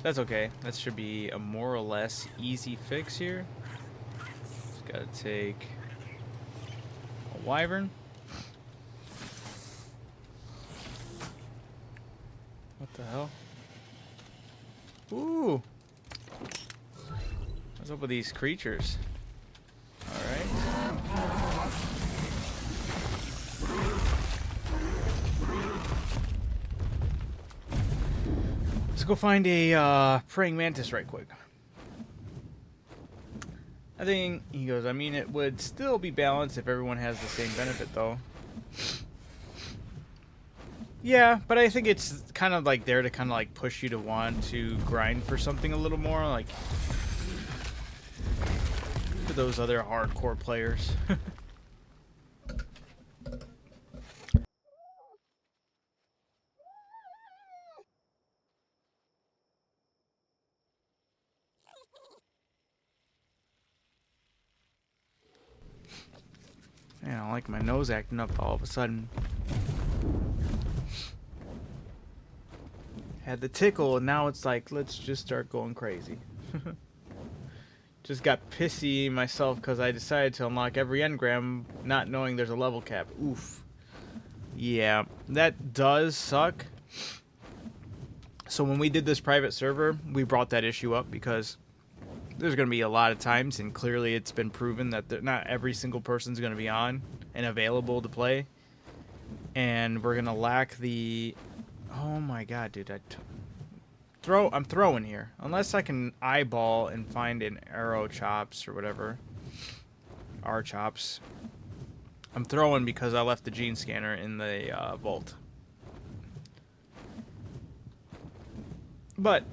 That's okay. That should be a more or less easy fix here. Just gotta take a wyvern. What the hell? Ooh! What's up with these creatures? Alright. Let's go find a praying mantis right quick. I think, he goes, I mean, it would still be balanced if everyone has the same benefit, though. Yeah, but I think it's kind of like there to kind of like push you to want to grind for something a little more, like for those other hardcore players. Man, I don't like my nose acting up all of a sudden. Had the tickle, and now it's like, let's just start going crazy. Just got pissy myself because I decided to unlock every engram not knowing there's a level cap. Oof. Yeah, that does suck. So when we did this private server, we brought that issue up because there's going to be a lot of times, and clearly it's been proven that not every single person's going to be on and available to play. And we're going to lack the... Oh my god, dude. I'm throwing here. Unless I can eyeball and find an arrow chops or whatever. R chops. I'm throwing because I left the gene scanner in the vault. But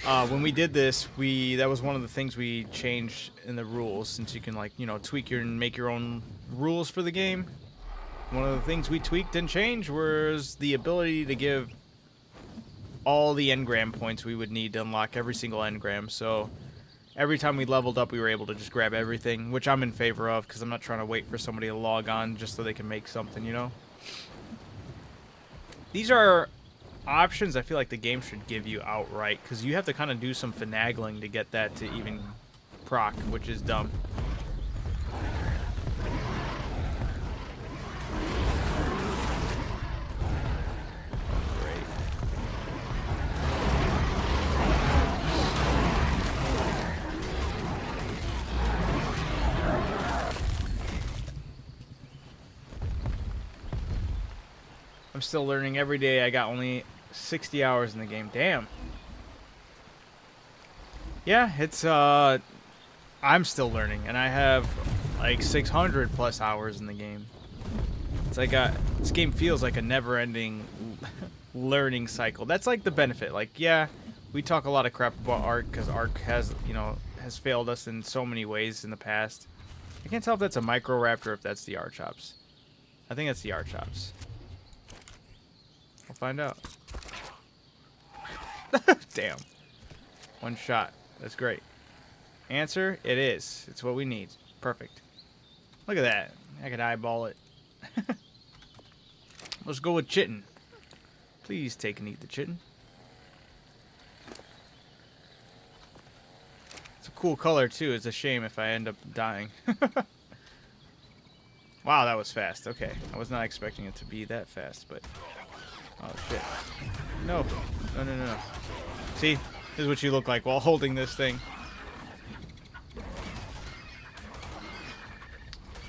when we did this, that was one of the things we changed in the rules, since you can, like, you know, tweak and make your own rules for the game. One of the things we tweaked and changed was the ability to give all the engram points we would need to unlock every single engram. So every time we leveled up, we were able to just grab everything, which I'm in favor of because I'm not trying to wait for somebody to log on just so they can make something, you know? These are options I feel like the game should give you outright, because you have to kind of do some finagling to get that to even proc, which is dumb. I'm still learning every day. I got only 60 hours in the game. Damn. Yeah, it's I'm still learning, and I have like 600 plus hours in the game. It's like this game feels like a never-ending learning cycle. That's like the benefit. Like, yeah, we talk a lot of crap about Ark because Ark has, you know, has failed us in so many ways in the past. I can't tell if that's a micro raptor or if that's the R-chops. I think that's the R-chops. We'll find out. Damn. One shot. That's great. Answer, it is. It's what we need. Perfect. Look at that. I could eyeball it. Let's go with chitin. Please take and eat the chitin. It's a cool color too. It's a shame if I end up dying. Wow, that was fast. Okay. I was not expecting it to be that fast, but... Oh, shit. No. No, no, no, no. See? This is what you look like while holding this thing.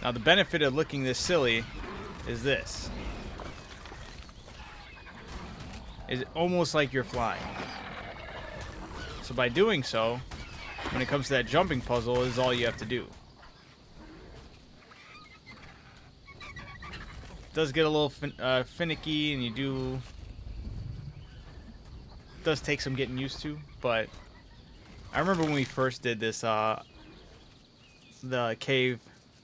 Now, the benefit of looking this silly is this. It's almost like you're flying. So by doing so, when it comes to that jumping puzzle, this is all you have to do. Does get a little finicky, and does take some getting used to, but I remember when we first did this the cave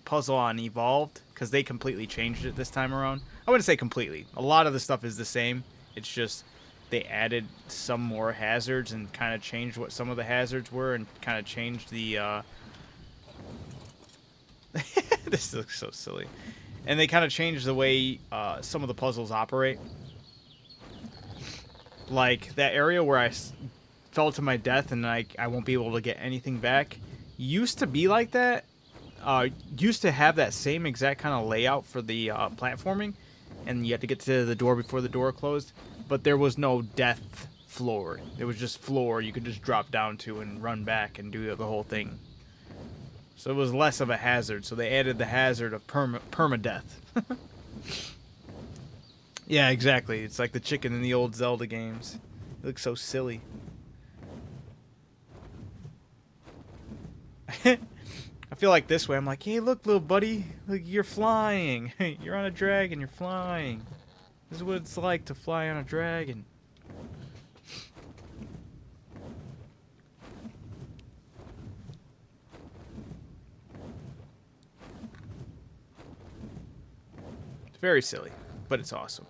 puzzle on Evolved, because they completely changed it this time around. I wouldn't say completely. A lot of the stuff is the same. It's just they added some more hazards and kind of changed what some of the hazards were, and kind of changed the this looks so silly. And they kind of changed the way some of the puzzles operate. Like, that area where I fell to my death and I won't be able to get anything back used to be like that. Used to have that same exact kind of layout for the platforming. And you had to get to the door before the door closed. But there was no death floor. It was just floor you could just drop down to and run back and do the whole thing. So it was less of a hazard. So they added the hazard of permadeath. Yeah, exactly. It's like the chicken in the old Zelda games. It looks so silly. I feel like this way. I'm like, hey, look, little buddy. Look, you're flying. You're on a dragon. You're flying. This is what it's like to fly on a dragon. It's very silly, but it's awesome.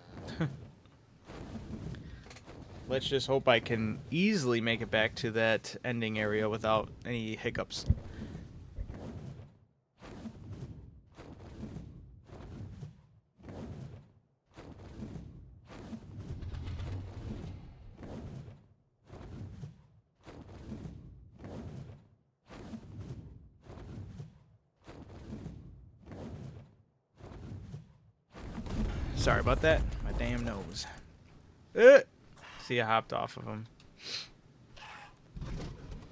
Let's just hope I can easily make it back to that ending area without any hiccups. Sorry about that. My damn nose. See, I hopped off of him.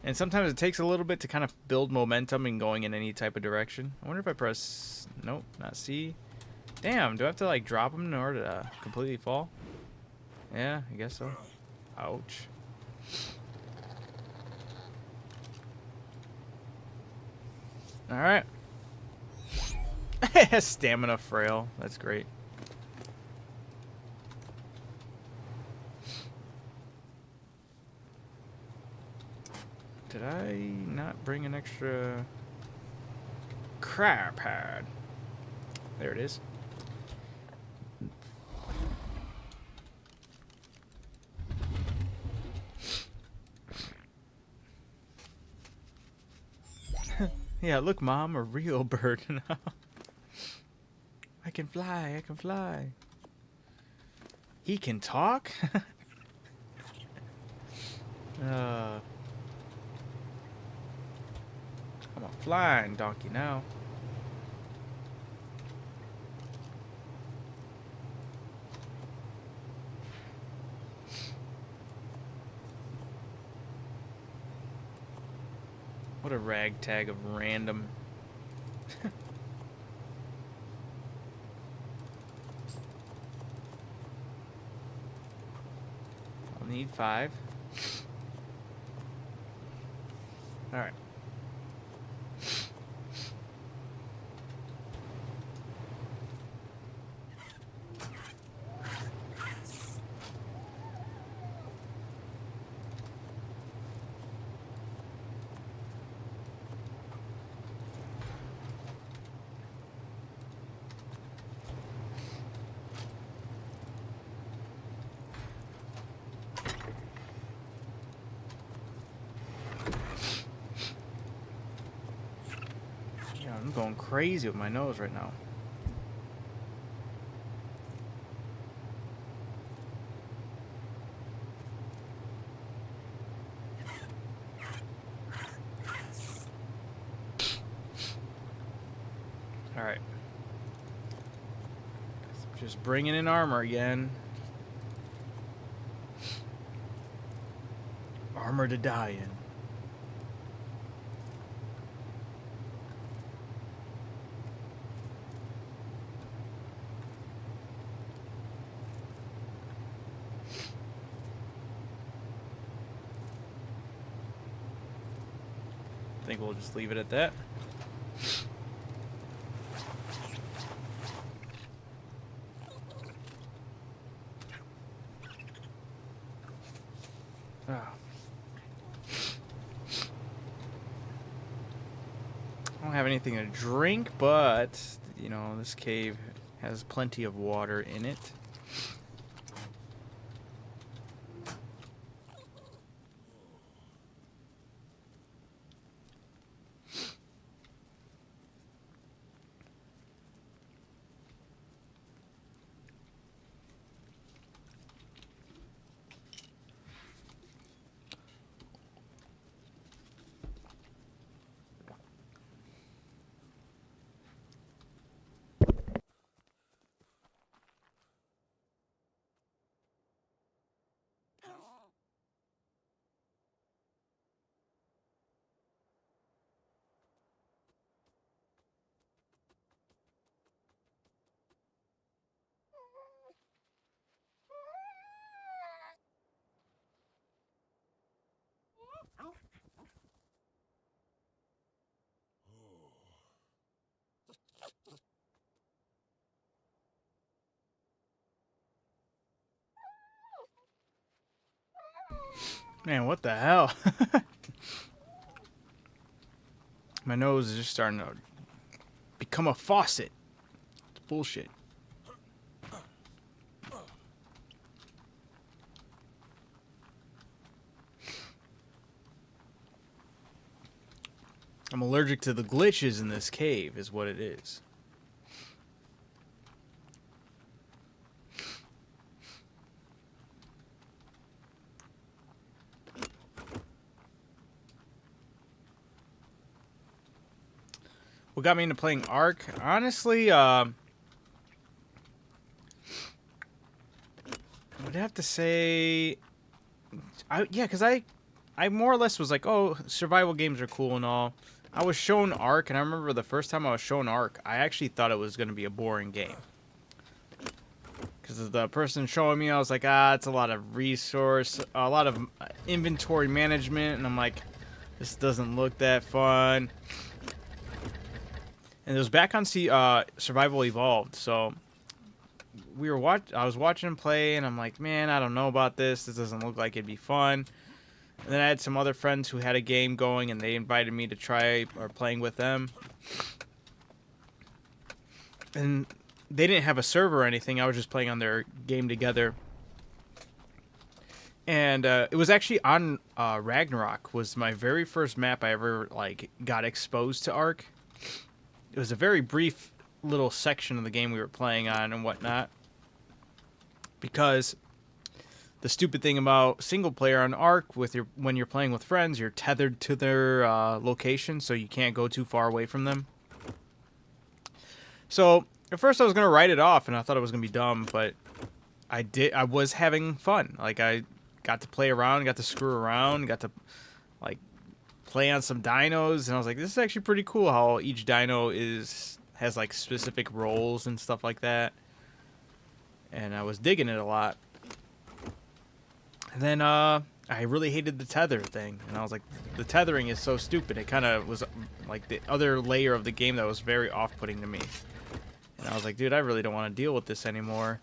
And sometimes it takes a little bit to kind of build momentum in going in any type of direction. I wonder if I press... Nope, not C. Damn, do I have to like drop him in order to completely fall? Yeah, I guess so. Ouch. Alright. Stamina frail. That's great. Did I not bring an extra crab pad? There it is. Yeah, look, Mom, a real bird now. I can fly, I can fly. He can talk? I'm a flying donkey now. What a ragtag of random. I'll need 5. All right. Yeah, I'm going crazy with my nose right now. All right. Just bringing in armor again. Armor to die in. I think we'll just leave it at that. Ah. I don't have anything to drink, but, you know, this cave has plenty of water in it. Man, what the hell? My nose is just starting to become a faucet. It's bullshit. I'm allergic to the glitches in this cave, is what it is. What got me into playing Ark? Honestly, I would have to say, because I more or less was like, oh, survival games are cool and all. I was shown Ark, and I remember the first time I was shown Ark, I actually thought it was going to be a boring game. Because the person showing me, I was like, it's a lot of resource, a lot of inventory management, and I'm like, this doesn't look that fun. And it was back on Survival Evolved, so I was watching him play, and I'm like, man, I don't know about this. This doesn't look like it'd be fun. And then I had some other friends who had a game going, and they invited me to try or playing with them. And they didn't have a server or anything. I was just playing on their game together. And it was actually on Ragnarok. Was my very first map I ever got exposed to Ark. It was a very brief little section of the game we were playing on and whatnot. Because the stupid thing about single player on Ark when you're playing with friends, you're tethered to their location, so you can't go too far away from them. So at first I was gonna write it off, and I thought it was gonna be dumb, but I was having fun. Like, I got to play around, got to screw around, got to play on some dinos, and I was like, this is actually pretty cool how each dino has specific roles and stuff like that. And I was digging it a lot. And then I really hated the tether thing, and I was like, the tethering is so stupid. It kind of was like the other layer of the game that was very off-putting to me. And I was like, dude, I really don't want to deal with this anymore.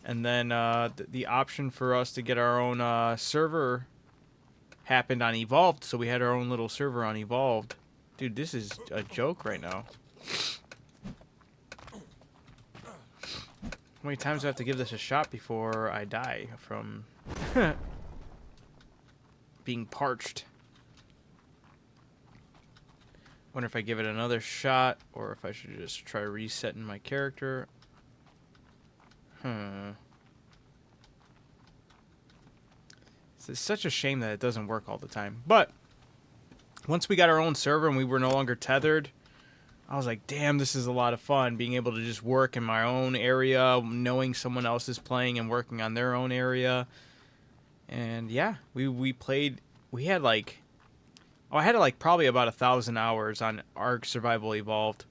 And then the option for us to get our own server happened on Evolved, so we had our own little server on Evolved. Dude, this is a joke right now. How many times do I have to give this a shot before I die from being parched? Wonder if I give it another shot, or if I should just try resetting my character. It's such a shame that it doesn't work all the time. But once we got our own server and we were no longer tethered, I was like, damn, this is a lot of fun, being able to just work in my own area, knowing someone else is playing and working on their own area. And yeah, we played, we had I had probably about 1,000 hours on Ark Survival Evolved.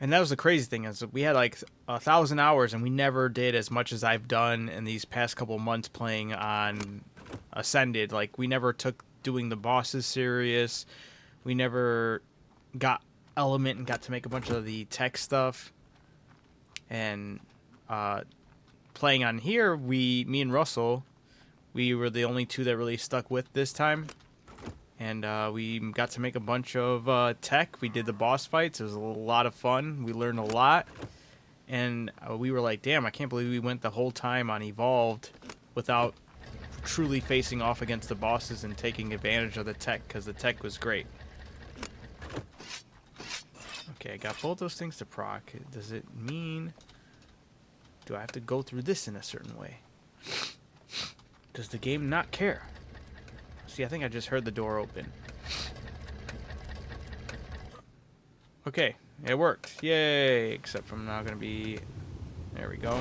And that was the crazy thing, is we had 1,000 hours, and we never did as much as I've done in these past couple months playing on Ascended. We never took doing the bosses serious. We never got Element and got to make a bunch of the tech stuff. And playing on here, me and Russell, we were the only two that really stuck with this time. And we got to make a bunch of tech. We did the boss fights. It was a lot of fun. We learned a lot. And we were like, damn, I can't believe we went the whole time on Evolved without truly facing off against the bosses and taking advantage of the tech, because the tech was great. Okay, I got both those things to proc. Does it mean... do I have to go through this in a certain way? Does the game not care? See, I think I just heard the door open. Okay, it worked. Yay! Except for I'm now going to be... there we go.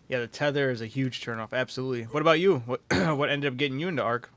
Yeah, the tether is a huge turnoff. Absolutely. What about you? What what ended up getting you into Ark?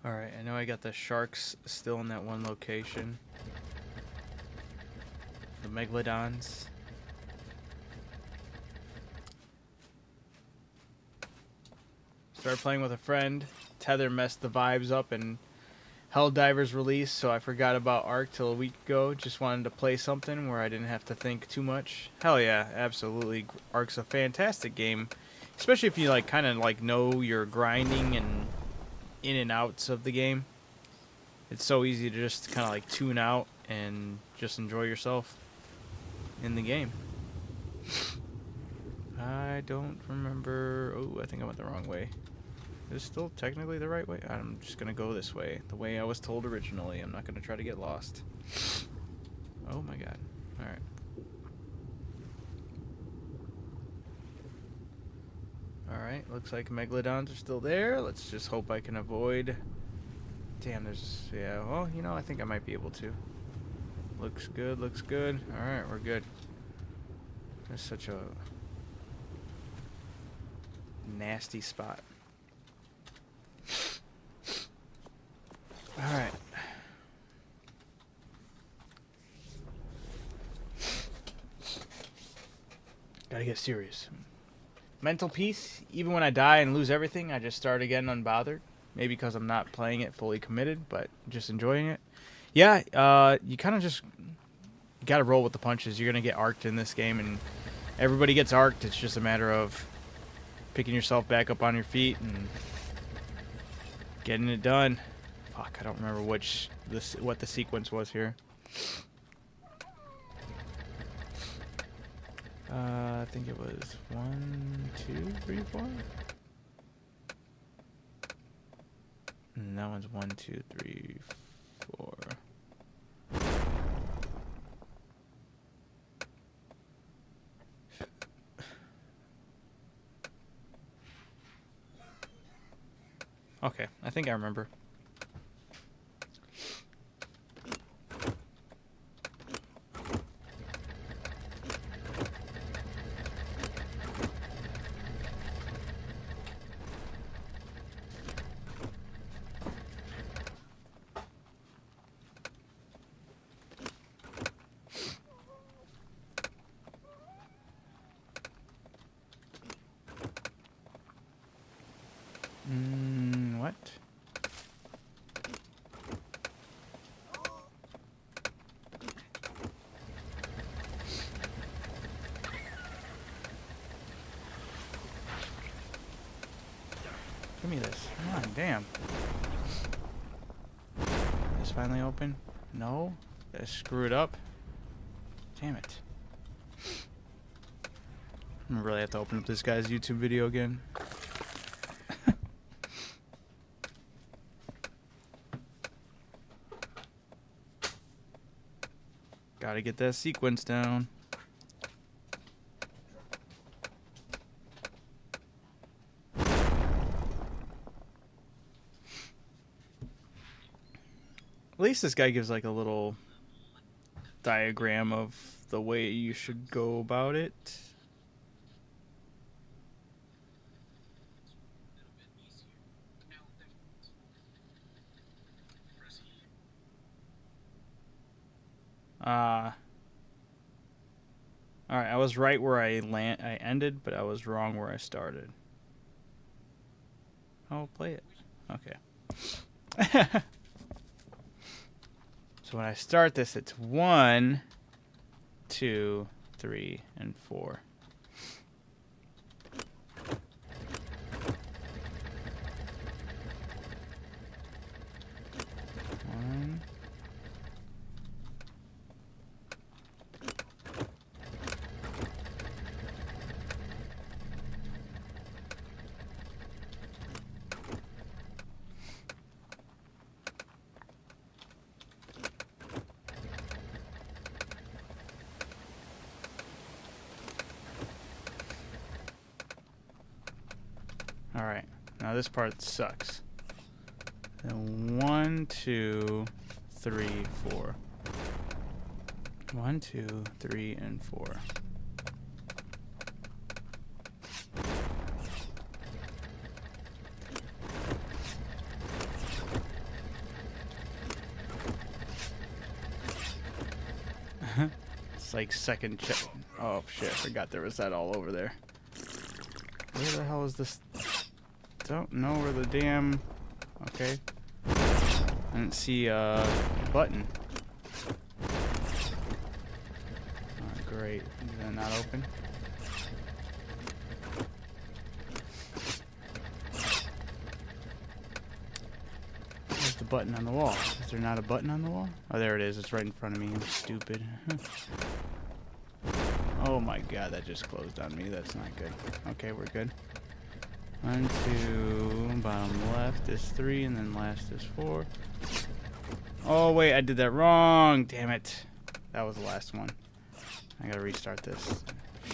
Alright, I know I got the sharks still in that one location. The megalodons. Started playing with a friend. Tether messed the vibes up and Helldivers released, so I forgot about Ark till a week ago. Just wanted to play something where I didn't have to think too much. Hell yeah, absolutely. Ark's a fantastic game. Especially if you like kind of like know your grinding and in and outs of the game. It's so easy to just kind of like tune out and just enjoy yourself in the game. I don't remember. Oh, I think I went the wrong way. Is it still technically the right way? I'm just gonna go this way, the way I was told originally. I'm not gonna try to get lost. Oh my god. Alright. Alright, looks like megalodons are still there. Let's just hope I can avoid... Damn, there's... Yeah, well, you know, I think I might be able to. Looks good, looks good. Alright, we're good. There's such a... nasty spot. Alright. Gotta get serious. Mental peace. Even when I die and lose everything, I just start again unbothered. Maybe because I'm not playing it fully committed, but just enjoying it. Yeah, you kind of just gotta roll with the punches. You're gonna get arced in this game, and everybody gets arced. It's just a matter of picking yourself back up on your feet and getting it done. Fuck, I don't remember what the sequence was here. I think it was 1, 2, 3, 4. And that one's 1, 2, 3, 4. Okay, I think I remember. What? Give me this. Come on, damn. This finally open? No? Did I screw it up? Damn it. I'm gonna really have to open up this guy's YouTube video again. Gotta get that sequence down. At least this guy gives like a little diagram of the way you should go about it. Alright, I was right where I ended, but I was wrong where I started. Oh, play it. Okay. So when I start this, it's 1, 2, 3, and 4. One. Alright, now this part sucks. And 1, 2, 3, 4. 1, 2, 3, and 4. this like second check. Oh shit! I forgot there was that all over there. Where the hell is this? Don't know where the damn. Okay. I didn't see a button. Oh, great. Is that not open? Where's the button on the wall? Is there not a button on the wall? Oh, there it is. It's right in front of me. I'm stupid. Oh my god, that just closed on me. That's not good. Okay, we're good. 1, 2, bottom left is 3, and then last is 4. Oh wait, I did that wrong. Damn it. That was the last one. I gotta restart this.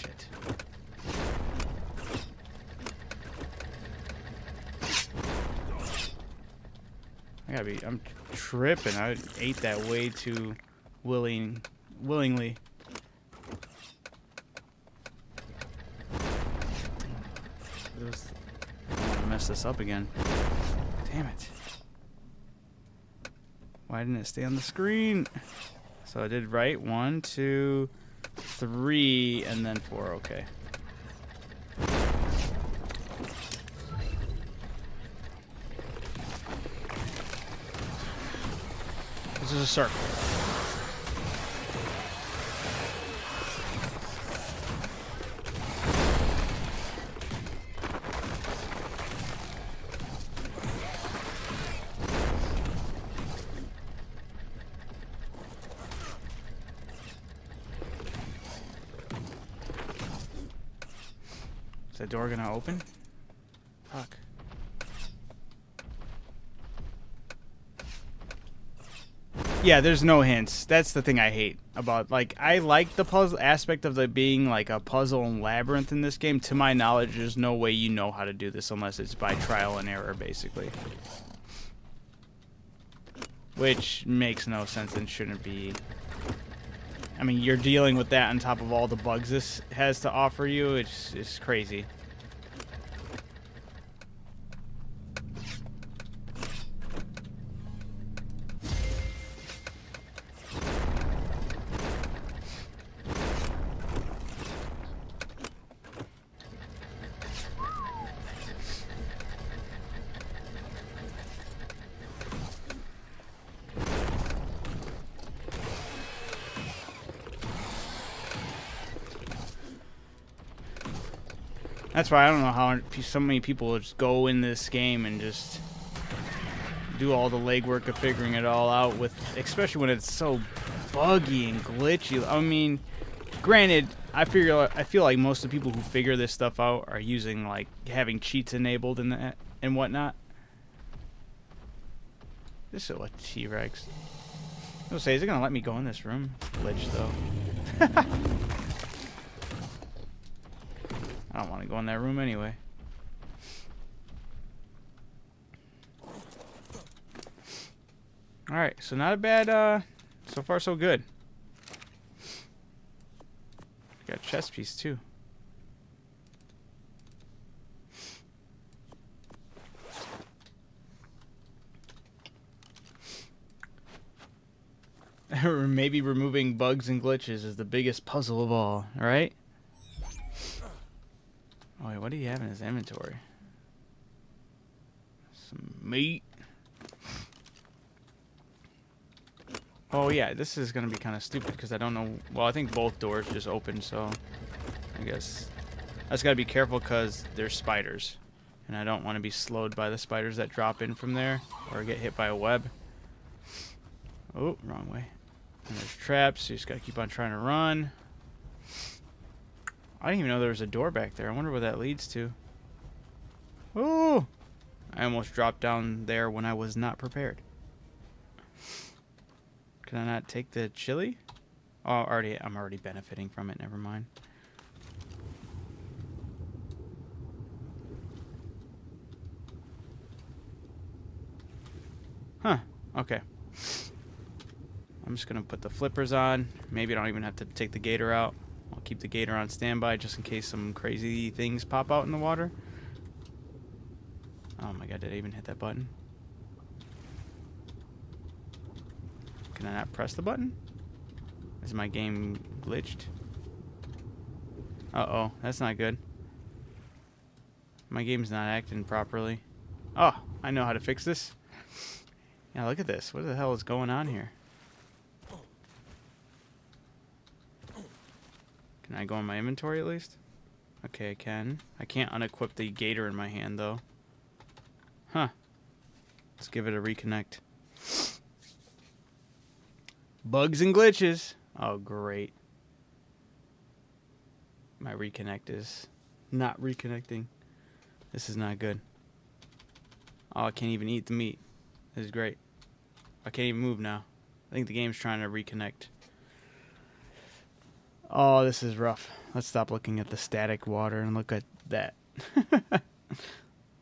Shit. I'm tripping. I ate that way too willingly. I don't want to mess this up again. Damn it. Why didn't it stay on the screen? So I did right. 1, 2, 3, and then 4. Okay. This is a circle. Is that door gonna open? Fuck. Yeah, there's no hints. That's the thing I hate about, like, I like the puzzle aspect of it being like a puzzle and labyrinth in this game. To my knowledge, there's no way you know how to do this unless it's by trial and error, basically. Which makes no sense and shouldn't be. I mean, you're dealing with that on top of all the bugs this has to offer you. It's crazy. That's why I don't know how so many people just go in this game and just do all the legwork of figuring it all out, with, especially when it's so buggy and glitchy. I mean, granted, I feel like most of the people who figure this stuff out are using, like, having cheats enabled and whatnot. This is a T-Rex. I was gonna say, is it gonna let me go in this room? Glitch though. I don't want to go in that room anyway. Alright, so not a bad, so far so good. Got a chest piece too. Maybe removing bugs and glitches is the biggest puzzle of all, right? Oh wait, what do you have in his inventory? Some meat. Oh yeah, this is gonna be kind of stupid because I don't know. Well, I think both doors just open, so I guess I just gotta be careful because there's spiders, and I don't want to be slowed by the spiders that drop in from there or get hit by a web. Oh, wrong way. And there's traps, so you just gotta keep on trying to run. I didn't even know there was a door back there. I wonder where that leads to. Oh! I almost dropped down there when I was not prepared. Can I not take the chili? Oh, I'm already benefiting from it. Never mind. Huh. Okay. I'm just going to put the flippers on. Maybe I don't even have to take the gator out. I'll keep the gator on standby just in case some crazy things pop out in the water. Oh my god, did I even hit that button? Can I not press the button? Is my game glitched. Uh-oh, that's not good. My game's not acting properly. Oh, I know how to fix this. Yeah, look at this. What the hell is going on here? Can I go in my inventory at least? Okay, I can. I can't unequip the gator in my hand, though. Huh. Let's give it a reconnect. Bugs and glitches. Oh, great. My reconnect is not reconnecting. This is not good. Oh, I can't even eat the meat. This is great. I can't even move now. I think the game's trying to reconnect. Oh, this is rough. Let's stop looking at the static water and look at that.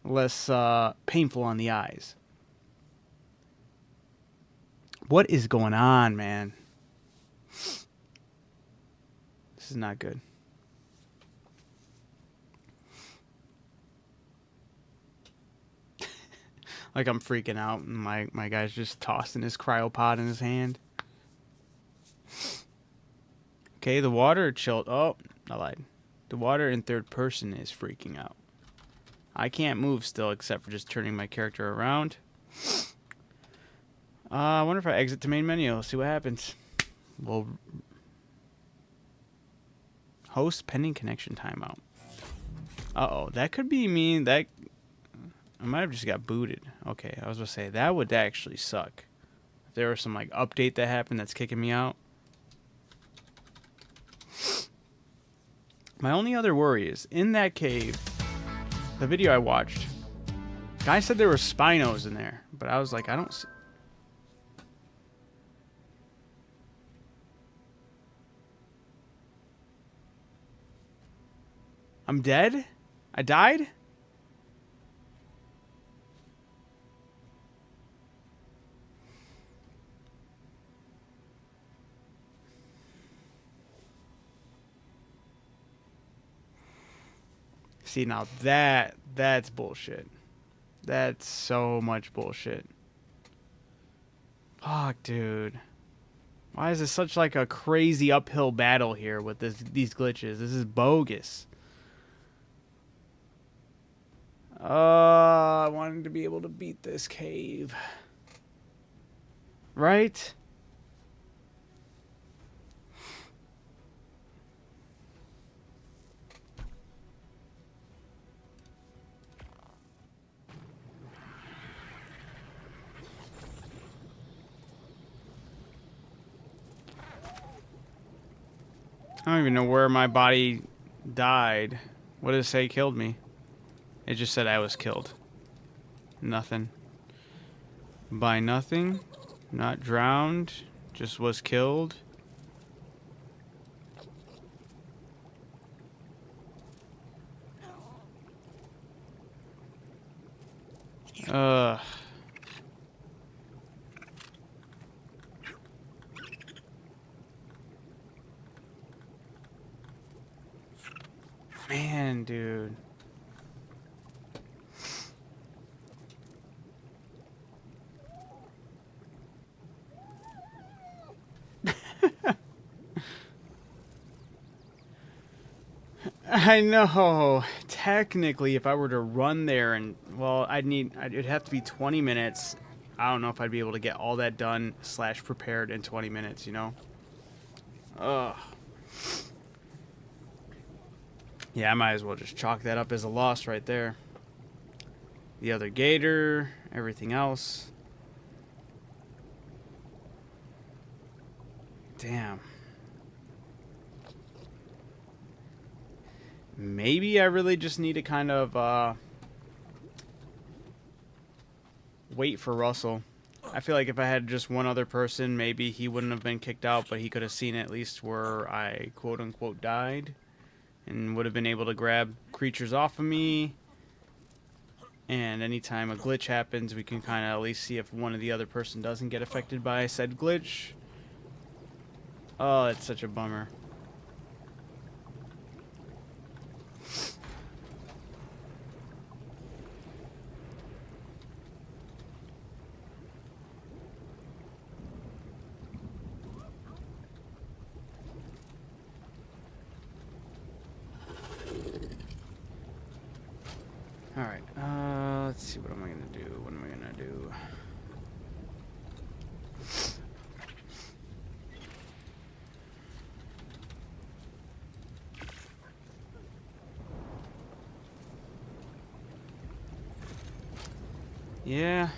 Less painful on the eyes. What is going on, man? This is not good. Like I'm freaking out and my guy's just tossing his cryopod in his hand. Okay, the water chilled. Oh, I lied. The water in third person is freaking out. I can't move still except for just turning my character around. I wonder if I exit the main menu. Let's see what happens. We'll host pending connection timeout. Uh-oh, that could be mean that I might have just got booted. Okay, I was gonna say that would actually suck. If there was some like update that happened that's kicking me out. My only other worry is in that cave, the video I watched, guy said there were Spinos in there, but I was like, I don't see. I'm dead? I died? See, now that's bullshit. That's so much bullshit. Fuck, dude. Why is this such like a crazy uphill battle here with these glitches? This is bogus. I wanted to be able to beat this cave. Right? I don't even know where my body died. What did it say killed me? It just said I was killed. Nothing. By nothing. Not drowned. Just was killed. Ugh. Man, dude. I know. Technically, if I were to run there and, well, it'd have to be 20 minutes. I don't know if I'd be able to get all that done / prepared in 20 minutes, you know? Ugh. Yeah, I might as well just chalk that up as a loss right there. The other gator, everything else. Damn. Maybe I really just need to kind of wait for Russell. I feel like if I had just one other person, maybe he wouldn't have been kicked out, but he could have seen at least where I quote-unquote died and would have been able to grab creatures off of me. And anytime a glitch happens, we can kind of at least see if one of the other person doesn't get affected by said glitch. Oh, it's such a bummer. Yeah.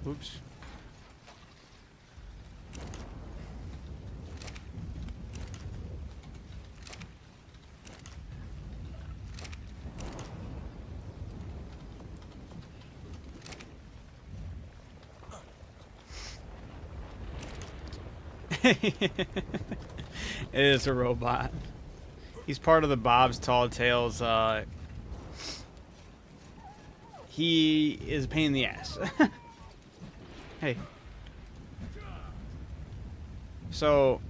Oops. It is a robot. He's part of the Bob's Tall Tales. He is a pain in the ass. Hey. So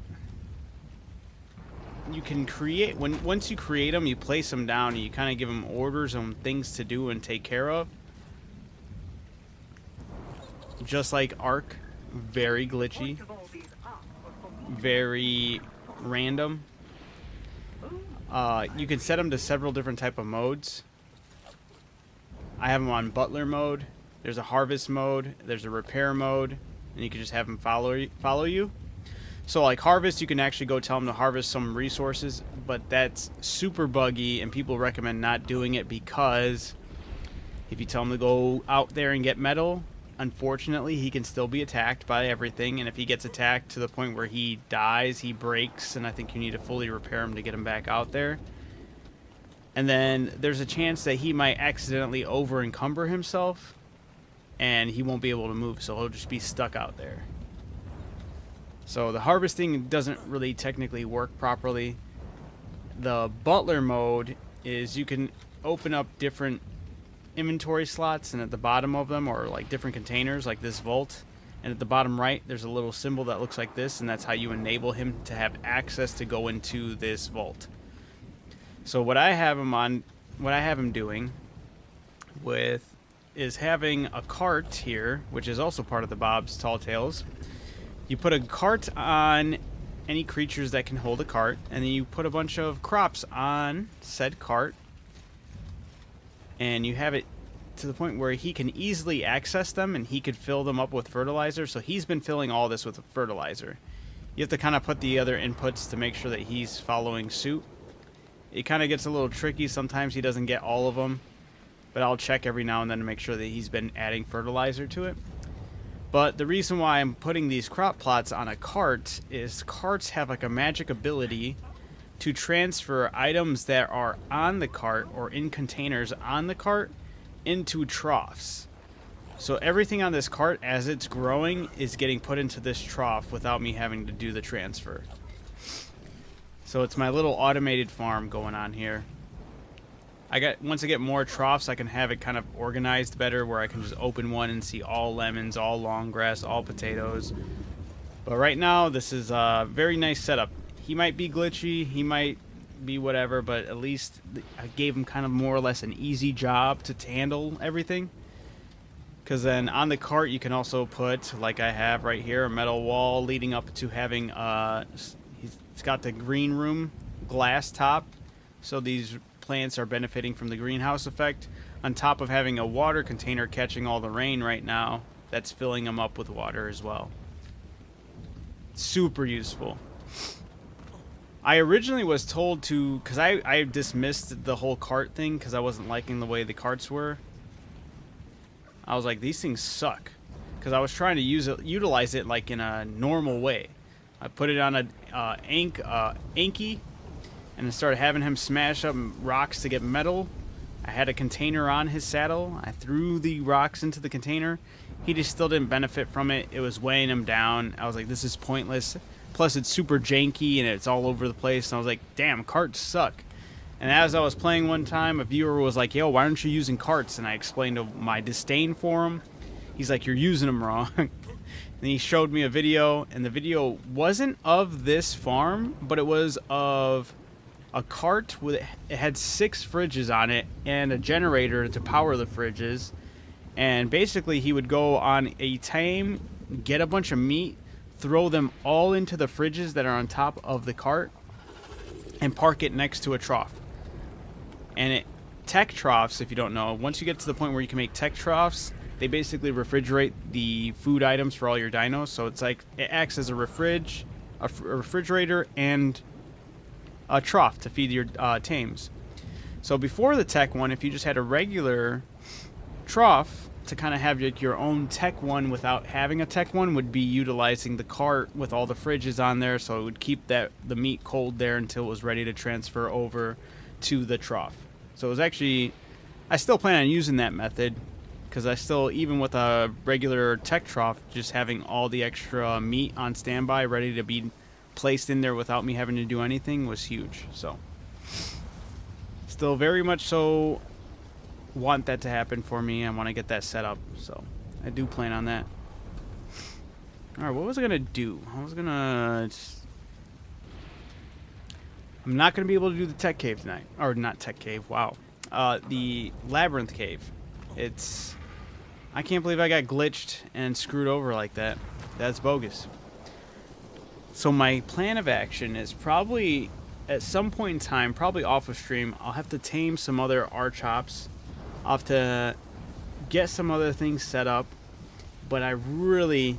you can create once you create them, you place them down and you kind of give them orders on things to do and take care of. Just like Ark, very glitchy, very random. You can set them to several different type of modes. I have them on butler mode. There's a harvest mode. There's a repair mode, and you can just have them follow you. So like harvest, you can actually go tell them to harvest some resources, but that's super buggy, and people recommend not doing it because if you tell him to go out there and get metal, unfortunately, he can still be attacked by everything, and if he gets attacked to the point where he dies, he breaks, and I think you need to fully repair him to get him back out there. And then there's a chance that he might accidentally over-encumber himself, and he won't be able to move, so he'll just be stuck out there. So the harvesting doesn't really technically work properly. The butler mode is you can open up different inventory slots, and at the bottom of them are like different containers like this vault, and at the bottom right there's a little symbol that looks like this, and that's how you enable him to have access to go into this vault. So what I have him doing with is having a cart here, which is also part of the Bob's Tall Tales. You put a cart on any creatures that can hold a cart, and then you put a bunch of crops on said cart, and you have it to the point where he can easily access them, and he could fill them up with fertilizer. So he's been filling all this with fertilizer. You have to kind of put the other inputs to make sure that he's following suit. It kind of gets a little tricky. Sometimes he doesn't get all of them, but I'll check every now and then to make sure that he's been adding fertilizer to it. But the reason why I'm putting these crop plots on a cart is carts have like a magic ability to transfer items that are on the cart or in containers on the cart into troughs. So everything on this cart as it's growing is getting put into this trough without me having to do the transfer. So it's my little automated farm going on here. Once I get more troughs, I can have it kind of organized better, where I can just open one and see all lemons, all long grass, all potatoes. But right now, this is a very nice setup. He might be glitchy, he might be whatever, but at least I gave him kind of more or less an easy job to handle everything. Because then on the cart, you can also put, like I have right here, a metal wall leading up to having, it's got the green room glass top, so these plants are benefiting from the greenhouse effect, on top of having a water container catching all the rain right now that's filling them up with water as well. Super useful. I originally was told to, because I dismissed the whole cart thing because I wasn't liking the way the carts were. I was like, these things suck, because I was trying to utilize it like in a normal way. I put it on a Anki, and I started having him smash up rocks to get metal. I had a container on his saddle. I threw the rocks into the container. He just still didn't benefit from it. It was weighing him down. I was like, this is pointless. Plus, it's super janky, and it's all over the place. And I was like, damn, carts suck. And as I was playing one time, a viewer was like, yo, why aren't you using carts? And I explained my disdain for him. He's like, you're using them wrong. And he showed me a video, and the video wasn't of this farm, but it was of a cart with it had 6 fridges on it and a generator to power the fridges. And basically, he would go on a tame, get a bunch of meat, throw them all into the fridges that are on top of the cart, and park it next to a trough. And tech troughs, if you don't know, once you get to the point where you can make tech troughs, they basically refrigerate the food items for all your dinos. So it's like it acts as a refrigerator and a trough to feed your tames. So before the tech one, if you just had a regular trough to kind of have your own tech one without having a tech one, would be utilizing the cart with all the fridges on there, so it would keep the meat cold there until it was ready to transfer over to the trough. So it was actually, I still plan on using that method, because I still, even with a regular tech trough, just having all the extra meat on standby ready to be placed in there without me having to do anything was huge. So still very much so want that to happen for me. I want to get that set up, so I do plan on that. Alright, what was I gonna do? I'm not gonna be able to do the tech cave tonight. Or not tech cave, wow. The Labyrinth cave. I can't believe I got glitched and screwed over like that. That's bogus. So my plan of action is probably, at some point in time, probably off of stream, I'll have to tame some other Archops. I'll have to get some other things set up, but I really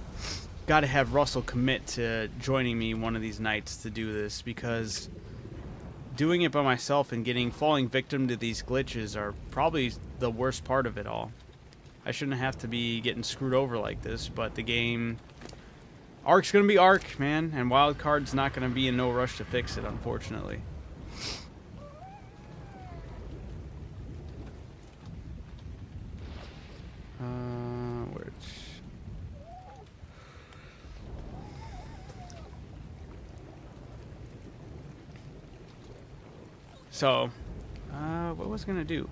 got to have Russell commit to joining me one of these nights to do this, because doing it by myself and falling victim to these glitches are probably the worst part of it all. I shouldn't have to be getting screwed over like this, but the game, Ark's gonna be Ark, man, and Wildcard's not gonna be in no rush to fix it, unfortunately. So, what was I gonna do?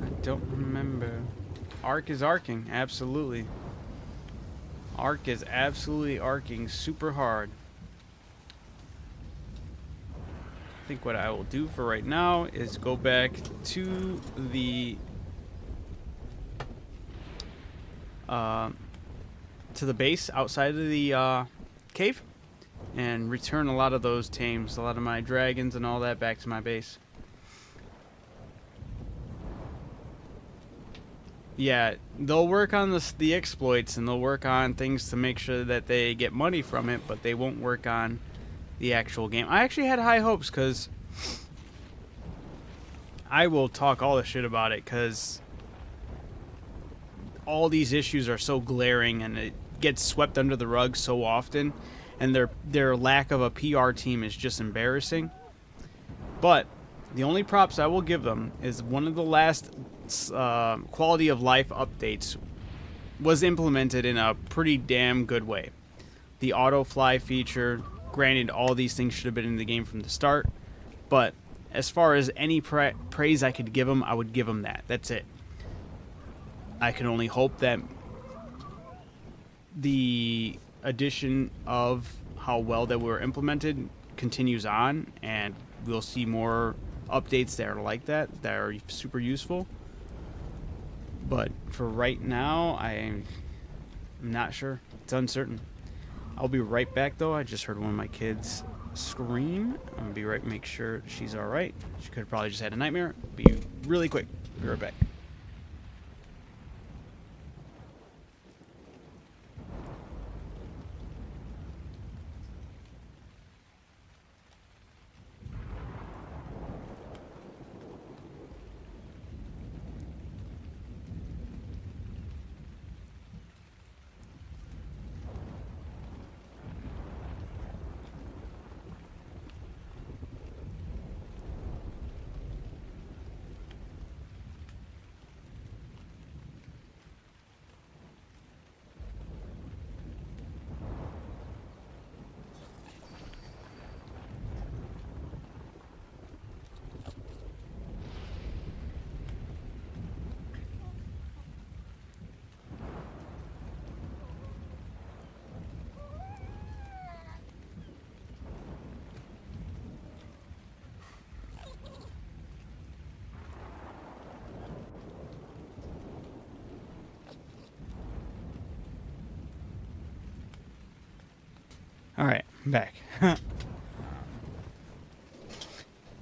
I don't remember. Ark is arcing, absolutely. Ark is absolutely arcing super hard. I think what I will do for right now is go back to the base outside of the cave and return a lot of those tames, a lot of my dragons and all that, back to my base. Yeah, they'll work on the exploits, and they'll work on things to make sure that they get money from it, but they won't work on the actual game. I actually had high hopes, because I will talk all the shit about it, because all these issues are so glaring, and it gets swept under the rug so often, and their lack of a PR team is just embarrassing. But the only props I will give them is one of the last quality of life updates was implemented in a pretty damn good way. The auto fly feature, granted, all these things should have been in the game from the start, but as far as any praise I could give them, I would give them that. That's it. I can only hope that the addition of how well that were implemented continues on, and we'll see more updates that are like that are super useful. But for right now, I'm not sure. It's uncertain. I'll be right back, though. I just heard one of my kids scream. I'm gonna be right, make sure she's all right. She could have probably just had a nightmare. Be really quick. Be right back. Back.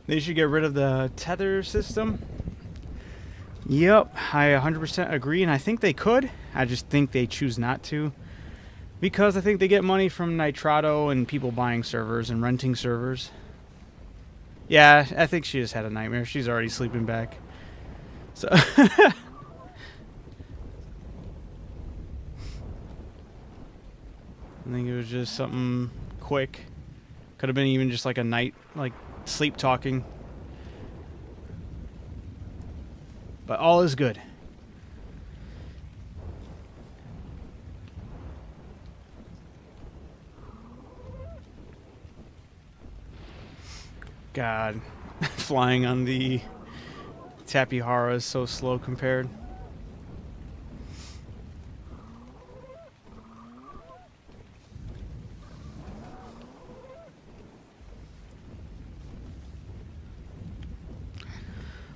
They should get rid of the tether system. Yep, I 100% agree, and I think they could. I just think they choose not to. Because I think they get money from Nitrado and people buying servers and renting servers. Yeah, I think she just had a nightmare. She's already sleeping back. So... I think it was just something quick. Could have been even just like a night, like sleep talking. But all is good. God, flying on the Tapihara is so slow compared.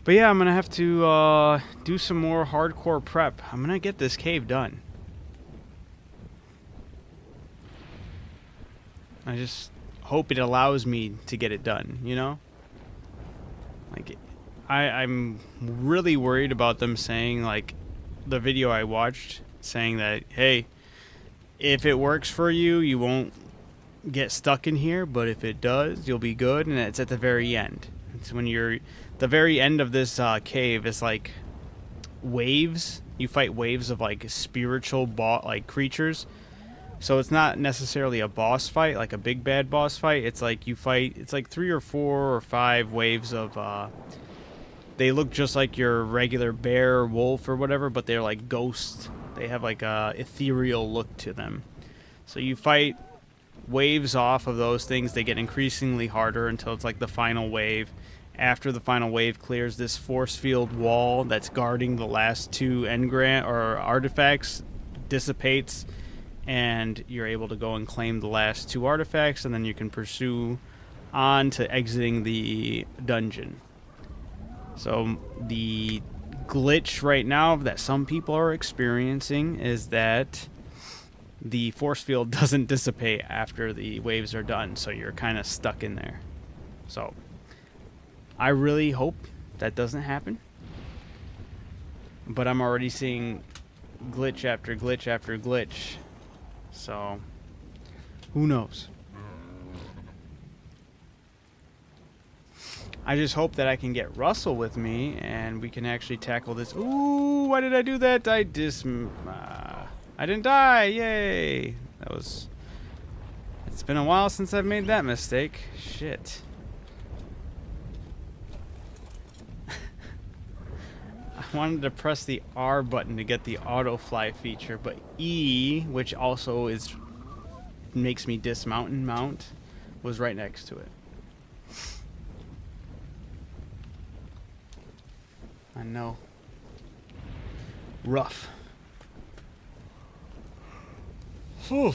But yeah, I'm going to have to do some more hardcore prep. I'm going to get this cave done. I just hope it allows me to get it done, you know? Like, I'm really worried about them saying, like, the video I watched saying that, hey, if it works for you, you won't get stuck in here, but if it does, you'll be good, and it's at the very end. It's when you're... The very end of this cave is like waves. You fight waves of like spiritual like creatures. So it's not necessarily a boss fight, like a big bad boss fight. It's like you fight. It's like 3 or 4 or 5 waves of. They look just like your regular bear or wolf or whatever, but they're like ghosts. They have like a ethereal look to them. So you fight waves off of those things. They get increasingly harder until it's like the final wave. After the final wave clears, this force field wall that's guarding the last 2 engram or artifacts dissipates, and you're able to go and claim the last 2 artifacts, and then you can pursue on to exiting the dungeon. So the glitch right now that some people are experiencing is that the force field doesn't dissipate after the waves are done, so you're kind of stuck in there. So I really hope that doesn't happen. But I'm already seeing glitch after glitch after glitch. So, who knows? I just hope that I can get Russell with me and we can actually tackle this. Ooh, why did I do that? I didn't die. Yay. It's been a while since I've made that mistake. Shit. I wanted to press the R button to get the auto fly feature, but E, which also makes me dismount and mount, was right next to it. I know. Rough. Whew.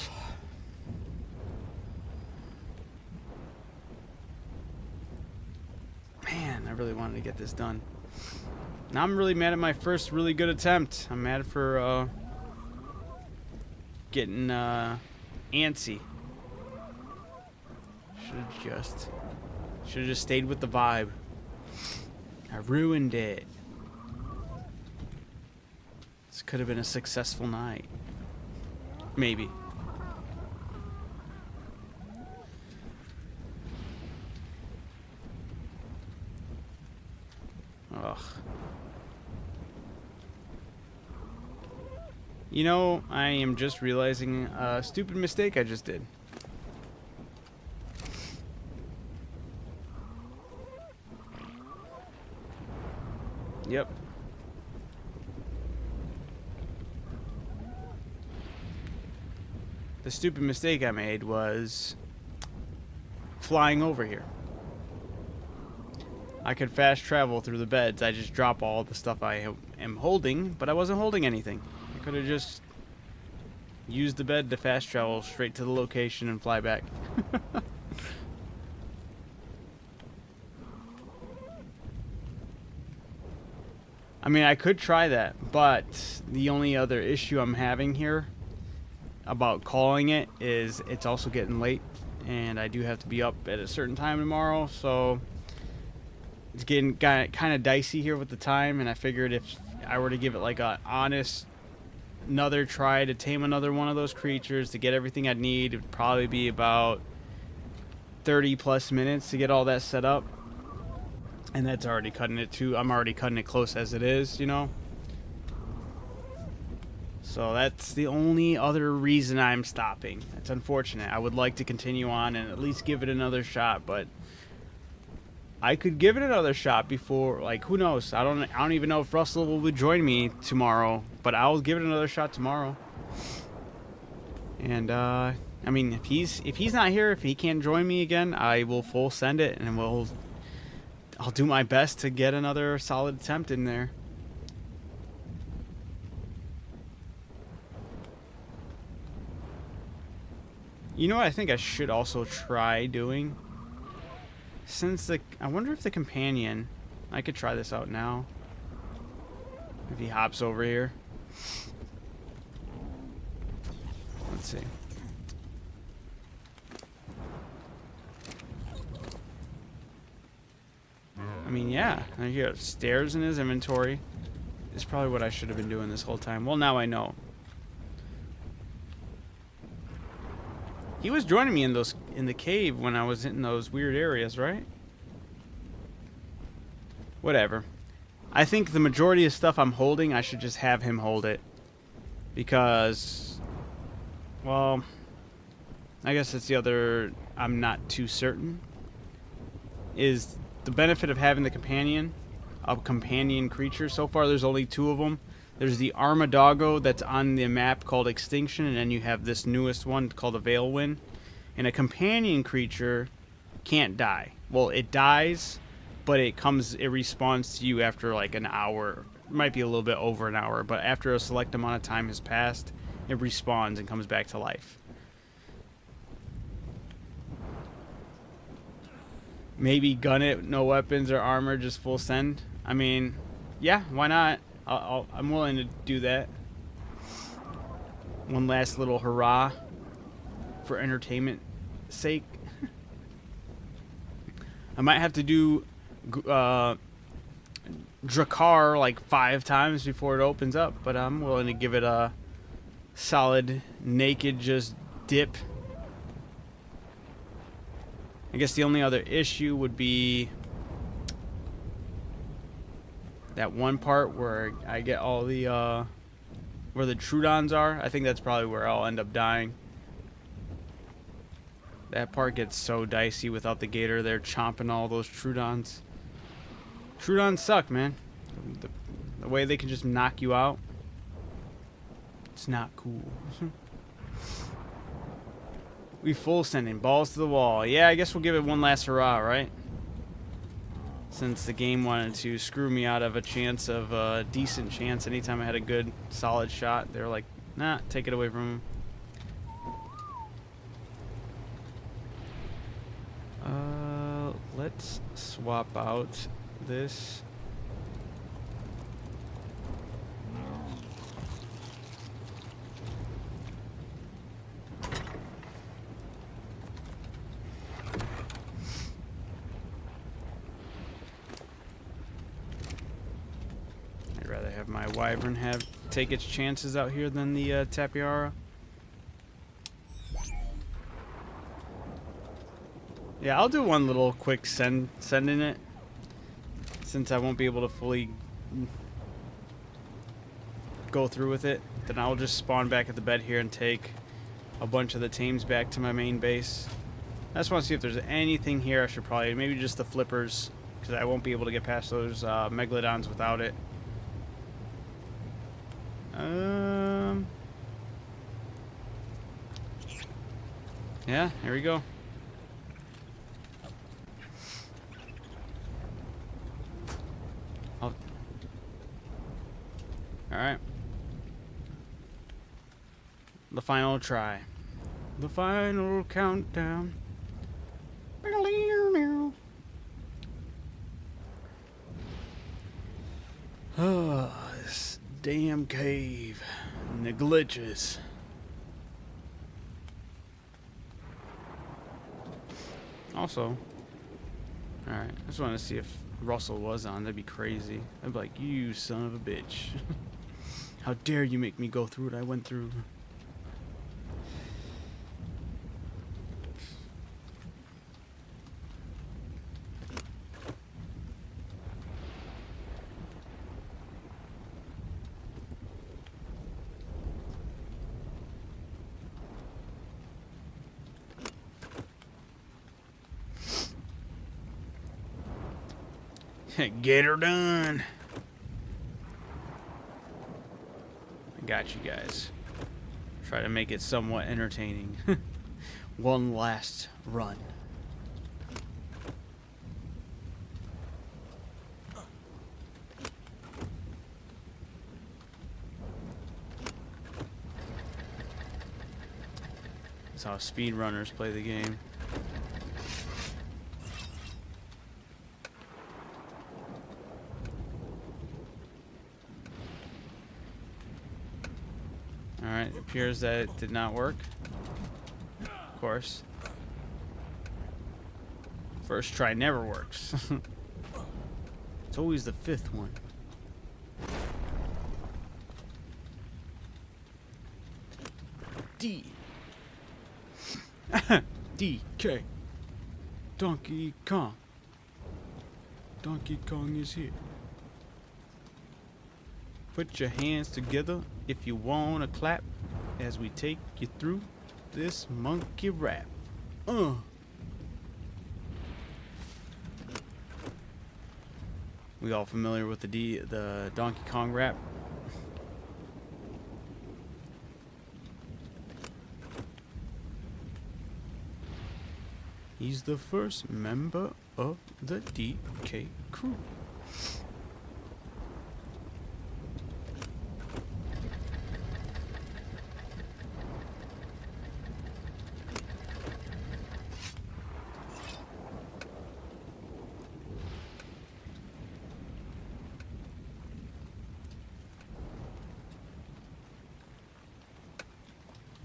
Man, I really wanted to get this done. Now I'm really mad at my first really good attempt. I'm mad for getting antsy. Should have just stayed with the vibe. I ruined it. This could have been a successful night. Maybe. Ugh. You know, I am just realizing a stupid mistake I just did. Yep. The stupid mistake I made was flying over here. I could fast travel through the beds. I just drop all the stuff I am holding, but I wasn't holding anything. I could have just used the bed to fast travel straight to the location and fly back. I mean, I could try that, but the only other issue I'm having here about calling it is it's also getting late, and I do have to be up at a certain time tomorrow, so it's getting kind of dicey here with the time, and I figured if I were to give it like a honest another try to tame another one of those creatures to get everything I'd need, it would probably be about 30 plus minutes to get all that set up, and that's already cutting it too. I'm already cutting it close as it is, you know. So that's the only other reason I'm stopping. It's unfortunate. I would like to continue on and at least give it another shot, but I could give it another shot before, like, who knows? I don't even know if Russell will join me tomorrow, but I'll give it another shot tomorrow. And I mean, if he's not here, if he can't join me again, I will full send it, and I'll do my best to get another solid attempt in there. You know what I think I should also try doing? I wonder if the companion, I could try this out now. If he hops over here. Let's see. I mean, yeah, he has stairs in his inventory. It's probably what I should have been doing this whole time. Well, now I know. He was joining me in the cave when I was in those weird areas, right? Whatever. I think the majority of stuff I'm holding, I should just have him hold it. Because, well, I guess that's the other I'm not too certain. Is the benefit of having the companion, a companion creature. So far there's only 2 of them. There's the Armadoggo that's on the map called Extinction, and then you have this newest one called a Veilwind. And a companion creature can't die. Well, it dies, but it respawns to you after like an hour. It might be a little bit over an hour, but after a select amount of time has passed, it respawns and comes back to life. Maybe gun it, no weapons or armor, just full send. I mean, yeah, why not? I'm willing to do that. One last little hurrah for entertainment sake. I might have to do Drakkar like 5 times before it opens up, but I'm willing to give it a solid naked just dip. I guess the only other issue would be that one part where I get all the where the Trudons are. I think that's probably where I'll end up dying. That part gets so dicey without the gator there chomping all those Trudons. Trudons suck, man. The way they can just knock you out, it's not cool. We full sending balls to the wall. Yeah, I guess we'll give it one last hurrah, right? Since the game wanted to screw me out of a chance of a decent chance anytime I had a good solid shot, they're like, nah, take it away from him. Let's swap out this. I'd rather have my wyvern take its chances out here than the Tapiara. Yeah, I'll do one little quick send in it, since I won't be able to fully go through with it. Then I'll just spawn back at the bed here and take a bunch of the tames back to my main base. I just want to see if there's anything here I should probably, maybe just the flippers, because I won't be able to get past those megalodons without it. Yeah, here we go. Alright. The final try. The final countdown. Oh, this damn cave. And the glitches. Also, alright, I just wanted to see if Russell was on. That'd be crazy. I'd be like, you son of a bitch. How dare you make me go through what I went through. Get her done. I got you guys. Try to make it somewhat entertaining. One last run. That's how speedrunners play the game. Alright, it appears that it did not work. Of course. First try never works. It's always the fifth one. D. DK. Donkey Kong. Donkey Kong is here. Put your hands together if you want to clap as we take you through this monkey rap. We all familiar with the Donkey Kong rap? He's the first member of the DK crew.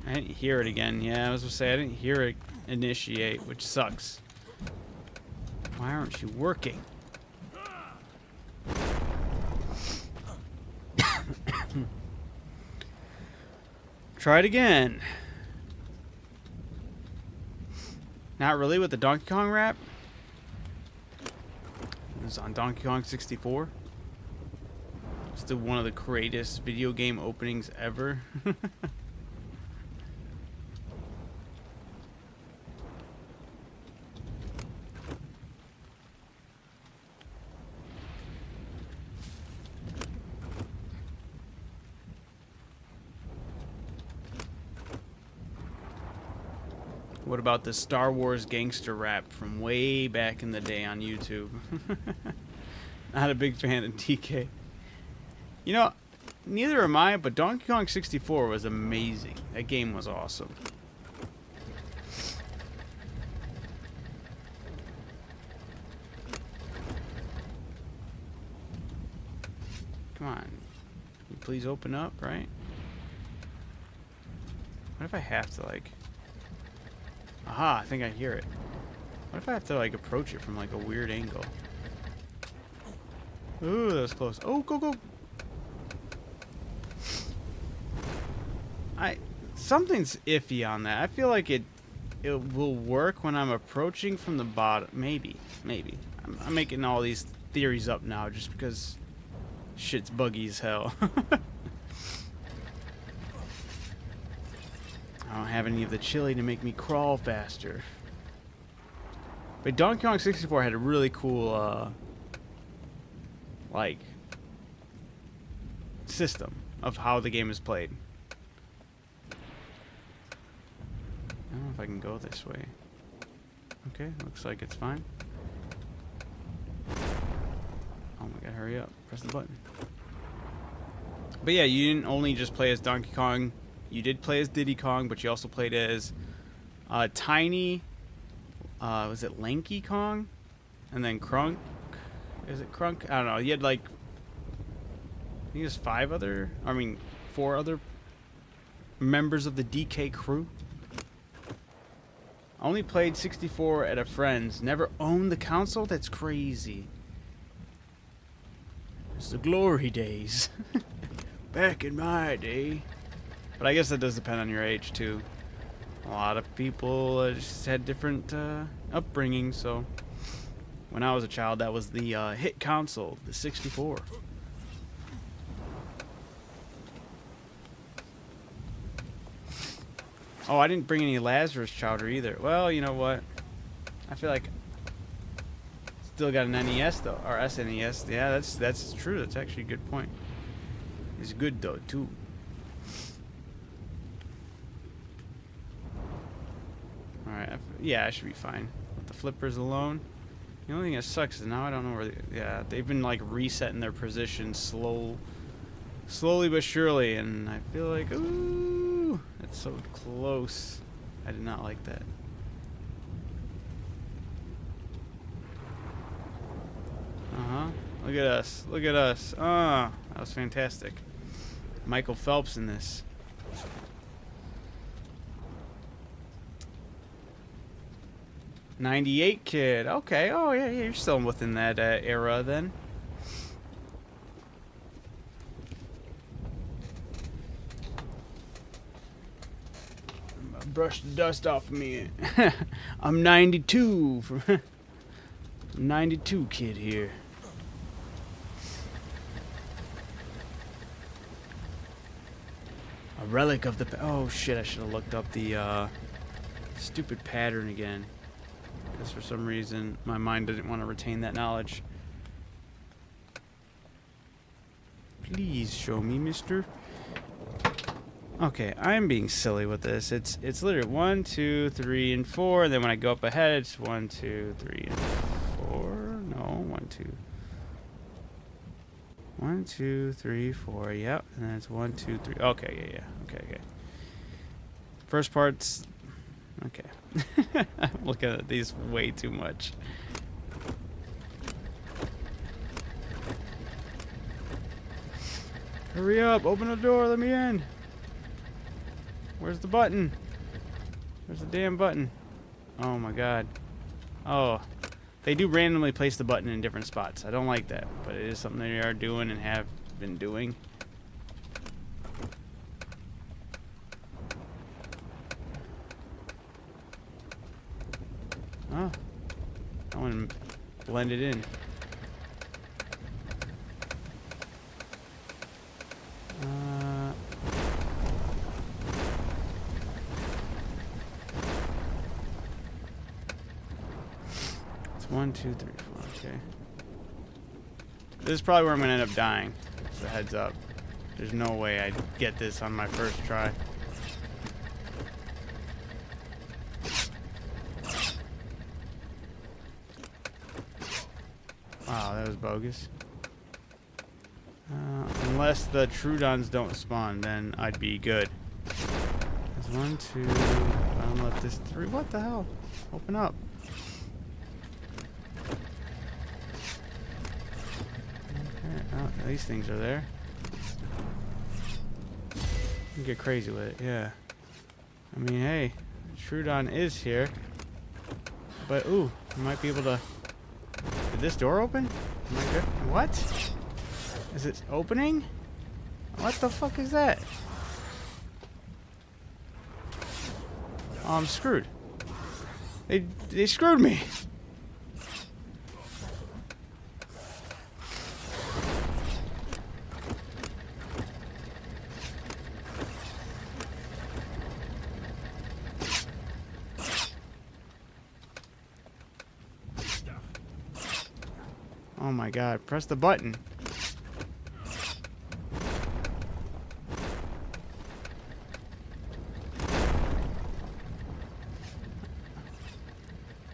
I didn't hear it again. Yeah, I was gonna say I didn't hear it initiate, which sucks. Why aren't you working? Try it again. Not really with the Donkey Kong rap. It was on Donkey Kong 64. Still one of the greatest video game openings ever. What about the Star Wars gangster rap from way back in the day on YouTube? Not a big fan of TK. You know, neither am I, but Donkey Kong 64 was amazing. That game was awesome. Come on. Can you please open up, right? What if I have to, like... Aha, I think I hear it. What if I have to, like, approach it from, like, a weird angle? Ooh, that was close. Oh, go, go! Something's iffy on that. I feel like it will work when I'm approaching from the bottom. Maybe. I'm making all these theories up now just because shit's buggy as hell. I don't have any of the chili to make me crawl faster. But Donkey Kong 64 had a really cool, like, system of how the game is played. I don't know if I can go this way. Okay, looks like it's fine. Oh my god, hurry up. Press the button. But yeah, you didn't only just play as Donkey Kong. You did play as Diddy Kong, but you also played as Tiny, was it Lanky Kong? And then Crunk? Is it Crunk? I don't know. You had like, I think it was 4 other members of the DK crew. Only played 64 at a friend's. Never owned the console? That's crazy. It's the glory days. Back in my day. But I guess that does depend on your age, too. A lot of people just had different upbringing, so... When I was a child, that was the hit console, the 64. Oh, I didn't bring any Lazarus chowder either. Well, you know what? I feel like still got an NES though, or SNES. Yeah, that's true. That's actually a good point. It's good though too. All right, yeah, I should be fine. Let the flippers alone. The only thing that sucks is now I don't know where. Yeah, they've been like resetting their positions slowly but surely, and I feel like ooh, that's so close. I did not like that. Look at us. Look at us. That was fantastic. Michael Phelps in this. '98 kid. Okay. Oh yeah, you're still within that era then. Brush the dust off of me. I'm 92 from 92 kid here. A relic of the oh shit, I should have looked up the stupid pattern again. Because for some reason my mind didn't want to retain that knowledge. Please show me, mister. Okay, I'm being silly with this. It's literally 1, 2, 3, and 4, and then when I go up ahead, it's 1, 2, 3, and 4. No, 1, 2. 1, 2, 3, 4. Yep, and then it's 1, 2, 3. Okay, yeah. Okay. First part's okay. I'm looking at these way too much. Hurry up! Open the door. Let me in. Where's the button? Where's the damn button? Oh my god. Oh. They do randomly place the button in different spots. I don't like that, but it is something they are doing and have been doing. Oh. I want to blend it in. It's 1, 2, 3, 4. Okay. This is probably where I'm gonna end up dying. So heads up. There's no way I'd get this on my first try. Wow, that was bogus. Unless the Trudons don't spawn, then I'd be good. There's 1, 2. Bottom left is 3. What the hell? Open up. Okay, oh, these things are there. You can get crazy with it, yeah. I mean, hey, Trudon is here. But, ooh, I might be able to... Did this door open? Am I good? What? Is it opening? What the fuck is that? Oh, I'm screwed. They screwed me. Oh my god, press the button.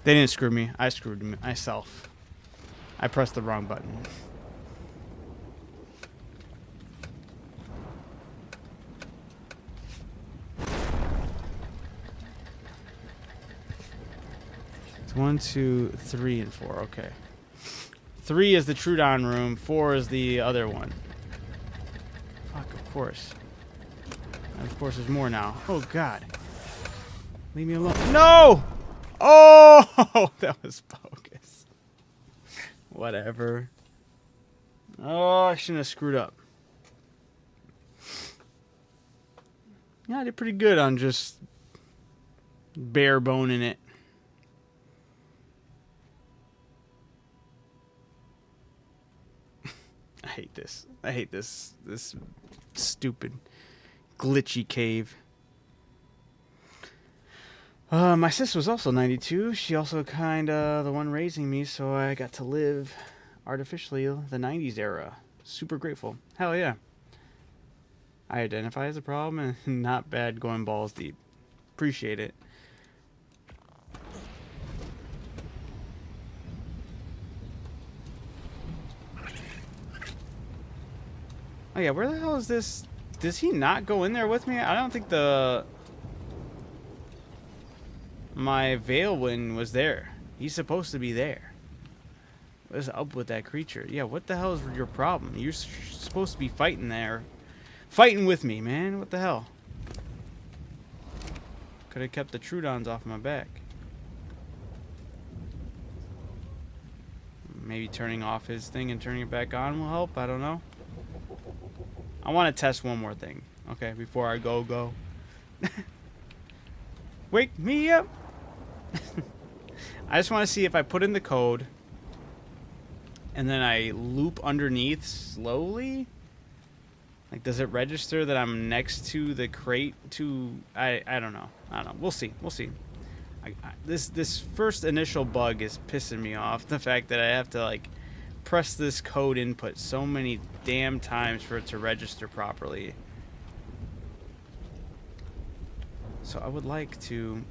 They didn't screw me. I screwed myself. I pressed the wrong button. It's 1, 2, 3, and 4. Okay. 3 is the Trudon room. 4 is the other one. Fuck, of course. And of course, there's more now. Oh, God. Leave me alone. No! Oh, that was bogus. Whatever. Oh, I shouldn't have screwed up. Yeah, I did pretty good on just bare boning it. I hate this. I hate this stupid glitchy cave. My sis was also 92. She also kind of the one raising me, so I got to live artificially the 90s era. Super grateful. Hell yeah. I identify as a problem and not bad going balls deep. Appreciate it. Oh yeah, where the hell is this? Does he not go in there with me? I don't think my Veilwind was there. He's supposed to be there. What is up with that creature? Yeah, what the hell is your problem? You're supposed to be fighting there. Fighting with me, man. What the hell? Could have kept the Trudons off my back. Maybe turning off his thing and turning it back on will help. I don't know. I want to test one more thing. Okay, before I go. Wake me up. I just want to see if I put in the code and then I loop underneath slowly. Like, does it register that I'm next to the crate to... I don't know. We'll see. This first initial bug is pissing me off. The fact that I have to, like, press this code input so many damn times for it to register properly. So I would like to...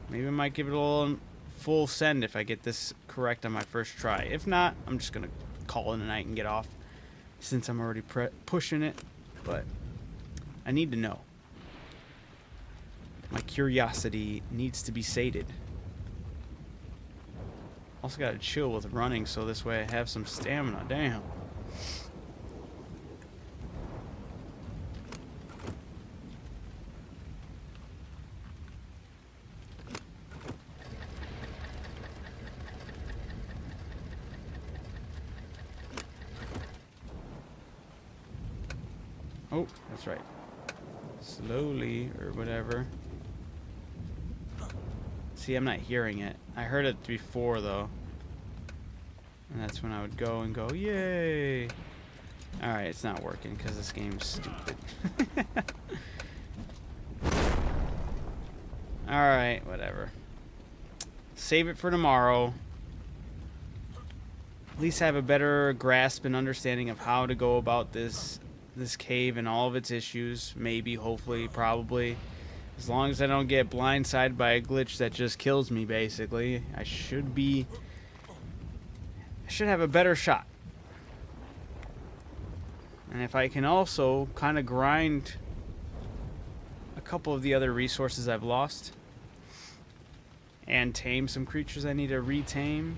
Maybe I might give it a little full send if I get this correct on my first try. If not, I'm just going to call it a night and get off. Since I'm already pushing it. But I need to know. My curiosity needs to be sated. Also got to chill with running so this way I have some stamina. Damn. Oh, that's right. Slowly, or whatever. See, I'm not hearing it. I heard it before, though. And that's when I would go and go, yay! Alright, it's not working because this game's stupid. Alright, whatever. Save it for tomorrow. At least have a better grasp and understanding of how to go about this cave and all of its issues. Maybe, hopefully, probably. As long as I don't get blindsided by a glitch that just kills me, basically, I should have a better shot. And if I can also kind of grind a couple of the other resources I've lost and tame some creatures I need to retame,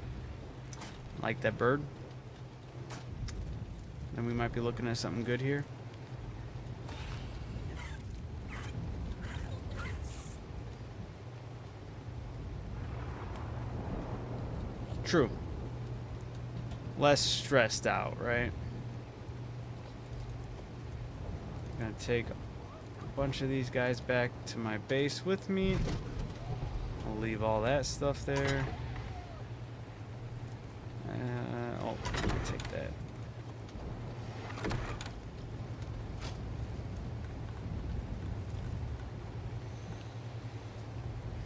like that bird, then we might be looking at something good here. True. Less stressed out, right? Gonna take a bunch of these guys back to my base with me. I'll leave all that stuff there. Oh, let me take that.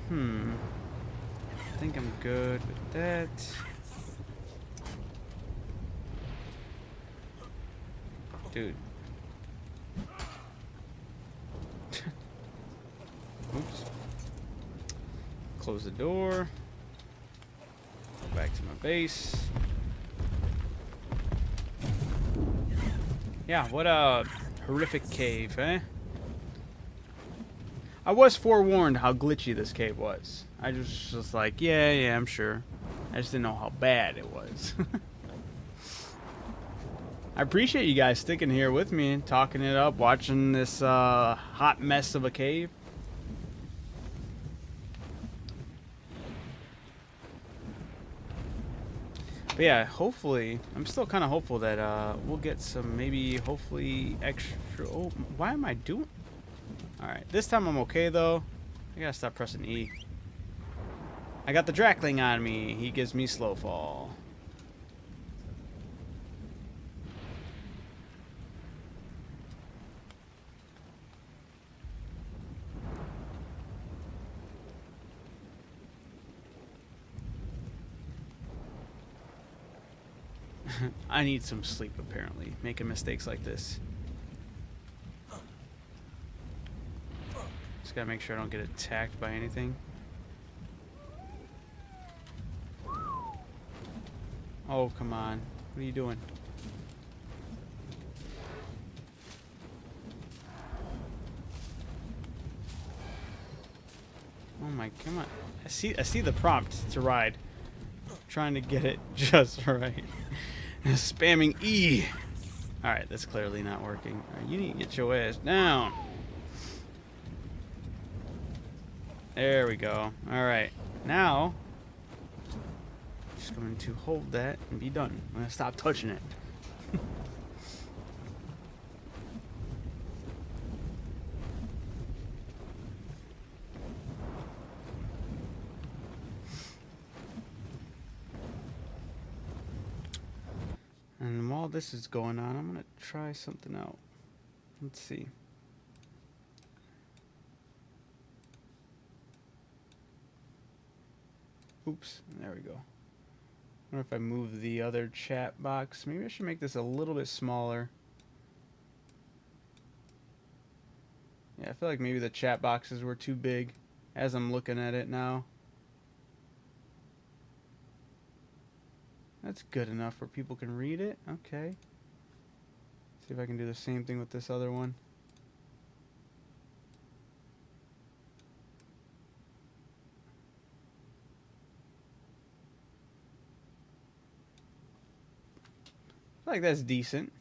I think I'm good with that. Dude. Oops. Close the door. Go back to my base. Yeah, what a horrific cave, eh? I was forewarned how glitchy this cave was. I just was like, yeah, I'm sure. I just didn't know how bad it was. I appreciate you guys sticking here with me, talking it up, watching this hot mess of a cave. But yeah, hopefully, I'm still kind of hopeful that we'll get some, maybe, hopefully, extra. Oh, why am I doing? All right, this time I'm okay though. I gotta stop pressing E. I got the Drakling on me. He gives me slow fall. I need some sleep, apparently, making mistakes like this. Just gotta make sure I don't get attacked by anything. Oh, come on. What are you doing? Oh my, come on. I see the prompt to ride. Trying to get it just right. Spamming E. Alright, that's clearly not working. Right, you need to get your ass down. There we go. Alright. Now, just going to hold that and be done. I'm going to stop touching it. And while this is going on, I'm going to try something out. Let's see. Oops, there we go. I wonder if I move the other chat box. Maybe I should make this a little bit smaller. Yeah, I feel like maybe the chat boxes were too big as I'm looking at it now. That's good enough where people can read it. Okay. See if I can do the same thing with this other one. I feel like that's decent.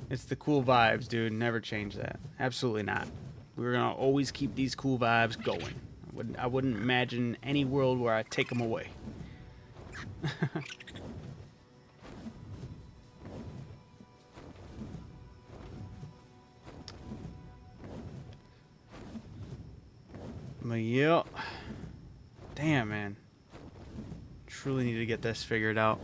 It's the cool vibes, dude. Never change that. Absolutely not. We're gonna always keep these cool vibes going. I wouldn't imagine any world where I take them away. But yeah. Damn, man. Truly need to get this figured out.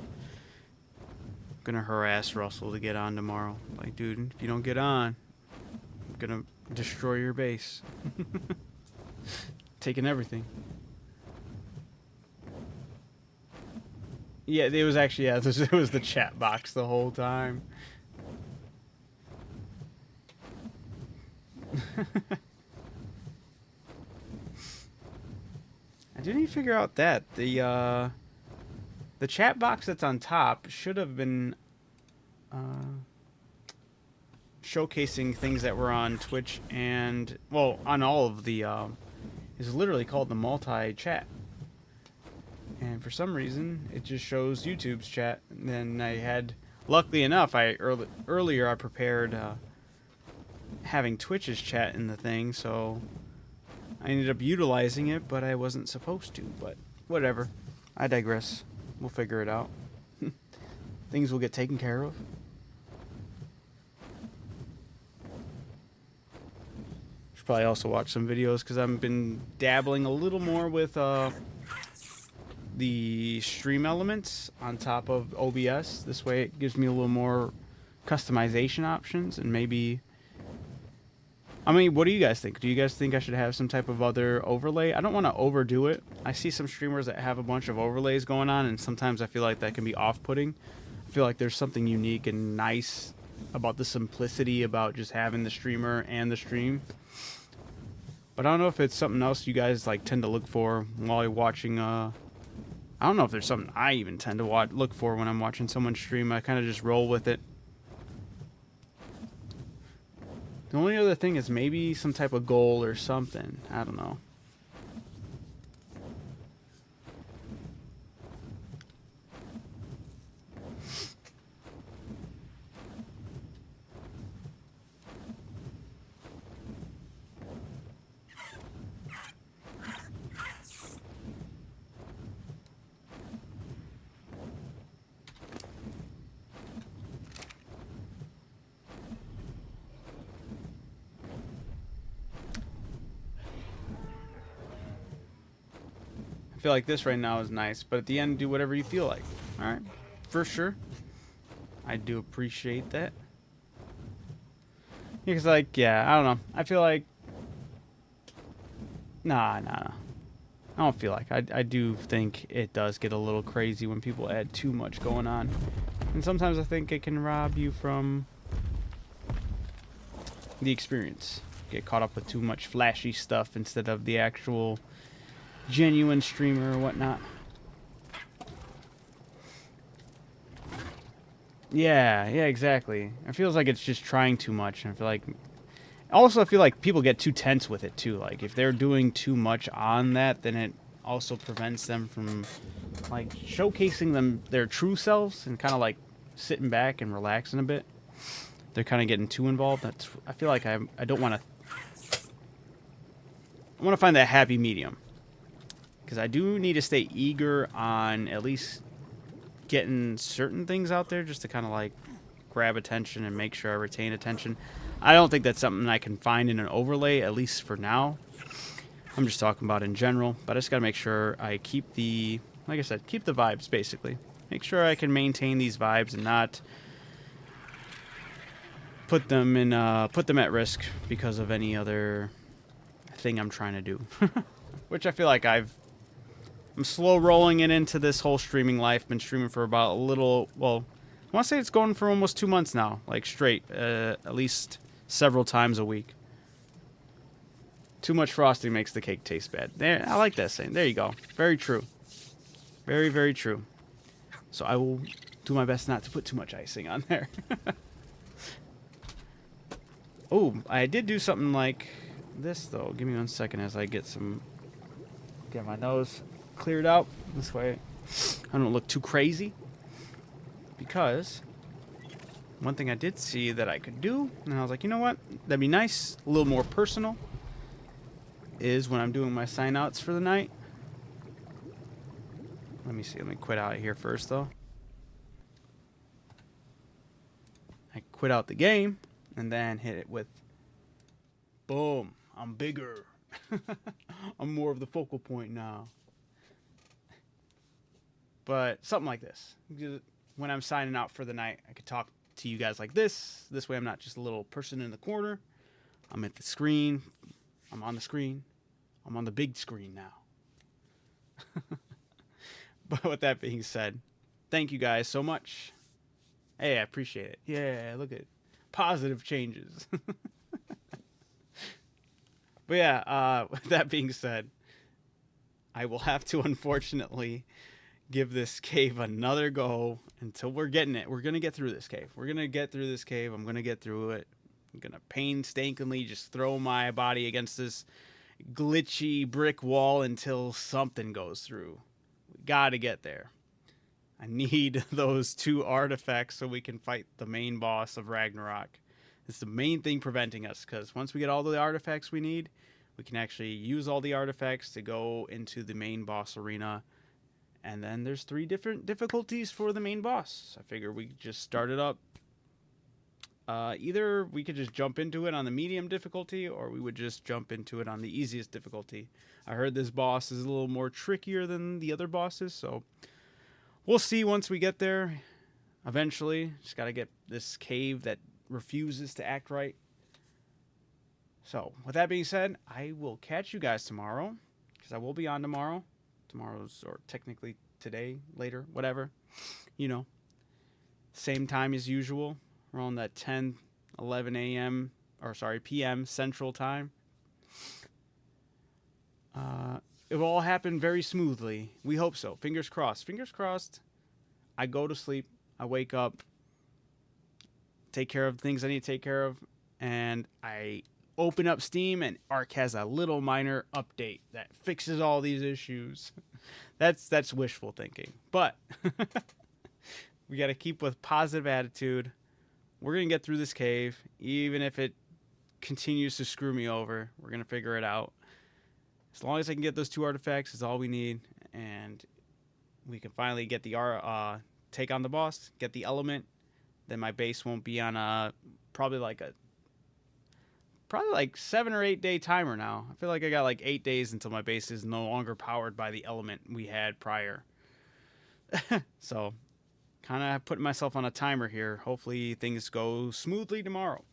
Gonna harass Russell to get on tomorrow. Like, dude, if you don't get on, I'm gonna destroy your base. Taking everything. Yeah, it was actually, yeah, it was the chat box the whole time. I do need to figure out that the chat box that's on top should have been showcasing things that were on Twitch and, well, on all of the is literally called the multi-chat. And for some reason, it just shows YouTube's chat. And then I had, luckily enough, earlier I prepared having Twitch's chat in the thing, so I ended up utilizing it, but I wasn't supposed to. But whatever. I digress. We'll figure it out. Things will get taken care of. Should probably also watch some videos because I've been dabbling a little more with the stream elements on top of OBS. This way it gives me a little more customization options and maybe... I mean, what do you guys think? Do you guys think I should have some type of other overlay? I don't want to overdo it. I see some streamers that have a bunch of overlays going on, and sometimes I feel like that can be off-putting. I feel like there's something unique and nice about the simplicity about just having the streamer and the stream. But I don't know if it's something else you guys like tend to look for while you're watching. I don't know if there's something I even tend to look for when I'm watching someone stream. I kind of just roll with it. The only other thing is maybe some type of goal or something. I don't know. feel like this right now is nice, but at the end, do whatever you feel like. All right, for sure. I do appreciate that. Because, like, yeah, I don't know. I feel like, nah. I don't feel like. I do think it does get a little crazy when people add too much going on, and sometimes I think it can rob you from the experience. Get caught up with too much flashy stuff instead of the actual genuine streamer or whatnot. Yeah, exactly. It feels like it's just trying too much. And I feel like, also I feel like people get too tense with it too. Like if they're doing too much on that, then it also prevents them from like showcasing their true selves and kind of like sitting back and relaxing a bit. They're kind of getting too involved. I feel like I don't want to. I want to find that happy medium, because I do need to stay eager on at least getting certain things out there just to kind of like grab attention and make sure I retain attention. I don't think that's something I can find in an overlay, at least for now. I'm just talking about in general, but I just got to make sure I keep like I said, keep the vibes basically. Make sure I can maintain these vibes and not put them at risk because of any other thing I'm trying to do. Which I feel like I'm slow rolling it into this whole streaming life. Been streaming for about I want to say it's going for almost 2 months now, like straight, at least several times a week. Too much frosting makes the cake taste bad. There, I like that saying. There you go. Very true. Very, very true. So I will do my best not to put too much icing on there. Oh, I did do something like this though. Give me 1 second as I get my nose cleared out. This way I don't look too crazy. Because one thing I did see that I could do, and I was like, you know what? That'd be nice, a little more personal, is when I'm doing my sign outs for the night. Let me see. Let me quit out here first though. I quit out the game and then hit it with boom. I'm bigger. I'm more of the focal point now. But something like this. When I'm signing out for the night, I could talk to you guys like this. This way I'm not just a little person in the corner. I'm at the screen. I'm on the screen. I'm on the big screen now. But with that being said, thank you guys so much. Hey, I appreciate it. Yeah, look at positive changes. But yeah, with that being said, I will have to unfortunately give this cave another go until we're getting it. We're going to get through this cave. We're going to get through this cave. I'm going to get through it. I'm going to painstakingly just throw my body against this glitchy brick wall until something goes through. We got to get there. I need those 2 artifacts so we can fight the main boss of Ragnarok. It's the main thing preventing us, because once we get all the artifacts we need, we can actually use all the artifacts to go into the main boss arena. And then there's 3 different difficulties for the main boss. I figure we just start it up. Either we could just jump into it on the medium difficulty, or we would just jump into it on the easiest difficulty. I heard this boss is a little more trickier than the other bosses, so we'll see once we get there. Eventually, just got to get this cave that refuses to act right. So, with that being said, I will catch you guys tomorrow, because I will be on tomorrow. Tomorrow's, or technically today, later, whatever. You know, same time as usual. Around that 10, 11 a.m., or sorry, p.m. Central Time. It will all happen very smoothly. We hope so. Fingers crossed. Fingers crossed. I go to sleep. I wake up. Take care of things I need to take care of. And I open up Steam, and Ark has a little minor update that fixes all these issues. That's wishful thinking. But we got to keep with positive attitude. We're going to get through this cave, even if it continues to screw me over. We're going to figure it out. As long as I can get those 2 artifacts is all we need, and we can finally get the take on the boss, get the element. Then my base won't be on probably probably like 7 or 8 day timer now. I feel like I got like 8 days until my base is no longer powered by the element we had prior. So, kind of putting myself on a timer here. Hopefully things go smoothly tomorrow.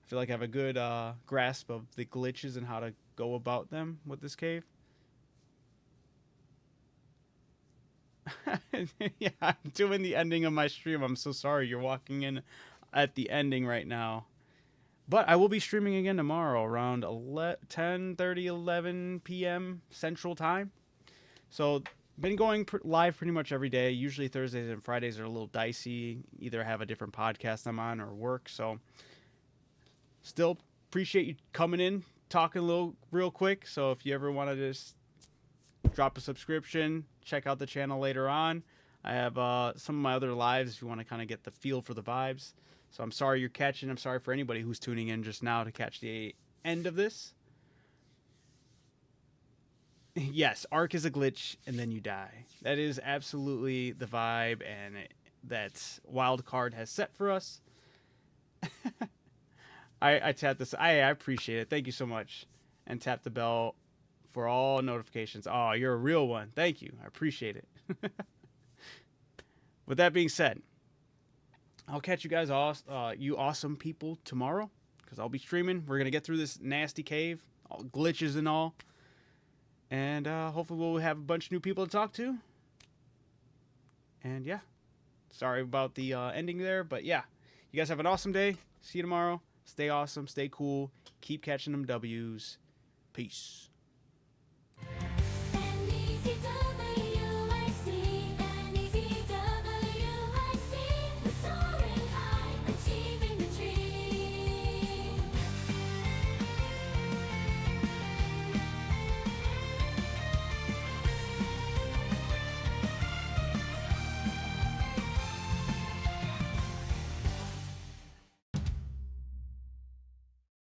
I feel like I have a good grasp of the glitches and how to go about them with this cave. Yeah, I'm doing the ending of my stream. I'm so sorry you're walking in at the ending right now. But I will be streaming again tomorrow around 10:30, 11 p.m. Central Time. So, been going live pretty much every day. Usually Thursdays and Fridays are a little dicey. Either I have a different podcast I'm on or work. So, still appreciate you coming in, talking a little real quick. So, if you ever want to just drop a subscription, check out the channel later on. I have some of my other lives if you want to kind of get the feel for the vibes. So I'm sorry you're catching. I'm sorry for anybody who's tuning in just now to catch the end of this. Yes, Arc is a glitch and then you die. That is absolutely the vibe and that Wildcard has set for us. I tapped this. I appreciate it. Thank you so much. And tap the bell for all notifications. Oh, you're a real one. Thank you. I appreciate it. With that being said, I'll catch you guys, you awesome people, tomorrow, because I'll be streaming. We're going to get through this nasty cave, all glitches and all. And hopefully we'll have a bunch of new people to talk to. And yeah, sorry about the ending there, but yeah. You guys have an awesome day. See you tomorrow. Stay awesome. Stay cool. Keep catching them W's. Peace.